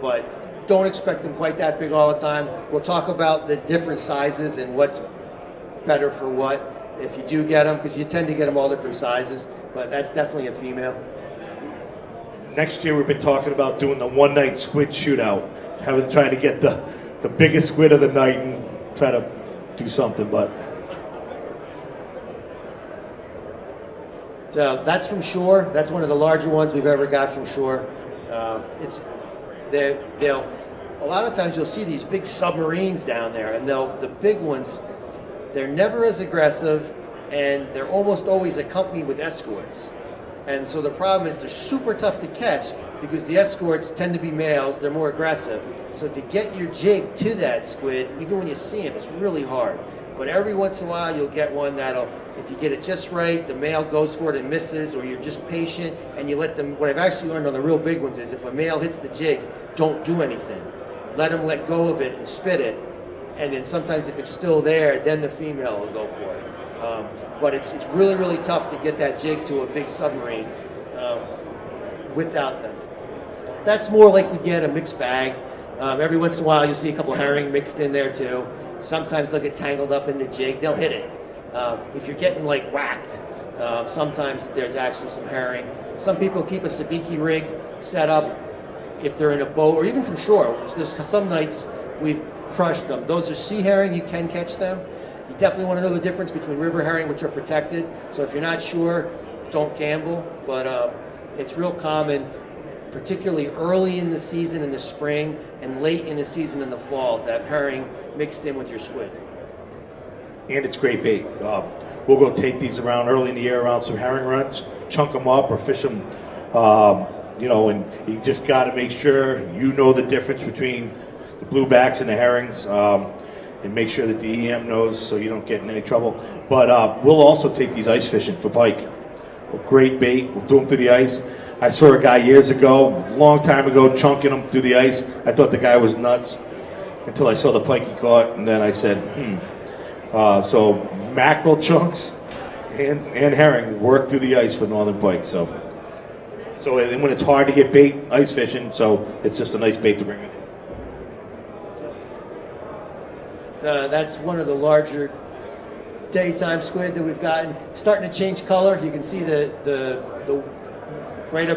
But don't expect them quite that big all the time. We'll talk about the different sizes and what's better for what if you do get them, because you tend to get them all different sizes, but that's definitely a female. Next year we've been talking about doing the one-night squid shootout, trying to get the biggest squid of the night and try to do something, but... So that's from shore. That's one of the larger ones we've ever got from shore. A lot of times you'll see these big submarines down there, and the big ones, they're never as aggressive, and they're almost always accompanied with escorts. And so the problem is they're super tough to catch because the escorts tend to be males. They're more aggressive. So to get your jig to that squid, even when you see him, it's really hard. But every once in a while you'll get one that'll, if you get it just right, the male goes for it and misses, or you're just patient and you let them. What I've actually learned on the real big ones is if a male hits the jig, don't do anything. Let him let go of it and spit it, and then sometimes if it's still there, then the female will go for it. But it's really, really tough to get that jig to a big submarine without them. That's more like we get a mixed bag. Every once in a while you'll see a couple herring mixed in there too. Sometimes they'll get tangled up in the jig. They'll hit it. If you're getting like whacked, sometimes there's actually some herring. Some people keep a sabiki rig set up if they're in a boat or even from shore. There's some nights we've crushed them. Those are sea herring. You can catch them. You definitely want to know the difference between river herring, which are protected. So if you're not sure, don't gamble. But it's real common, particularly early in the season in the spring and late in the season in the fall, to have herring mixed in with your squid. And it's great bait. We'll go take these around early in the year around some herring runs, chunk them up or fish them, and you just got to make sure you know the difference between the bluebacks and the herrings, and make sure that the EM knows so you don't get in any trouble. But we'll also take these ice fishing for pike. Great bait. We'll do them through the ice. I saw a guy years ago, a long time ago, chunking them through the ice. I thought the guy was nuts until I saw the pike he caught, and then I said, so mackerel chunks and herring work through the ice for northern pike. So when it's hard to get bait, ice fishing, so it's just a nice bait to bring in. That's one of the larger daytime squid that we've gotten. Starting to change color. You can see the right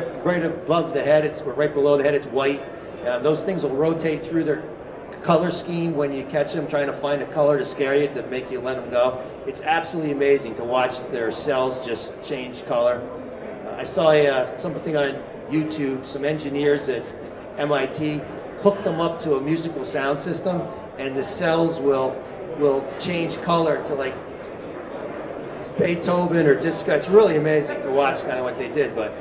above the head. Or right below the head. It's white. Those things will rotate through their color scheme when you catch them, trying to find a color to scare you, to make you let them go. It's absolutely amazing to watch their cells just change color. I saw something on YouTube. Some engineers at MIT hooked them up to a musical sound system, and the cells will change color to like Beethoven or disco. It's really amazing to watch kind of what they did, but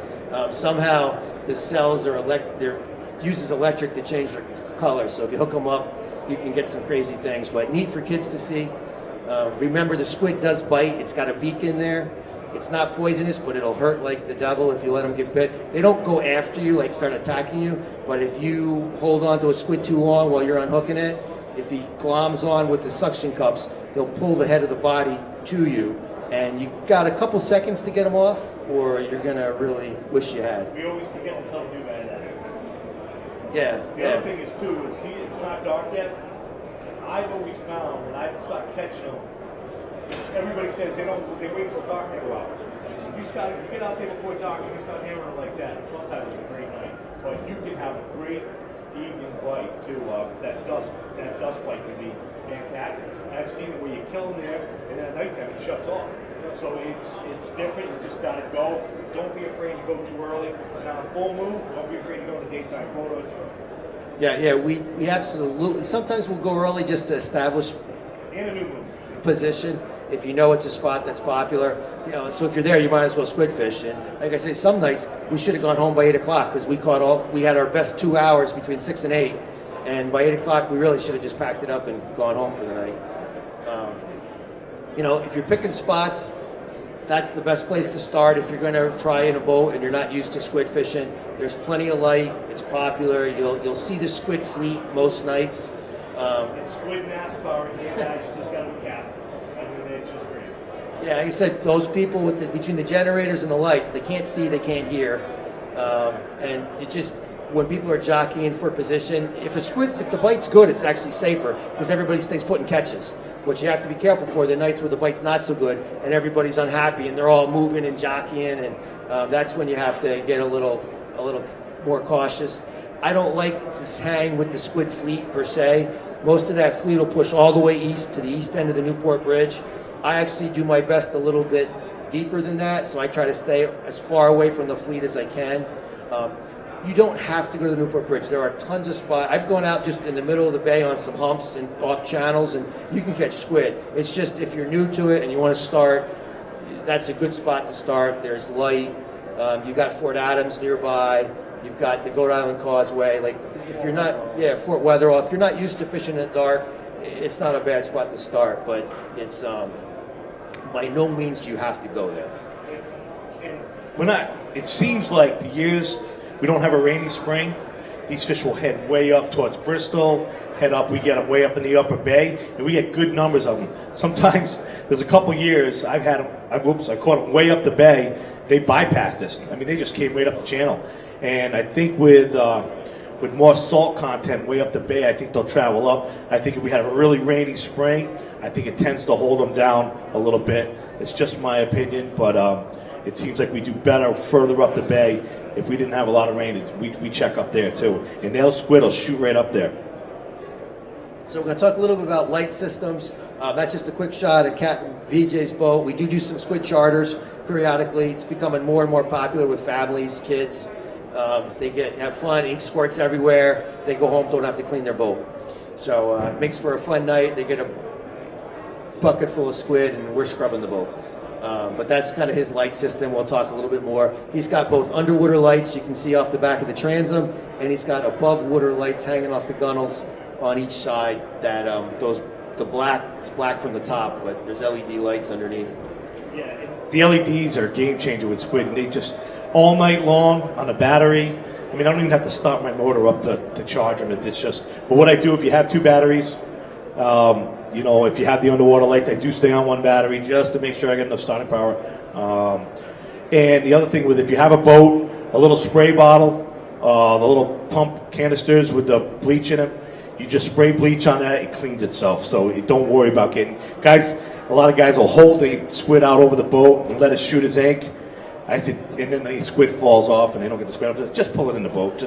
somehow the cells are uses electric to change their color. So if you hook them up, you can get some crazy things, but neat for kids to see. Remember, the squid does bite. It's got a beak in there. It's not poisonous, but it'll hurt like the devil if you let them get bit. They don't go after you, like start attacking you, but if you hold on to a squid too long while you're unhooking it, if he gloms on with the suction cups, he'll pull the head of the body to you, and you got a couple seconds to get him off, or you're gonna really wish you had. We always forget to tell the new guy that. Yeah. The other thing is too, it's not dark yet. I've always found when I start catching them, everybody says they wait till dark to go out. You get out there before dark and you start hammering it like that. Sometimes it's a great night, but you can have a great evening bite too. That dust bite can be fantastic. I've seen it where you kill them there, and then at nighttime it shuts off. So it's different. You just gotta go. Don't be afraid to go too early. And on a full moon, don't be afraid to go in the daytime photos. Yeah, we absolutely. Sometimes we'll go early just to establish And a new moon. position. If you know it's a spot that's popular, so if you're there, you might as well squid fish. And like I say, some nights we should have gone home by 8 o'clock because we had our best 2 hours between 6 and 8, and by 8 o'clock we really should have just packed it up and gone home for the night. If you're picking spots, that's the best place to start if you're going to try in a boat and you're not used to squid fishing. There's plenty of light. It's popular. You'll see the squid fleet most nights. It's squid NASCAR in here, guys. You just got to look at it. I mean, it's just crazy. Yeah, like I said, those people between the generators and the lights, they can't see, they can't hear, and when people are jockeying for position, if the bite's good, it's actually safer because everybody stays put in catches. What you have to be careful for the nights where the bite's not so good and everybody's unhappy and they're all moving and jockeying, and that's when you have to get a little more cautious. I don't like to hang with the squid fleet per se. Most of that fleet will push all the way east to the east end of the Newport Bridge. I actually do my best a little bit deeper than that, so I try to stay as far away from the fleet as I can. You don't have to go to the Newport Bridge. There are tons of spots. I've gone out just in the middle of the bay on some humps and off channels, and you can catch squid. It's just if you're new to it and you want to start, that's a good spot to start. There's light. You've got Fort Adams nearby. You've got the Goat Island Causeway. Like if you're not, Fort Wetherall. If you're not used to fishing in the dark, it's not a bad spot to start. But it's by no means do you have to go there. And it seems like the years we don't have a rainy spring, these fish will head way up towards Bristol, head up, we get them way up in the upper bay, and we get good numbers of them. Sometimes, there's a couple years, I caught them way up the bay, they bypassed us. I mean, they just came right up the channel. And I think with more salt content way up the bay, I think they'll travel up. I think if we have a really rainy spring, I think it tends to hold them down a little bit. It's just my opinion, but it seems like we do better further up the bay. If we didn't have a lot of rain, we check up there too. And they'll squid will shoot right up there. So we're going to talk a little bit about light systems. That's just a quick shot at Captain VJ's boat. We do some squid charters periodically. It's becoming more and more popular with families, kids. They have fun, ink squirts everywhere. They go home, don't have to clean their boat. So it makes for a fun night. They get a bucket full of squid and we're scrubbing the boat. But that's kind of his light system. We'll talk a little bit more. He's got both underwater lights you can see off the back of the transom, and he's got above water lights hanging off the gunnels on each side. It's black from the top, but there's LED lights underneath. Yeah, and the LEDs are a game changer with squid, and they just all night long on a battery. I mean, I don't even have to start my motor up to charge them. It's just. But what I do, if you have two batteries. If you have the underwater lights, I do stay on one battery just to make sure I get enough starting power. And the other thing if you have a boat, a little spray bottle, the little pump canisters with the bleach in them, You just spray bleach on that, it cleans itself. So don't worry about getting guys. A lot of guys will hold the squid out over the boat and let it shoot his egg. I said, and then the squid falls off and they don't get the squid. Just pull it in the boat.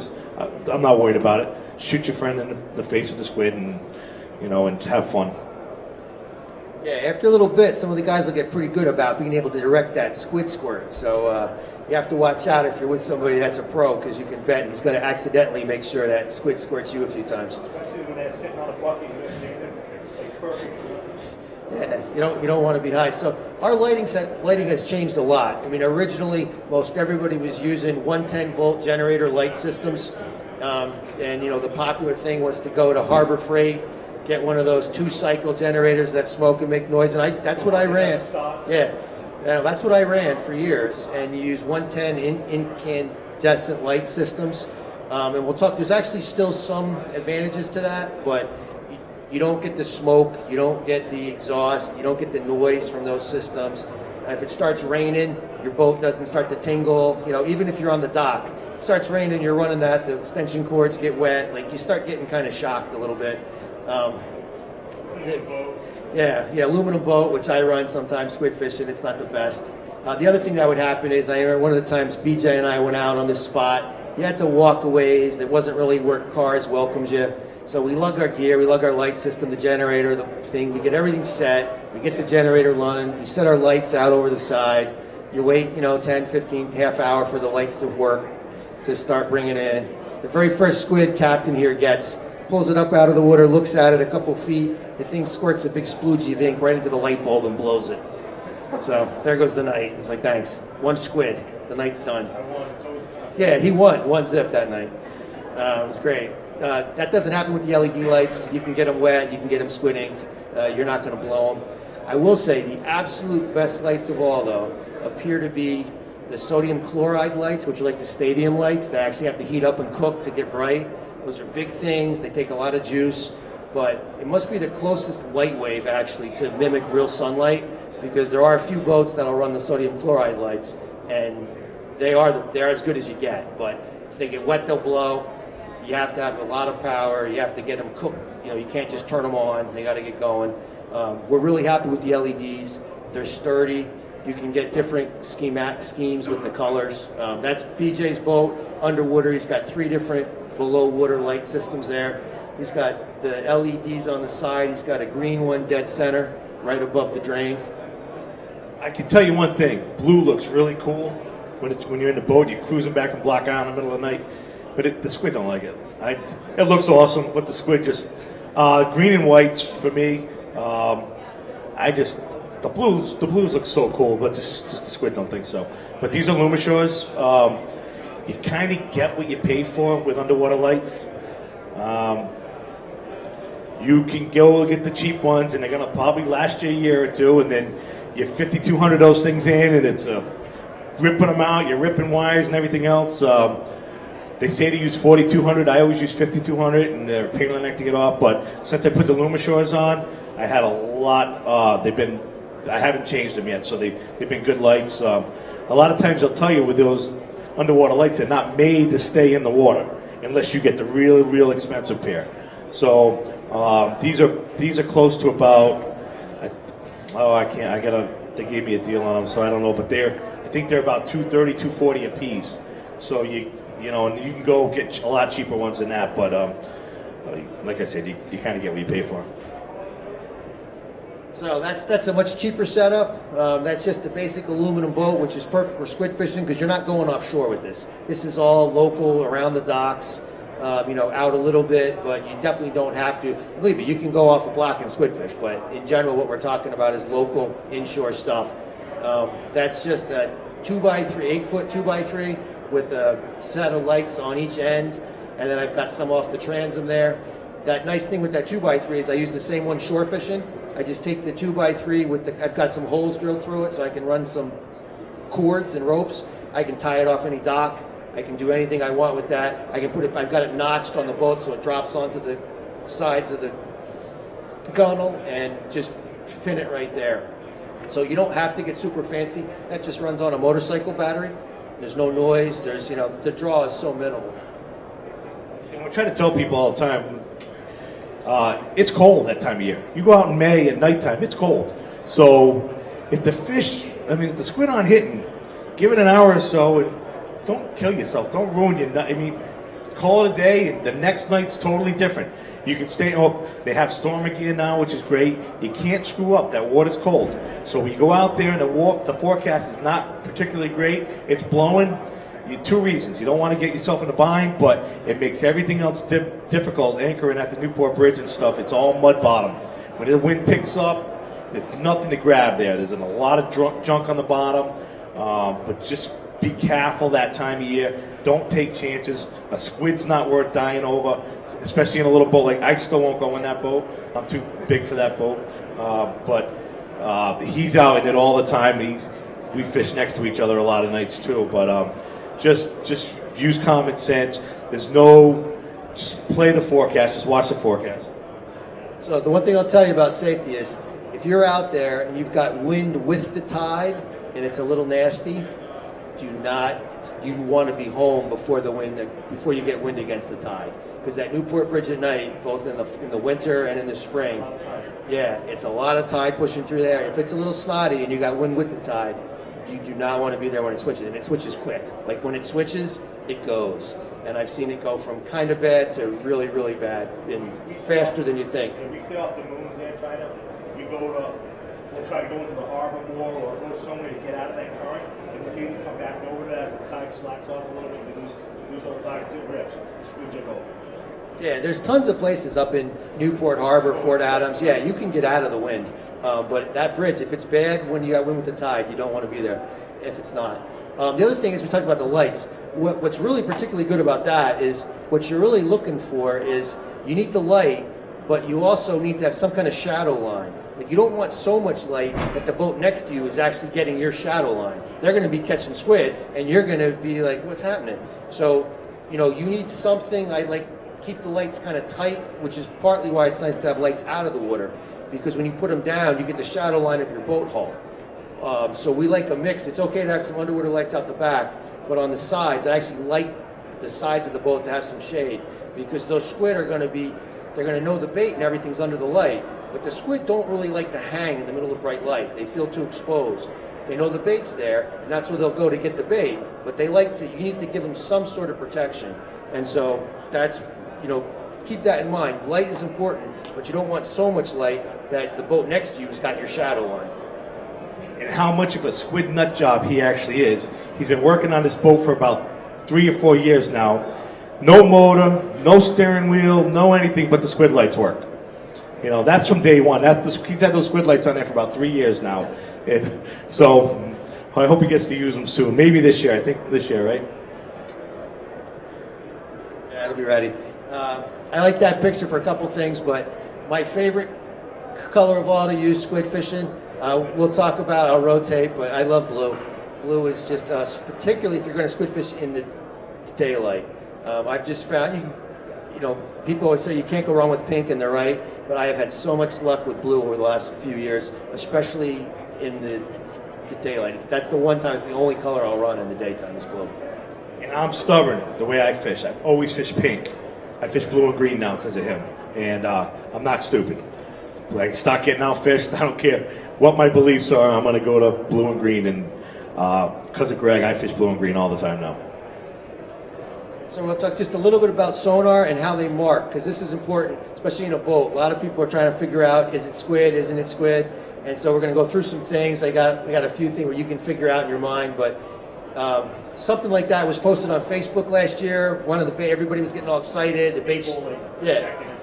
I'm not worried about it. Shoot your friend in the face with the squid, and and have fun. Yeah, after a little bit, some of the guys will get pretty good about being able to direct that squid squirt. So you have to watch out if you're with somebody that's a pro, because you can bet he's going to accidentally make sure that squid squirts you a few times. Especially when they're sitting on a bucket and they're standing, it's like perfect. Yeah, you don't want to be high. So our lighting has changed a lot. I mean, originally most everybody was using 110-volt generator light systems, and the popular thing was to go to Harbor Freight, get one of those 2-cycle generators that smoke and make noise, and that's what I ran. Yeah, that's what I ran for years. And you use 110 incandescent light systems, and we'll talk. There's actually still some advantages to that, but you don't get the smoke, you don't get the exhaust, you don't get the noise from those systems. If it starts raining, your boat doesn't start to tingle. Even if you're on the dock, it starts raining, you're running that, the extension cords get wet, like you start getting kind of shocked a little bit. Aluminum boat, which I run sometimes squid fishing. It's not the best. The other thing that would happen is, I remember one of the times BJ and I went out on this spot, you had to walk a ways. It wasn't really where cars welcomed you. So we lug our gear, we lug our light system, the generator, the thing, we get everything set, we get the generator running, we set our lights out over the side, you wait, 10, 15, half hour for the lights to work, to start bringing in. The very first squid captain here pulls it up out of the water, looks at it a couple feet, the thing squirts a big splooge of ink right into the light bulb and blows it. So there goes the night. He's like, thanks. One squid, the night's done. Yeah, he won 1 zip that night. It was great. That doesn't happen with the LED lights. You can get them wet, you can get them squid inked. You're not going to blow them. I will say the absolute best lights of all, though, appear to be the sodium chloride lights, which are like the stadium lights. They actually have to heat up and cook to get bright. Those are big things. They take a lot of juice, but it must be the closest light wave actually to mimic real sunlight, because there are a few boats that'll run the sodium chloride lights, and they're as good as you get. But if they get wet, they'll blow. You have to have a lot of power. You have to get them cooked. You can't just turn them on. They got to get going. We're really happy with the LEDs. They're sturdy. You can get different schemes with the colors. That's BJ's boat, underwater. He's got 3 different below water light systems there. He's got the LEDs on the side. He's got a green one dead center right above the drain. I can tell you one thing. Blue looks really cool when you're in the boat. You're cruising back from Block Island in the middle of the night. But the squid don't like it. It looks awesome, but the squid just green and whites for me. The blues look so cool, but just the squid don't think so. But these are Lumishores. You kind of get what you pay for with underwater lights. You can go get the cheap ones, and they're gonna probably last you a year or two, and then you have 5,200 of those things in, and it's ripping them out. You're ripping wires and everything else. They say to use 4,200. I always use 5,200, and they're a pain in the neck to get off. But since I put the Lumishores on, I had a lot. I haven't changed them yet, so they've been good lights. A lot of times they'll tell you with those underwater lights, they're not made to stay in the water unless you get the real expensive pair. So these are close to about. They gave me a deal on them, so I don't know. But I think they're about $230, $240 a piece. So and you can go get a lot cheaper ones than that, but like I said, you kind of get what you pay for. So that's a much cheaper setup. That's just a basic aluminum boat, which is perfect for squid fishing because you're not going offshore with this. This is all local, around the docks, out a little bit, but you definitely don't have to. Believe me, you can go off a block and squid fish, but in general, what we're talking about is local inshore stuff. That's just a 2x3, 8-foot 2x3 with a set of lights on each end, and then I've got some off the transom there. That nice thing with that 2x3 is I use the same one shore fishing. I just take the 2x3 I've got some holes drilled through it so I can run some cords and ropes. I can tie it off any dock. I can do anything I want with that. I've got it notched on the boat so it drops onto the sides of the gunnel and just pin it right there. So you don't have to get super fancy. That just runs on a motorcycle battery. There's no noise. The draw is so minimal. And we try to tell people all the time, it's cold that time of year. You go out in May at nighttime, it's cold. So if the squid aren't hitting, give it an hour or so and don't kill yourself. Don't ruin your night. I mean, call it a day, and the next night's totally different. You can stay. Oh, they have storm gear now, which is great. You can't screw up. That water's cold. So when you go out there and the forecast is not particularly great, it's blowing. Two reasons. You don't want to get yourself in a bind, but it makes everything else difficult. Anchoring at the Newport Bridge and stuff, it's all mud bottom. When the wind picks up, there's nothing to grab there. There's a lot of junk on the bottom, but just be careful that time of year. Don't take chances. A squid's not worth dying over, especially in a little boat. Like, I still won't go in that boat. I'm too big for that boat. But he's out in it all the time. We fish next to each other a lot of nights too. But just use common sense. Just play the forecast. Just watch the forecast. So the one thing I'll tell you about safety is, if you're out there and you've got wind with the tide and it's a little nasty, you want to be home before you get wind against the tide, because that Newport Bridge at night, both in the winter and in the spring, yeah, it's a lot of tide pushing through there. If it's a little snotty and you got wind with the tide, you do not want to be there when it switches, and it switches quick. Like, when it switches, it goes, and I've seen it go from kind of bad to really, really bad, and faster than you think. Can we stay off the moons there, China? We'll try to go into the harbor more, or go somewhere to get out of that current, and then maybe come back over there as the tide slacks off a little bit. We lose all the tide to rips. Screw jig over. Yeah, there's tons of places up in Newport Harbor, Fort Adams. Yeah, you can get out of the wind. But that bridge, if it's bad when you got wind with the tide, you don't want to be there if it's not. The other thing is, we talked about the lights. What's really particularly good about that is, what you're really looking for is, you need the light, but you also need to have some kind of shadow line. Like, you don't want so much light that the boat next to you is actually getting your shadow line. They're going to be catching squid, and you're going to be like, what's happening? So, you need something. I like keep the lights kind of tight, which is partly why it's nice to have lights out of the water, because when you put them down, you get the shadow line of your boat hull. So we like a mix. It's okay to have some underwater lights out the back, but on the sides, I actually like the sides of the boat to have some shade, because those squid are going to they're going to know the bait and everything's under the light. But the squid don't really like to hang in the middle of bright light. They feel too exposed. They know the bait's there, and that's where they'll go to get the bait. But you need to give them some sort of protection. And so that's, keep that in mind. Light is important, but you don't want so much light that the boat next to you has got your shadow line. And how much of a squid nut job he actually is. He's been working on this boat for about 3 or 4 years now. No motor, no steering wheel, no anything but the squid lights work. That's from day one. He's had those squid lights on there for about 3 years now. And so I hope he gets to use them soon. Maybe this year. I think this year, right? Yeah, it'll be ready. I like that picture for a couple things, but my favorite color of all to use squid fishing, we'll talk about, I'll rotate, but I love blue. Blue is just, particularly if you're going to squid fish in the daylight. I've just found, people always say you can't go wrong with pink, and they're right, but I have had so much luck with blue over the last few years, especially in the daylight. That's the one time, it's the only color I'll run in the daytime is blue. And I'm stubborn the way I fish. I always fish pink. I fish blue and green now because of him, and I'm not stupid. When I start getting outfished, I don't care what my beliefs are, I'm going to go to blue and green, and because of Greg, I fish blue and green all the time now. So we'll talk just a little bit about sonar and how they mark, because this is important, especially in a boat. A lot of people are trying to figure out, is it squid, isn't it squid? And so we're going to go through some things. We got a few things where you can figure out in your mind, but something like that was posted on Facebook last year. Everybody was getting all excited. The baits,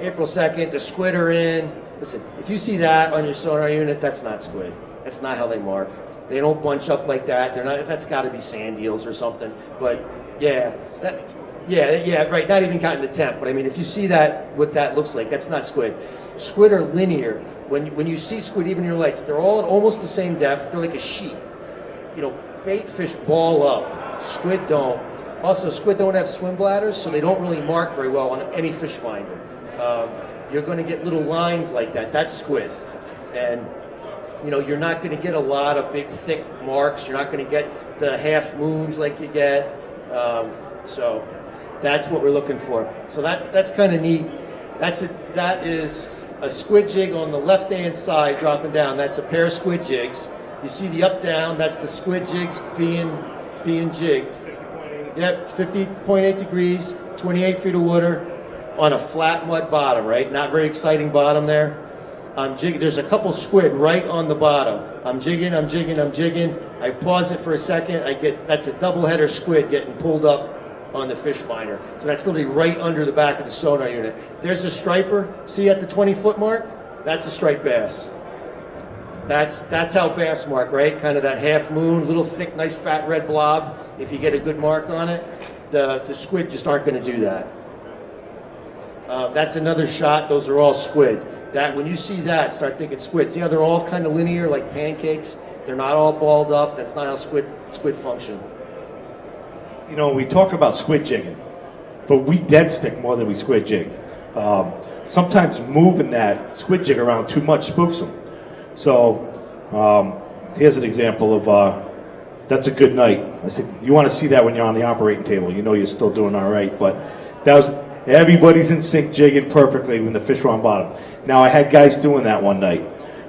April 2nd, the squid are in. Listen, if you see that on your sonar unit, that's not squid. That's not how they mark. They don't bunch up like that. That's got to be sand eels or something. But yeah, right. Not even counting the temp. But I mean, if you see that, what that looks like, that's not squid. Squid are linear. When you see squid, even your lights, they're all at almost the same depth. They're like a sheet. Bait fish ball up. Squid don't. Also, squid don't have swim bladders, so they don't really mark very well on any fish finder. You're going to get little lines like that. That's squid. And you're not going to get a lot of big, thick marks. You're not going to get the half moons like you get. So that's what we're looking for. So that's kind of neat. That is a squid jig on the left-hand side dropping down. That's a pair of squid jigs. You see the up-down, that's the squid jigs being jigged. Yep, 50.8 degrees, 28 feet of water on a flat mud bottom, right? Not very exciting bottom there. I'm jigging. There's a couple squid right on the bottom. I'm jigging. I pause it for a second. That's a double header squid getting pulled up on the fish finder. So that's literally right under the back of the sonar unit. There's a striper. See at the 20-foot mark? That's a striped bass. That's how bass mark, right? Kind of that half moon, little thick, nice fat red blob. If you get a good mark on it, the squid just aren't going to do that. That's another shot. Those are all squid. When you see that, start thinking squid. See how they're all kind of linear, like pancakes? They're not all balled up. That's not how squid function. You know, we talk about squid jigging, but we dead stick more than we squid jig. Sometimes moving that squid jig around too much spooks them. So here's an example of that's a good night. I said, you want to see that when you're on the operating table. You know you're still doing all right, but that was... Everybody's in sync, jigging perfectly when the fish were on bottom. Now, I had guys doing that one night,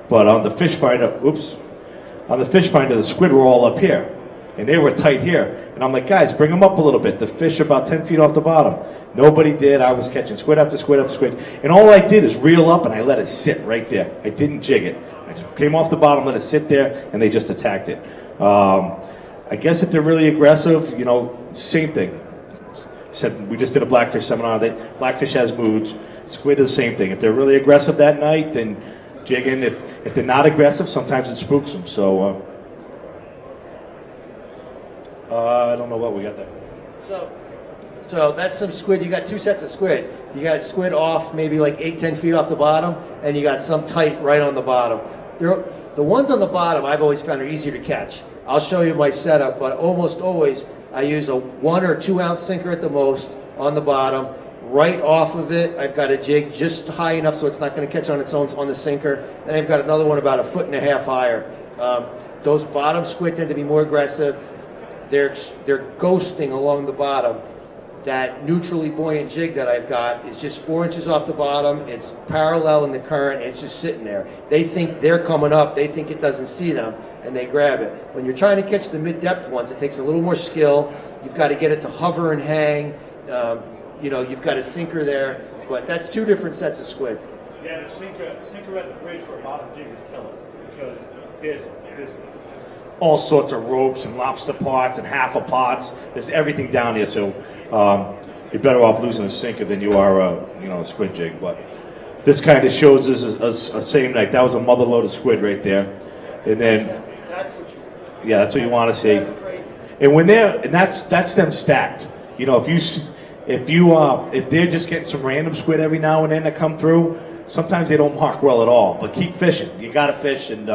but on the fish finder, the squid were all up here, and they were tight here. And I'm like, guys, bring them up a little bit. The fish are about 10 feet off the bottom. Nobody did. I was catching squid after squid after squid. And all I did is reel up, and I let it sit right there. I didn't jig it. I just came off the bottom, let it sit there, and they just attacked it. I guess if they're really aggressive, you know, same thing. Said we just did a blackfish seminar. Blackfish has moods. Squid is the same thing. If they're really aggressive that night, then jigging. If they're not aggressive, sometimes it spooks them. So I don't know what we got there. So that's some squid. You got two sets of squid. You got squid off maybe like 8-10 feet off the bottom, and you got some tight right on the bottom. The ones on the bottom I've always found are easier to catch. I'll show you my setup, but almost always I use a 1 or 2 ounce sinker at the most on the bottom. Right off of it, I've got a jig just high enough so it's not going to catch on its own on the sinker. Then I've got another one about 1.5 feet higher. Those bottom squid tend to be more aggressive. They're ghosting along the bottom. That neutrally buoyant jig that I've got is just 4 inches off the bottom. It's parallel in the current, and it's just sitting there. They think they're coming up. They think it doesn't see them, and they grab it. When you're trying to catch the mid-depth ones, it takes a little more skill. You've got to get it to hover and hang. You know, you've got a sinker there, but that's 2 different sets of squid. Yeah, the sinker at the bridge for a bottom jig is killer because there's all sorts of ropes and lobster pots and half a pots. There's everything down here, so you're better off losing a sinker than you are a squid jig. But this kind of shows us a same night. That was a mother load of squid right there, and then that's what you want to see. And that's them stacked. You know, if they're just getting some random squid every now and then that come through, sometimes they don't mark well at all. But keep fishing. You got to fish, and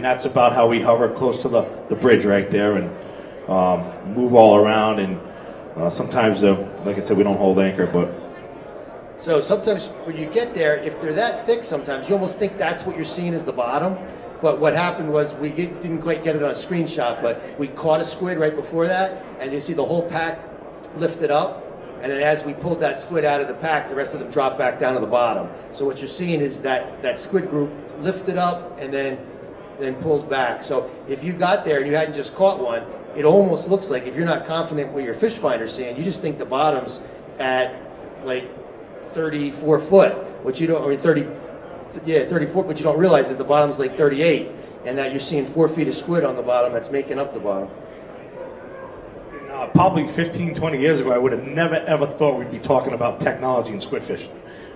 that's about how we hover close to the bridge right there and move all around. And sometimes, like I said, we don't hold anchor, but. So sometimes when you get there, if they're that thick sometimes, you almost think that's what you're seeing as the bottom. But what happened was we didn't quite get it on a screenshot, but we caught a squid right before that, and you see the whole pack lifted up. And then as we pulled that squid out of the pack, the rest of them dropped back down to the bottom. So what you're seeing is that squid group lifted up and then pulled back. So if you got there and you hadn't just caught one, it almost looks like if you're not confident what your fish finder's seeing, you just think the bottom's at like 34 foot, which you don't, or 34, but you don't realize is the bottom's like 38, and that you're seeing 4 feet of squid on the bottom that's making up the bottom. Probably 15, 20 years ago, I would have never, ever thought we'd be talking about technology in squid fishing.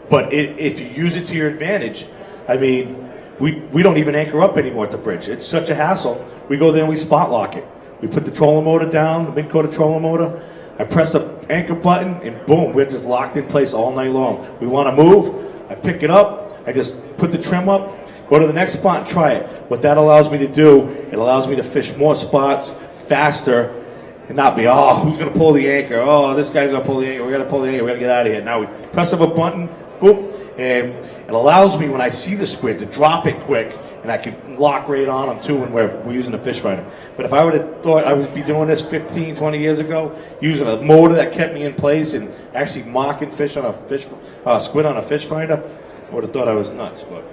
But if you use it to your advantage, I mean, we don't even anchor up anymore at the bridge. It's such a hassle. We go there and we spot lock it. We put the trolling motor down, the mid-coated trolling motor. I press a anchor button, and boom, we're just locked in place all night long. We want to move, I pick it up, I just put the trim up, go to the next spot and try it. What that allows me to do, it allows me to fish more spots faster and not be, oh, who's going to pull the anchor? Oh, this guy's going to pull the anchor. We got to pull the anchor. We got to get out of here. Now we press up a button, boop, and it allows me when I see the squid to drop it quick, and I can lock right on them too when we're using a fish finder. But if I would have thought I would be doing this 15, 20 years ago, using a motor that kept me in place and actually mocking fish on a squid on a fish finder, I would have thought I was nuts. But.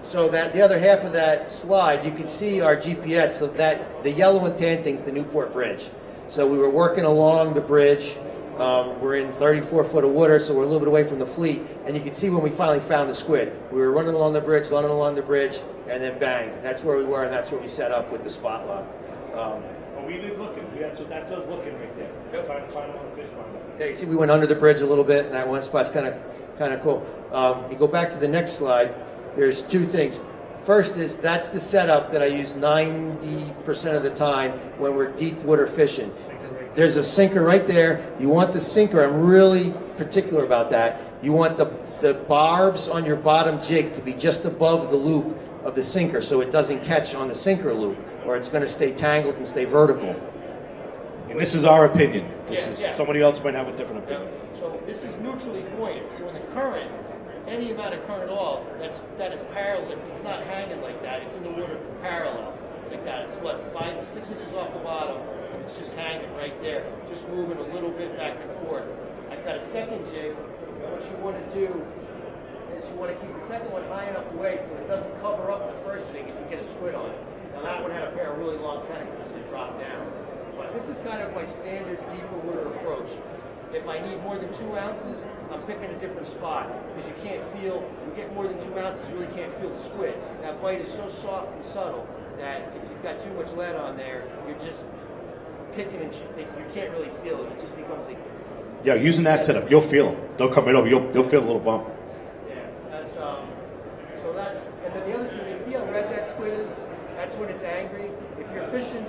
So that the other half of that slide, you can see our GPS. So that the yellow and tan thing's the Newport Bridge. So we were working along the bridge. We're in 34 foot of water, so we're a little bit away from the fleet. And you can see when we finally found the squid. We were running along the bridge, and then bang. That's where we were, and that's where we set up with the spot lock. Well, we did looking. So that's us looking right there. Yep. Trying to find one fish finder. Yeah, you see we went under the bridge a little bit, and that one spot's kind of cool. You go back to the next slide. There's two things. First is that's the setup that I use 90% of the time when we're deep water fishing. There's a sinker right there. You want the sinker, I'm really particular about that. You want the barbs on your bottom jig to be just above the loop of the sinker so it doesn't catch on the sinker loop, or it's going to stay tangled and stay vertical. And this is our opinion. Somebody else might have a different opinion. So this is neutrally buoyant. So in the current, any amount of current at all, that is parallel. It's not hanging like that. It's in the water parallel like that. It's what, 5 to 6 inches off the bottom, and it's just hanging right there, just moving a little bit back and forth. I've got a second jig. What you want to do is you want to keep the second one high enough away so it doesn't cover up the first jig if you get a squid on it. Now that one had a pair of really long tentacles that drop down. But this is kind of my standard deeper water approach. If I need more than 2 ounces, I'm picking a different spot because you can't feel, you get more than 2 ounces, you really can't feel the squid. That bite is so soft and subtle that if you've got too much lead on there, you're just picking and you can't really feel it. It just becomes a... Yeah, using that setup, you'll feel them. They'll come right over, you'll feel a little bump. Yeah, that's, so that's, and then the other thing, you see how red that squid is? That's when it's angry. If you're fishing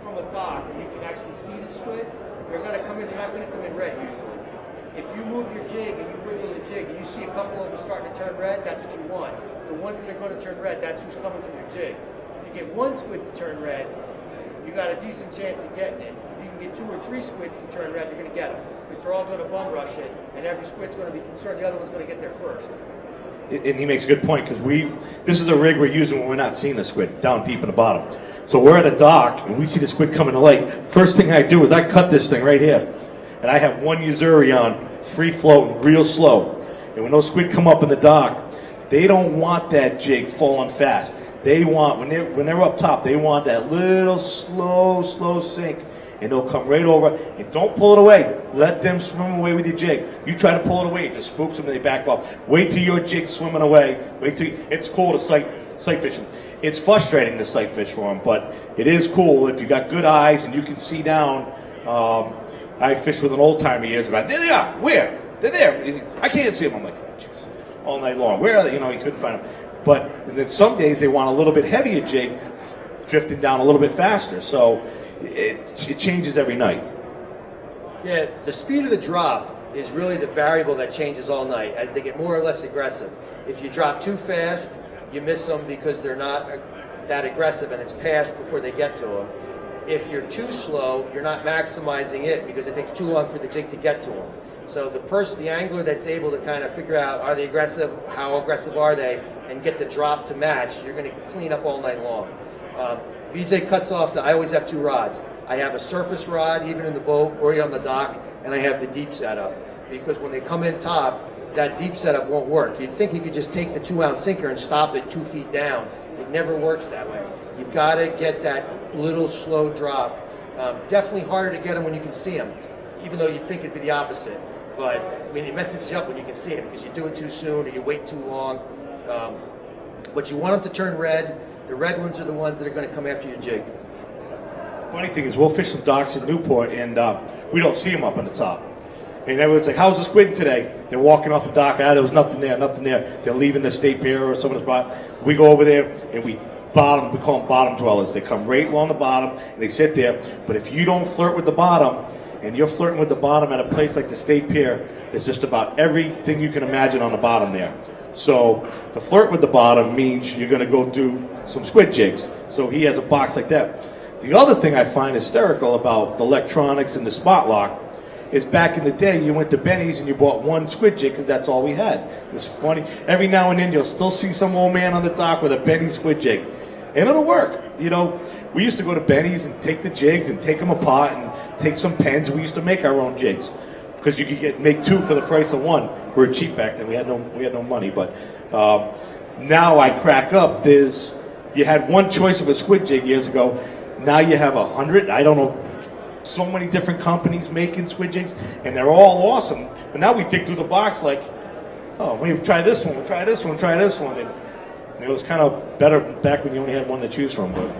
from a dock and you can actually see the squid, they're going to come in, they're not going to come in red usually. If you move your jig and you wiggle the jig and you see a couple of them starting to turn red, that's what you want. The ones that are going to turn red, that's who's coming from your jig. If you get one squid to turn red, you got a decent chance of getting it. If you can get 2 or 3 squids to turn red, you're going to get them. Because they're all going to bum rush it, and every squid's going to be concerned the other one's going to get there first. And he makes a good point because this is a rig we're using when we're not seeing the squid down deep in the bottom. So we're at a dock and we see the squid coming to light. First thing I do is I cut this thing right here, and I have one Yuzuri on, free floating, real slow. And when those squid come up in the dock, they don't want that jig falling fast. They want when they're up top, they want that little slow sink. And they'll come right over, and don't pull it away. Let them swim away with your jig. You try to pull it away, it just spooks them and they back off. Wait till your jig's swimming away. It's cool to sight fishing. It's frustrating to sight fish for them, but it is cool if you got good eyes and you can see down. I fished with an old timer years ago. There they are. Where? They're there. I can't see them. I'm like, oh, jeez. All night long. Where are they? He couldn't find them. But then some days they want a little bit heavier jig, drifting down a little bit faster. So it changes every night. Yeah, the speed of the drop is really the variable that changes all night as they get more or less aggressive. If you drop too fast, you miss them because they're not that aggressive and it's past before they get to them. If you're too slow, you're not maximizing it because it takes too long for the jig to get to them. So the angler that's able to kind of figure out, are they aggressive, how aggressive are they, and get the drop to match, you're going to clean up all night long. BJ cuts off I always have 2 rods. I have a surface rod, even in the boat or on the dock, and I have the deep setup. Because when they come in top, that deep setup won't work. You'd think you could just take the 2-ounce sinker and stop it 2 feet down. It never works that way. You've got to get that little slow drop. Definitely harder to get them when you can see them, even though you'd think it'd be the opposite. But it messes you up when you can see them because you do it too soon or you wait too long. But you want them to turn red. The red ones are the ones that are going to come after your jig. Funny thing is, we'll fish some docks in Newport, and we don't see them up on the top. And everyone's like, how's the squid today? They're walking off the dock. There was nothing there. They're leaving the state pier or some of the spot. We go over there, and we call them bottom dwellers. They come right along the bottom, and they sit there. But if you don't flirt with the bottom, and you're flirting with the bottom at a place like the State Pier, there's just about everything you can imagine on the bottom there. So to flirt with the bottom means you're going to go do some squid jigs. So he has a box like that. The other thing I find hysterical about the electronics and the spot lock is back in the day you went to Benny's and you bought one squid jig because that's all we had. It's funny. Every now and then you'll still see some old man on the dock with a Benny squid jig. And it'll work. You know, we used to go to Benny's and take the jigs and take them apart and take some pens. We used to make our own jigs because you could make two for the price of one. We were cheap back then. We had no money. But now I crack up. You had one choice of a squid jig years ago. Now you have 100. I don't know. So many different companies making squid jigs, and they're all awesome. But now we dig through the box like, oh, we try this one, try this one, try this one. And it was kind of better back when you only had one to choose from. But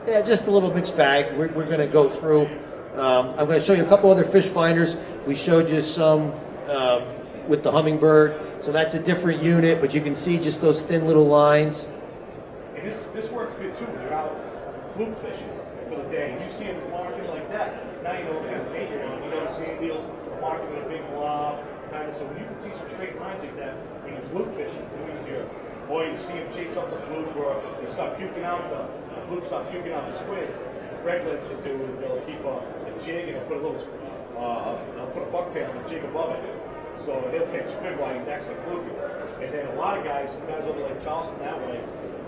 yeah, just a little mixed bag. We're going to go through. I'm going to show you a couple other fish finders. We showed you some with the Hummingbird. So that's a different unit, but you can see just those thin little lines. And this works good too. You're out fluke fishing for the day. You see them marking like that. Now you know what kind of bait you're on. You know the sand deals marking with a big blob, kind of. So when you can see some straight lines like that when you're fluke fishing, it means or you see them chase up the fluke, or they start puking out the fluke, start puking out the squid. What Greg likes to do is they'll keep a jig and they'll put a little, they'll put a bucktail and a jig above it. So he'll catch squid while he's actually fluking. And then a lot of guys, some guys over like Charleston that way,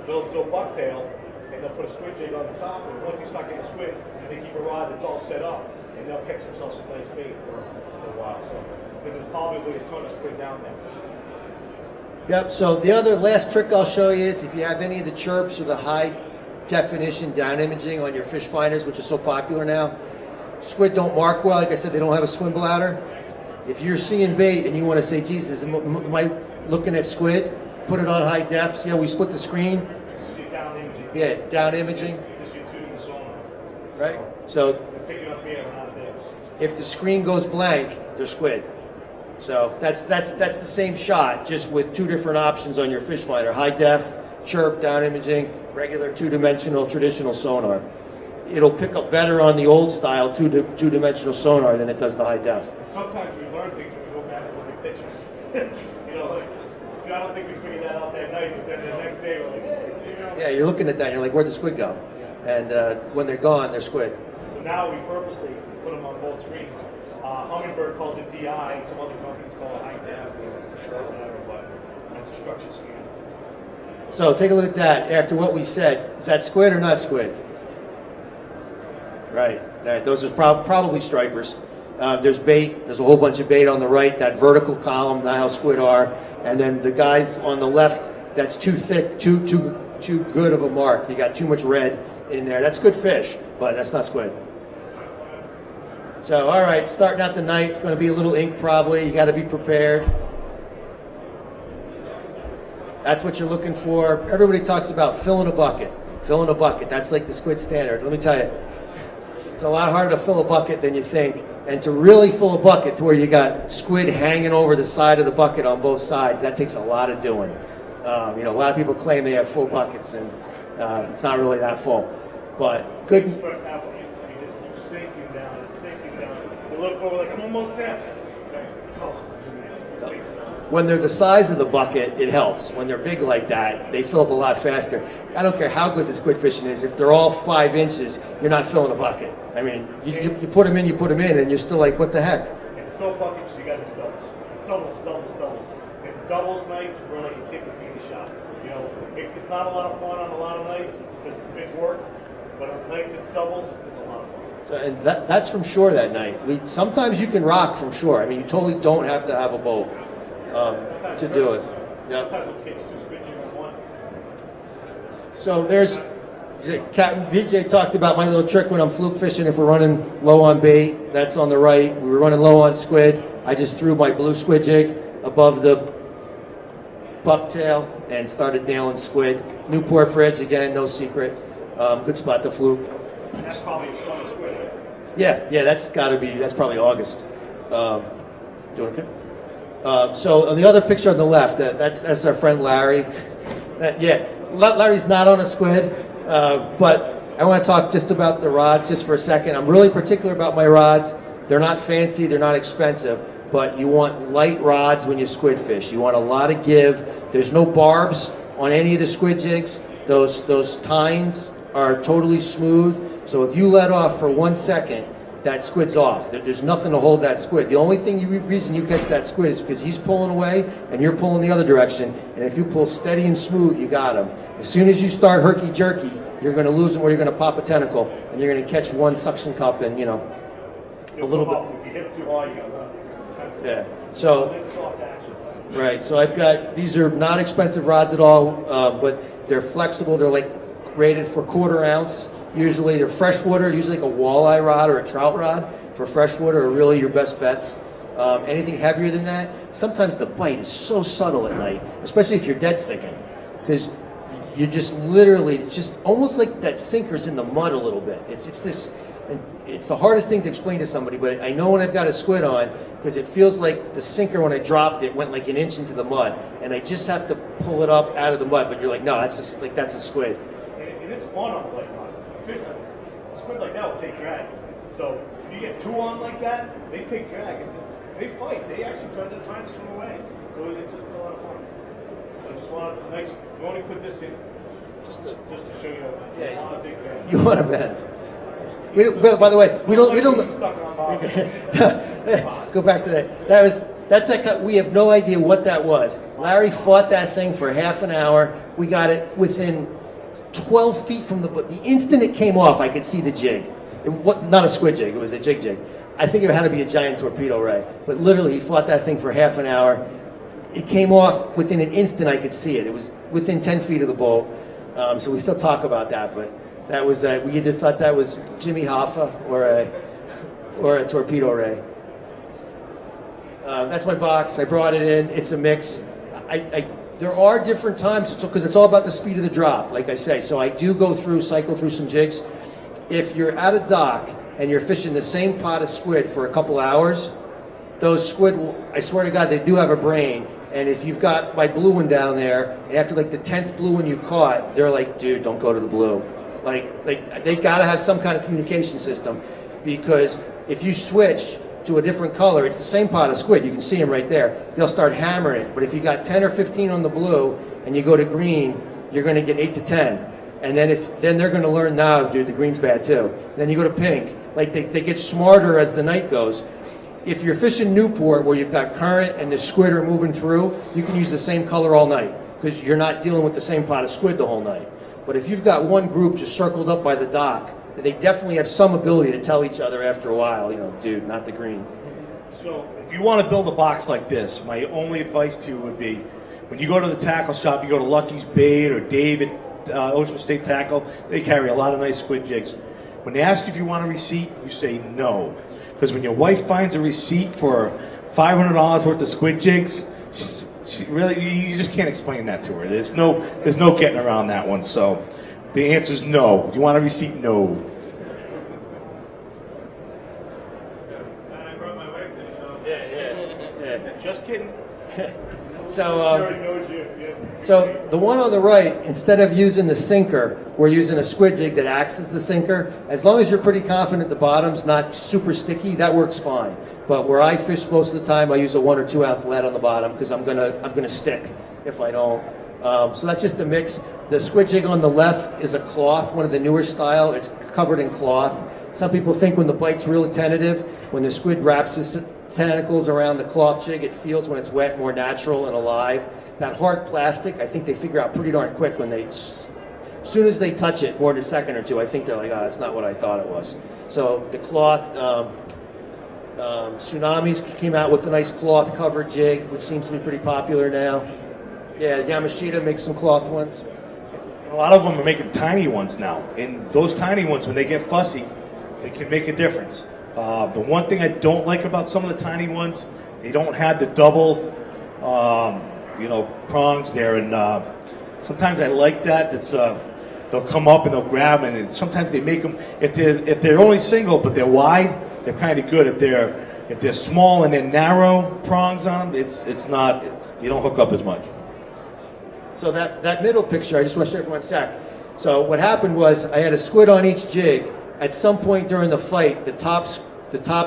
they'll bucktail and they'll put a squid jig on the top, and once he's stuck in the squid, they keep a rod that's all set up, and they'll catch themselves some nice bait for a while. So, because there's probably a ton of squid down there. Yep, so the last trick I'll show you is if you have any of the chirps or the high definition down imaging on your fish finders, which is so popular now, squid don't mark well. Like I said, they don't have a swim bladder. If you're seeing bait and you want to say, Jesus, am I looking at squid? Put it on high def. See how we split the screen? This is your down imaging. Yeah, down imaging. This is your tuning sonar. Right? So Picking up here and not there. if the screen goes blank, they're squid. So that's the same shot, just with two different options on your fish finder: high def, chirp, down imaging, regular two-dimensional traditional sonar. It'll pick up better on the old style two-dimensional sonar than it does the high def. And sometimes we learn things when we go back and look at pictures. You know, like, I don't think we figured that out that night, but then the next day we're like, hey, you know. Yeah, you're looking at that and you're like, where'd the squid go? And when they're gone, they're squid. So now we purposely put them on both screens. Hummingbird calls it DI, some other companies call it high def or whatever, but that's a structured scan. So take a look at that. After what we said, is that squid or not squid? Right. Those are probably stripers. There's bait. There's a whole bunch of bait on the right. That vertical column, not how squid are. And then the guys on the left, that's too thick, too good of a mark. You got too much red in there. That's good fish, but that's not squid. So, all right, starting out the night, it's going to be a little ink probably. You got to be prepared. That's what you're looking for. Everybody talks about filling a bucket. Filling a bucket. That's like the squid standard. Let me tell you, it's a lot harder to fill a bucket than you think. And to really fill a bucket to where you got squid hanging over the side of the bucket on both sides, that takes a lot of doing. You know, a lot of people claim they have full buckets, and it's not really that full. But good. You look over like, I'm almost there. When they're the size of the bucket, it helps. When they're big like that, they fill up a lot faster. I don't care how good the squid fishing is. If they're all 5 inches, you're not filling a bucket. I mean, you put them in, and you're still like, what the heck? And to fill buckets, you got to do doubles. Doubles. And doubles nights were like a kick a candy shot. You know, it's not a lot of fun on a lot of nights because it's big work. But on nights it's doubles, it's a lot of fun. So, and that's from shore that night. Sometimes you can rock from shore. I mean, you totally don't have to have a boat to do it. Yep. Sometimes we'll catch 2 squid jigs in one. So there's Captain BJ talked about my little trick when I'm fluke fishing. If we're running low on bait, that's on the right. We were running low on squid. I just threw my blue squid jig above the bucktail and started nailing squid. Newport Bridge, again, no secret. Good spot to fluke. And that's probably a summer squid, right? Yeah, that's probably August. Doing okay? So on the other picture on the left, that's our friend Larry. Yeah, Larry's not on a squid, but I want to talk just about the rods just for a second. I'm really particular about my rods. They're not fancy, they're not expensive, but you want light rods when you squid fish. You want a lot of give. There's no barbs on any of the squid jigs. Those tines are totally smooth. So if you let off for 1 second, that squid's off. There's nothing to hold that squid. The only reason you catch that squid is because he's pulling away and you're pulling the other direction. And if you pull steady and smooth, you got him. As soon as you start herky-jerky, you're going to lose him or you're going to pop a tentacle. And you're going to catch one suction cup and, a little bit. If you hit it too hard, you got Yeah. So, soft action. right. So I've got, these are not expensive rods at all, but they're flexible. They're like rated for 1/4 ounce. Usually they're freshwater, usually like a walleye rod or a trout rod for freshwater are really your best bets. Anything heavier than that, sometimes the bite is so subtle at night, especially if you're dead sticking, because you're just literally, just almost like that sinker's in the mud a little bit. It's the hardest thing to explain to somebody, but I know when I've got a squid on, because it feels like the sinker when I dropped it went like an inch into the mud, and I just have to pull it up out of the mud, but you're like, no, that's a squid. And it's fun on the lake. A squid like that will take drag. So if you get 2 on like that, they take drag. They fight. They actually try to swim away. So it's a lot of fun. So I just want a nice. We only put this in just to show you. Yeah, you want to bend. By the way, we don't. Go back to that. We have no idea what that was. Larry fought that thing for half an hour. We got it within 12 feet from the instant it came off, I could see the jig. Not a squid jig, it was a jig. I think it had to be a giant torpedo ray. But literally, he fought that thing for half an hour. It came off within an instant, I could see it. It was within 10 feet of the boat. So we still talk about that, but that was, we either thought that was Jimmy Hoffa or a torpedo ray. That's my box. I brought it in. It's a mix. There are different times, because it's all about the speed of the drop, like I say. So I do cycle through some jigs. If you're at a dock and you're fishing the same pot of squid for a couple hours, those squid, I swear to God, they do have a brain. And if you've got my blue one down there, and after like the 10th blue one you caught, they're like, dude, don't go to the blue. Like they gotta have some kind of communication system, because if you switch to a different color, it's the same pot of squid, you can see them right there, they'll start hammering it. But if you got 10 or 15 on the blue and you go to green, you're going to get 8 to 10. And then they're going to learn, now, dude, the green's bad too. Then you go to pink. Like they get smarter as the night goes. If you're fishing Newport where you've got current and the squid are moving through, you can use the same color all night, because you're not dealing with the same pot of squid the whole night. But if you've got one group just circled up by the dock, they definitely have some ability to tell each other after a while, dude, not the green. So if you want to build a box like this, my only advice to you would be, when you go to the tackle shop, you go to Lucky's Bait or David, Ocean State Tackle, they carry a lot of nice squid jigs. When they ask you if you want a receipt, you say no. Because when your wife finds a receipt for $500 worth of squid jigs, she really, you just can't explain that to her. There's no getting around that one. So the answer is no. Do you want a receipt? No. Yeah. Just kidding. So the one on the right, instead of using the sinker, we're using a squid jig that acts as the sinker. As long as you're pretty confident the bottom's not super sticky, that works fine. But where I fish most of the time, I use a 1 or 2 ounce lead on the bottom, because I'm gonna stick if I don't. So that's just the mix. The squid jig on the left is a cloth, one of the newer style. It's covered in cloth. Some people think when the bite's really tentative, when the squid wraps his tentacles around the cloth jig, it feels when it's wet more natural and alive. That hard plastic, I think they figure out pretty darn quick when as soon as they touch it, more than a second or two, I think they're like, that's not what I thought it was. So the cloth, Tsunamis came out with a nice cloth covered jig, which seems to be pretty popular now. Yeah, Yamashita makes some cloth ones. A lot of them are making tiny ones now, and those tiny ones, when they get fussy, they can make a difference. The one thing I don't like about some of the tiny ones, they don't have the double, prongs there, and sometimes I like that. It's they'll come up and they'll grab, and sometimes they make them. If they're only single but they're wide, they're kind of good. If they're small and they're narrow prongs on them, it's not. You don't hook up as much. So that middle picture, I just want to show you for 1 sec. So what happened was I had a squid on each jig. At some point during the fight, the top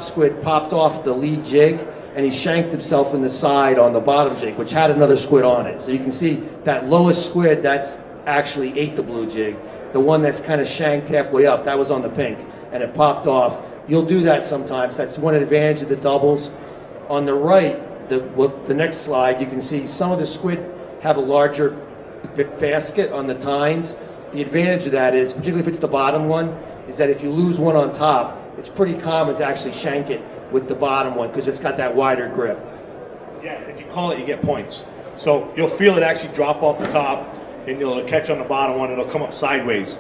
squid popped off the lead jig, and he shanked himself in the side on the bottom jig, which had another squid on it. So you can see that lowest squid, that's actually ate the blue jig. The one that's kind of shanked halfway up, that was on the pink, and it popped off. You'll do that sometimes. That's one advantage of the doubles. On the right, the next slide, you can see some of the squid have a larger basket on the tines. The advantage of that is, particularly if it's the bottom one, is that if you lose one on top, it's pretty common to actually shank it with the bottom one because it's got that wider grip. Yeah, if you call it, you get points. So you'll feel it actually drop off the top, and you'll catch on the bottom one, and it'll come up sideways.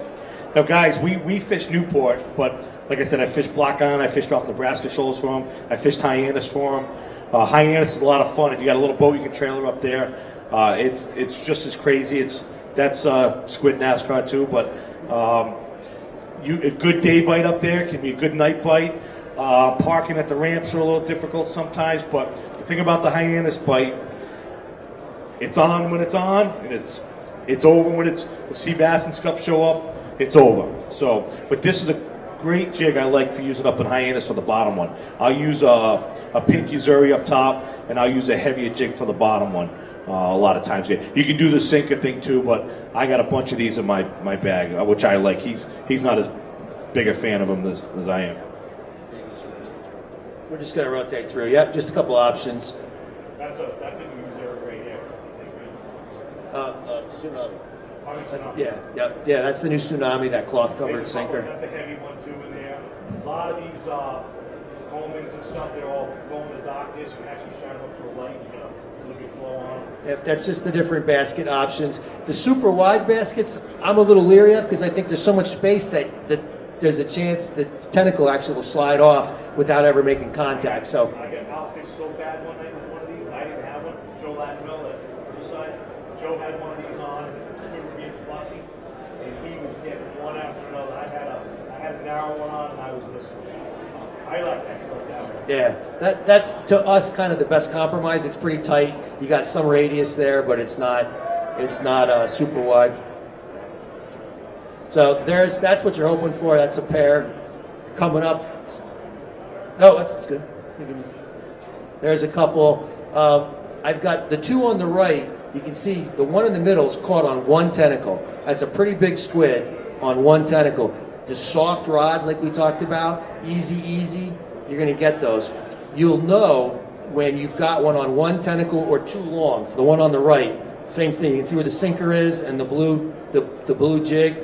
Now, guys, we fish Newport, but like I said, I fished Black Island, I fished off Nebraska shoals for them, I fished Hyannis for them. Hyannis is a lot of fun. If you got a little boat, you can trailer up there. It's just as crazy. That's squid NASCAR too, but a good day bite up there can be a good night bite. Parking at the ramps are a little difficult sometimes, but the thing about the Hyannis bite, it's on when it's on, and it's over when the sea bass and scup show up. It's over. So, but this is a great jig I like for using up in Hyannis for the bottom one. I'll use a pink Uzuri up top, and I'll use a heavier jig for the bottom one. A lot of times, yeah. You can do the sinker thing too, but I got a bunch of these in my bag, which I like. He's not as big a fan of them as I am. We're just going to rotate through. Yep, just a couple options. That's a Uzuri right here. Tsunami. Yeah, that's the new Tsunami, that cloth-covered sinker. That's a heavy one too in there. A lot of these Colemans and stuff, they're all going to dock this. You can actually shine up to a light. You get a little bit flow on them. Yep, that's just the different basket options. The super wide baskets, I'm a little leery of because I think there's so much space that there's a chance that the tentacle actually will slide off without ever making contact. So I got outfished so bad one night with one of these, and I didn't have one. Joe Lattimore at Riverside, Joe had one of these on, and the squid were being fussy, and he was getting one after another. I had a narrow one on, and I was missing. I like that stuff down there. yeah, that's to us kind of the best compromise. It's pretty tight. You got some radius there, but it's not super wide. So that's what you're hoping for. That's a pair coming up. No, that's good. There's a couple. I've got the two on the right. You can see the one in the middle is caught on one tentacle. That's a pretty big squid on one tentacle. The soft rod, like we talked about, easy, you're going to get those. You'll know when you've got one on one tentacle or too long. So the one on the right, same thing. You can see where the sinker is and the blue jig.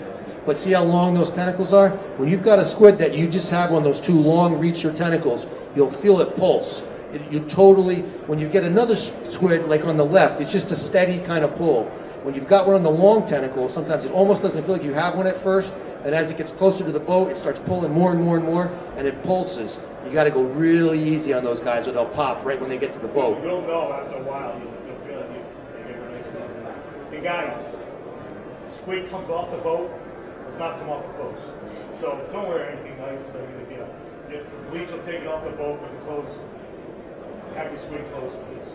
But see how long those tentacles are? When you've got a squid that you just have on those two long reacher tentacles, you'll feel it pulse. When you get another squid, like on the left, it's just a steady kind of pull. When you've got one on the long tentacle, sometimes it almost doesn't feel like you have one at first, and as it gets closer to the boat, it starts pulling more and more and more, and it pulses. You got to go really easy on those guys, or they'll pop right when they get to the boat. You'll know after a while. You'll feel it. You get nice and easy. Hey guys, squid comes off the boat, does not come off the clothes. So don't wear anything nice. I mean, if the bleach will take it off the boat, but the clothes, have your squid clothes, because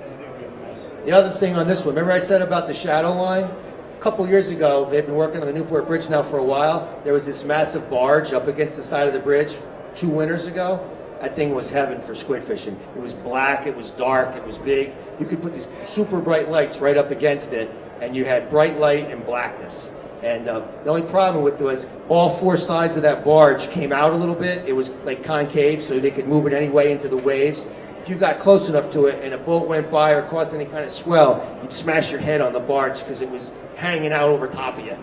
anything will be a mess. The other thing on this one, remember I said about the shadow line? A couple years ago, they've been working on the Newport Bridge now for a while. There was this massive barge up against the side of the bridge 2 winters ago. That thing was heaven for squid fishing. It was black, it was dark, it was big. You could put these super bright lights right up against it, and you had bright light and blackness. And the only problem with it was all 4 sides of that barge came out a little bit. It was like concave, so they could move it any way into the waves. If you got close enough to it and a boat went by or caused any kind of swell, you'd smash your head on the barge because it was hanging out over top of you.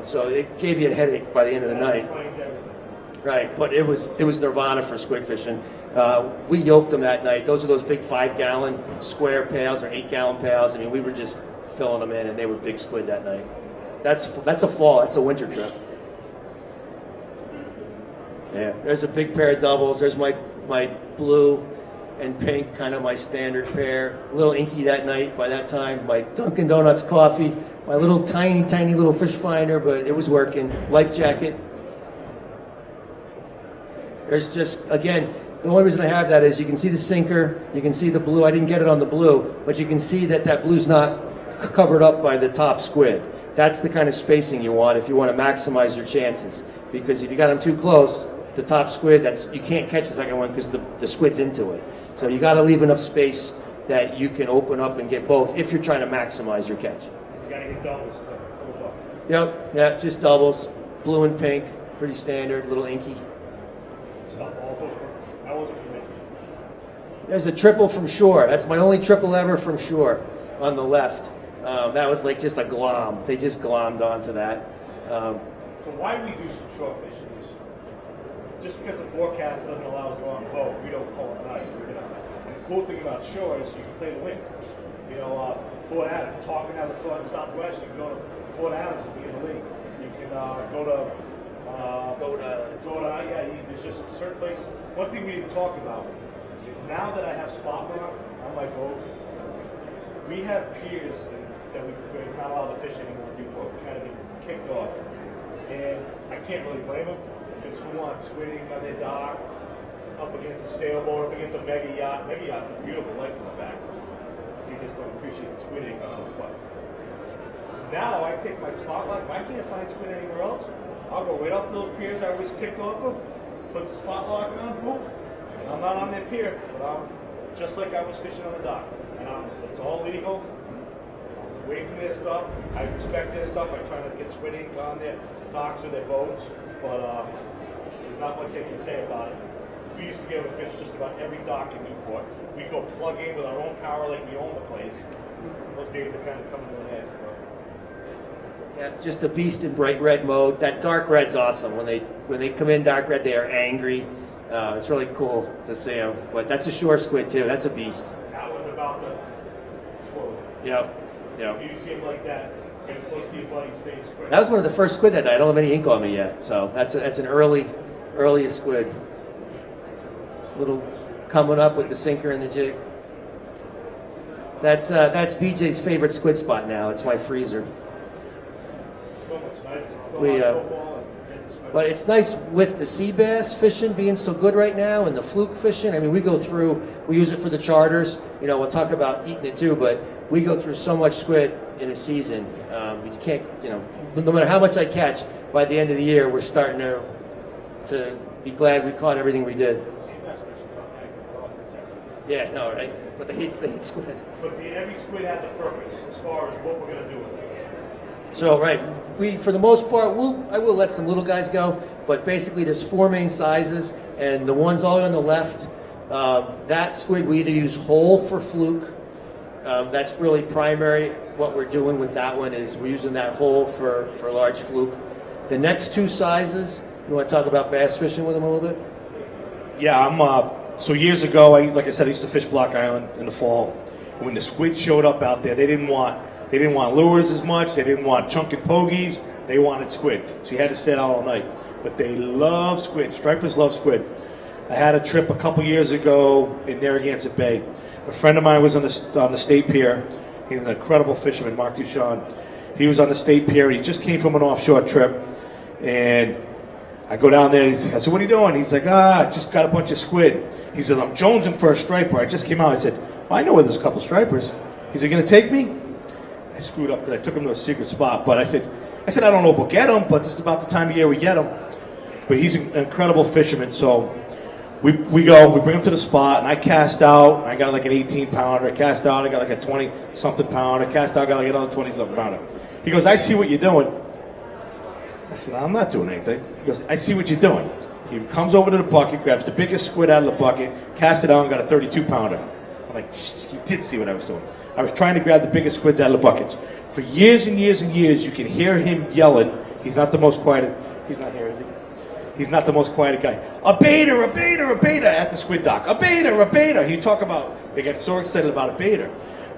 So it gave you a headache by the end of the night. Right, but it was nirvana for squid fishing. We yoked them that night. Those are those big 5-gallon square pails or 8-gallon pails. I mean, we were just filling them in, and they were big squid that night. That's a fall. That's a winter trip. Yeah, there's a big pair of doubles. There's my blue and pink, kind of my standard pair. A little inky that night by that time. My Dunkin' Donuts coffee. My little tiny little fish finder, but it was working. Life jacket. There's just, again, the only reason I have that is you can see the sinker, you can see the blue. I didn't get it on the blue, but you can see that blue's not covered up by the top squid. That's the kind of spacing you want if you want to maximize your chances. Because if you got them too close, the top squid, you can't catch the second one because the squid's into it. So you got to leave enough space that you can open up and get both if you're trying to maximize your catch. You gotta hit doubles. Yep, yeah, just doubles. Blue and pink, pretty standard, little inky. Stuff all over. That wasn't for me. There's a triple from shore. That's my only triple ever from shore on the left. That was like just a glom. They just glommed onto that. So why do we do some shore fishing? Just because the forecast doesn't allow us to go on a boat, we don't call it night. And the cool thing about shore is you can play the wind. You know, Fort Adams, talking out of the southwest, you can go to Fort Adams and be in the league. You can go to there's just certain places. One thing we didn't talk about is now that I have spot mark on my boat, we have piers that we're not allowed to fish anymore in Newport. We kind of get kicked off. And I can't really blame them. Because who wants squidding on their dock, up against a sailboat, up against a mega yacht. Mega yachts have beautiful lights in the back. They just don't appreciate the squidding on them. But now I take my spotlight. If I can't find squid anywhere else, I'll go right off to those piers I was kicked off of, put the spot lock on, boom. I'm not on their pier, but I'm just like I was fishing on the dock. And it's all legal. Away from their stuff. I respect their stuff. I try not to get squidding on their docks or their boats. But there's not much they can say about it. We used to be able to fish just about every dock in Newport. We'd go plug in with our own power like we own the place. Those days are kind of coming to an end. Yeah, just a beast in bright red mode. That dark red's awesome. When they come in dark red, they are angry. It's really cool to see them. But that's a shore squid too. That's a beast. That one's about to explode. Yep. You see him like that. Close to your buddy's face. That was one of the first squid that night. I don't have any ink on me yet, so that's an earliest squid. Little coming up with the sinker and the jig. That's BJ's favorite squid spot now. It's my freezer. But it's nice with the sea bass fishing being so good right now and the fluke fishing. I mean, we use it for the charters. You know, we'll talk about eating it too, but we go through so much squid in a season. You can't, no matter how much I catch, by the end of the year, we're starting to be glad we caught everything we did. Yeah, no, right? But they hate squid. But every squid has a purpose as far as what we're going to do with it. So, right, for the most part, I will let some little guys go, but basically there's 4 main sizes, and the ones all on the left, that squid we either use whole for fluke. That's really primary. What we're doing with that one is we're using that whole for large fluke. The next 2 sizes, you want to talk about bass fishing with them a little bit? Yeah, so years ago, like I said, I used to fish Block Island in the fall. When the squid showed up out there, they didn't want lures as much. They didn't want chunk and pogies. They wanted squid. So you had to stay out all night. But they love squid. Stripers love squid. I had a trip a couple years ago in Narragansett Bay. A friend of mine was on the state pier. He's an incredible fisherman, Mark Duchamp. He was on the state pier. He just came from an offshore trip. And I go down there. I said, "What are you doing?" He's like, "I just got a bunch of squid." He says, "I'm jonesing for a striper. I just came out." I said, "Well, I know where there's a couple stripers." He's like, "Going to take me?" I screwed up because I took him to a secret spot. But I said, I don't know if we'll get him, but this is about the time of year we get him. But he's an incredible fisherman. So we bring him to the spot, and I cast out. I got like an 18-pounder. I cast out. I got like a 20-something pounder. I cast out. I got like another 20-something pounder. He goes, "I see what you're doing." I said, "I'm not doing anything." He goes, "I see what you're doing." He comes over to the bucket, grabs the biggest squid out of the bucket, casts it out, and got a 32-pounder. I'm like, "You did see what I was doing." I was trying to grab the biggest squids out of the buckets. For years and years and years, you can hear him yelling. He's not the most quiet. He's not here, is he? He's not the most quiet guy. "A baiter, a baiter, a baiter," at the squid dock. "A baiter, a baiter." He talk about, they get so excited about a baiter.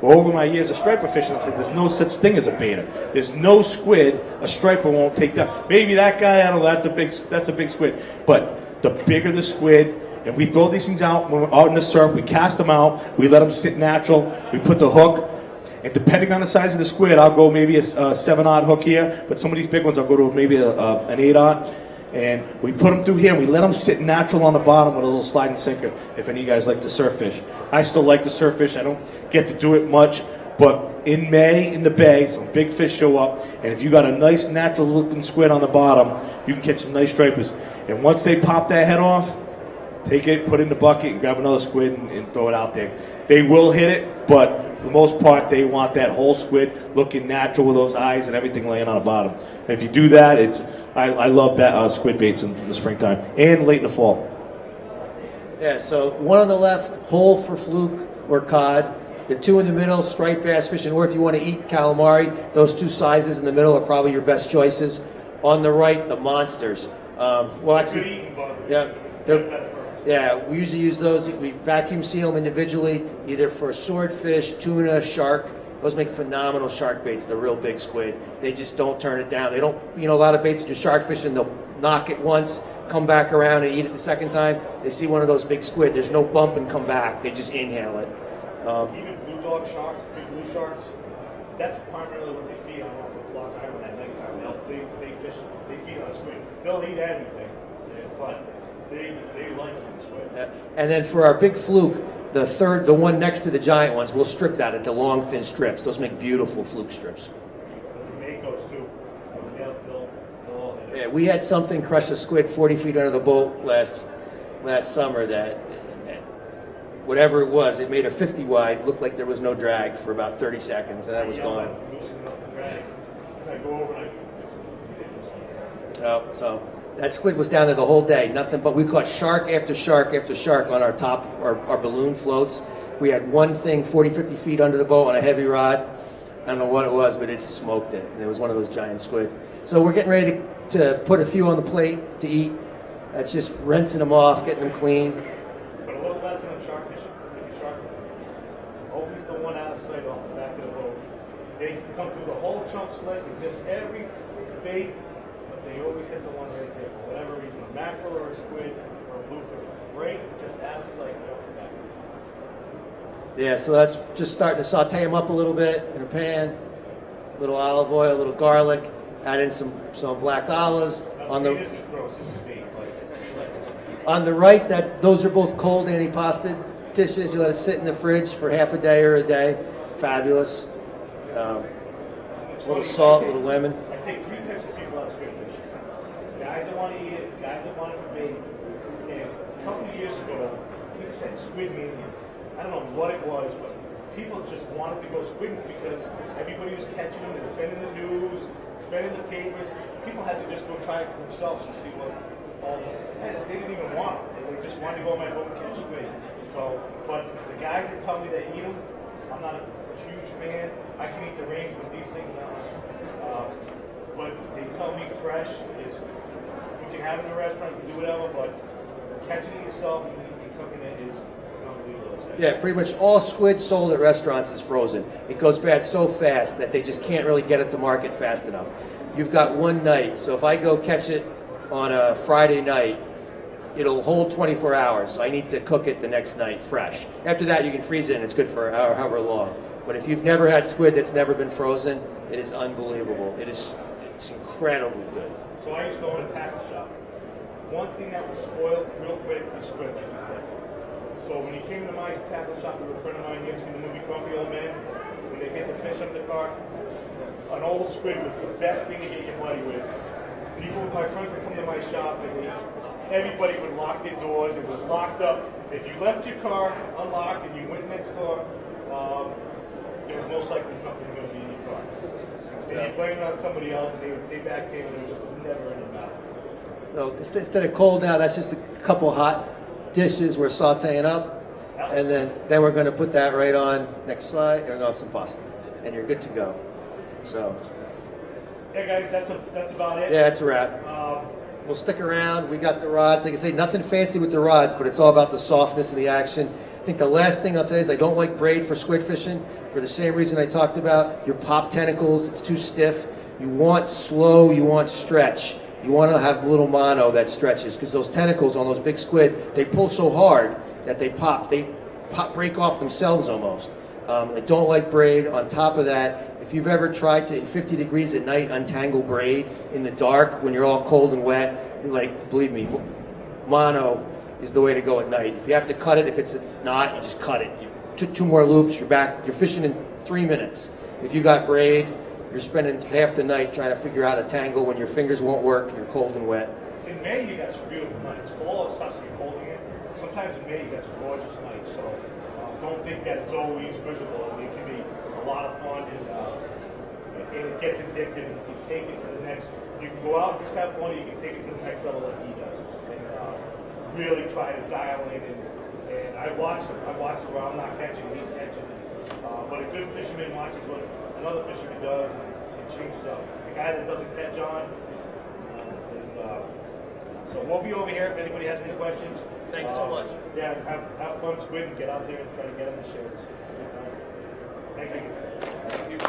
Well, over my years of striper fishing, I said, there's no such thing as a baiter. There's no squid a striper won't take down. Maybe that guy, I don't know, that's a big squid. But the bigger the squid, and we throw these things out when we're out in the surf, we cast them out, we let them sit natural, we put the hook, and depending on the size of the squid, I'll go maybe a 7-aught hook here, but some of these big ones I'll go to maybe an 8-aught. And we put them through here, and we let them sit natural on the bottom with a little sliding sinker, if any of you guys like to surf fish. I still like to surf fish. I don't get to do it much, But in May, in the bay, some big fish show up, and if you got a nice natural looking squid on the bottom, you can catch some nice stripers. And once they pop that head off, take it, put it in the bucket, and grab another squid and throw it out there. They will hit it, but for the most part, they want that whole squid looking natural with those eyes and everything laying on the bottom. And if you do that, I love squid baits in the springtime and late in the fall. Yeah, so one on the left, whole for fluke or cod. The two in the middle, striped bass fishing, or if you want to eat calamari, those two sizes in the middle are probably your best choices. On the right, the monsters. Well, actually, yeah, we usually use those. We vacuum seal them individually, either for swordfish, tuna, shark. Those make phenomenal shark baits, the real big squid. They just don't turn it down. They don't, a lot of baits do shark fishing, they'll knock it once, come back around and eat it the second time. They see one of those big squid, there's no bump and come back. They just inhale it. Even blue dog sharks, big blue sharks, that's primarily what they feed on off of Block Island at nighttime. They feed on squid. They'll eat anything, but they like squid. And then for our big fluke, the one next to the giant ones, we'll strip that into long, thin strips. Those make beautiful fluke strips. The makos too. Yeah, we had something crush a squid 40 feet under the boat last summer that, whatever it was, it made a 50 wide look like there was no drag for about 30 seconds, and that was gone. So that squid was down there the whole day, nothing but we caught shark after shark after shark on our top, our balloon floats. We had one thing 40, 50 feet under the boat on a heavy rod. I don't know what it was, but it smoked it, and it was one of those giant squid. So we're getting ready to put a few on the plate to eat. That's just rinsing them off, getting them clean. But a little lesson on shark fishing. If you shark, always the one out of sight off the back of the boat. They come through the whole chunk sled, they miss every bait, but they always hit the one right there for whatever reason. A mackerel or a squid or a bluefish. Right, just out of sight off the back. Yeah, so that's just starting to saute them up a little bit in a pan. A little olive oil, a little garlic. Add in some black olives. On the right, those are both cold antipasta dishes. You let it sit in the fridge for half a day or a day. Fabulous. A little salt, a little lemon. I take three types of people out squid fishing. Guys that want to eat it, guys that want it for bait. And a couple of years ago, people said squid mania. I don't know what it was, but people just wanted to go squidding because everybody was catching them. It's been in the news, it's been in the papers. People had to just go try it for themselves to see what all the... And they didn't even want it. They just wanted to go on my boat and catch squid. So, but the guys that tell me they eat them, I'm not a huge fan. I can eat the range, but these things aren't. But they tell me fresh is, you can have it in a restaurant, you can do whatever, but catching it yourself and cooking it is unbelievable. Yeah, pretty much all squid sold at restaurants is frozen. It goes bad so fast that they just can't really get it to market fast enough. You've got one night, so if I go catch it on a Friday night, it'll hold 24 hours, so I need to cook it the next night fresh. After that, you can freeze it and it's good for however long. But if you've never had squid that's never been frozen, it is unbelievable. It's incredibly good. So I used to own a tackle shop. One thing that was spoiled real quick was squid, like you said. So when you came to my tackle shop with a friend of mine, you ever seen the movie Grumpy Old Man? When they hit the fish under the car? An old squid was the best thing to get your money with. People, my friends would come to my shop and everybody would lock their doors. It was locked up. If you left your car unlocked and you went next door, there was most likely something going to be in your car. And you blame it on somebody else and they would pay back him and it was just never in the mouth. So instead of cold now, that's just a couple hot dishes we're sauteing up, and then we're going to put that right on. Next slide. You're going to have some pasta, and you're good to go. So. Yeah, guys, that's about it. Yeah, that's a wrap. We'll stick around. We got the rods. Like I say, nothing fancy with the rods, but it's all about the softness of the action. I think the last thing I'll tell you is I don't like braid for squid fishing for the same reason I talked about. Your pop tentacles, it's too stiff. You want slow, you want stretch. You want to have a little mono that stretches because those tentacles on those big squid, they pull so hard that they break off themselves almost. I don't like braid. On top of that, if you've ever tried to, in 50 degrees at night, untangle braid in the dark when you're all cold and wet, believe me, mono is the way to go at night. If you have to cut it, if it's a knot, you just cut it. You took 2 more loops, you're back. You're fishing in 3 minutes. If you got braid, you're spending half the night trying to figure out a tangle when your fingers won't work, you're cold and wet. In May, you got some beautiful nights. Fall, it starts to get cold again. Sometimes in May, you got some gorgeous nights. So don't think that it's always miserable. I mean, it can be a lot of fun, and it gets addictive, and you can take it to the next. You can go out and just have fun, or you can take it to the next level like he does, and really try to dial in. And I watch him. Where I'm not catching, he's catching. But a good fisherman watches what another fisherman does and changes up. The guy that doesn't catch on is. So we'll be over here if anybody has any questions. Thanks so much. Yeah, have fun squid and get out there and try to get in the sheds. Good time. Thank you. Thank you.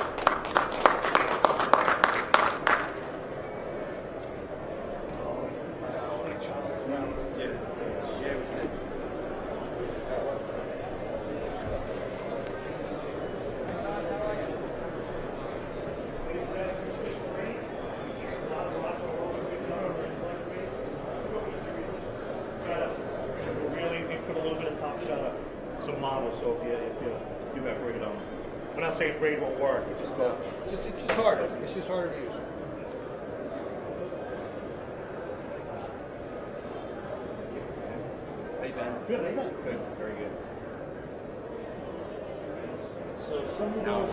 Some models, so if you do have braid on. I'm not saying braid won't work, it just go. It's just harder. It's just harder to use. Hey, Ben. Good, hey, Ben. Good, very good. So some of those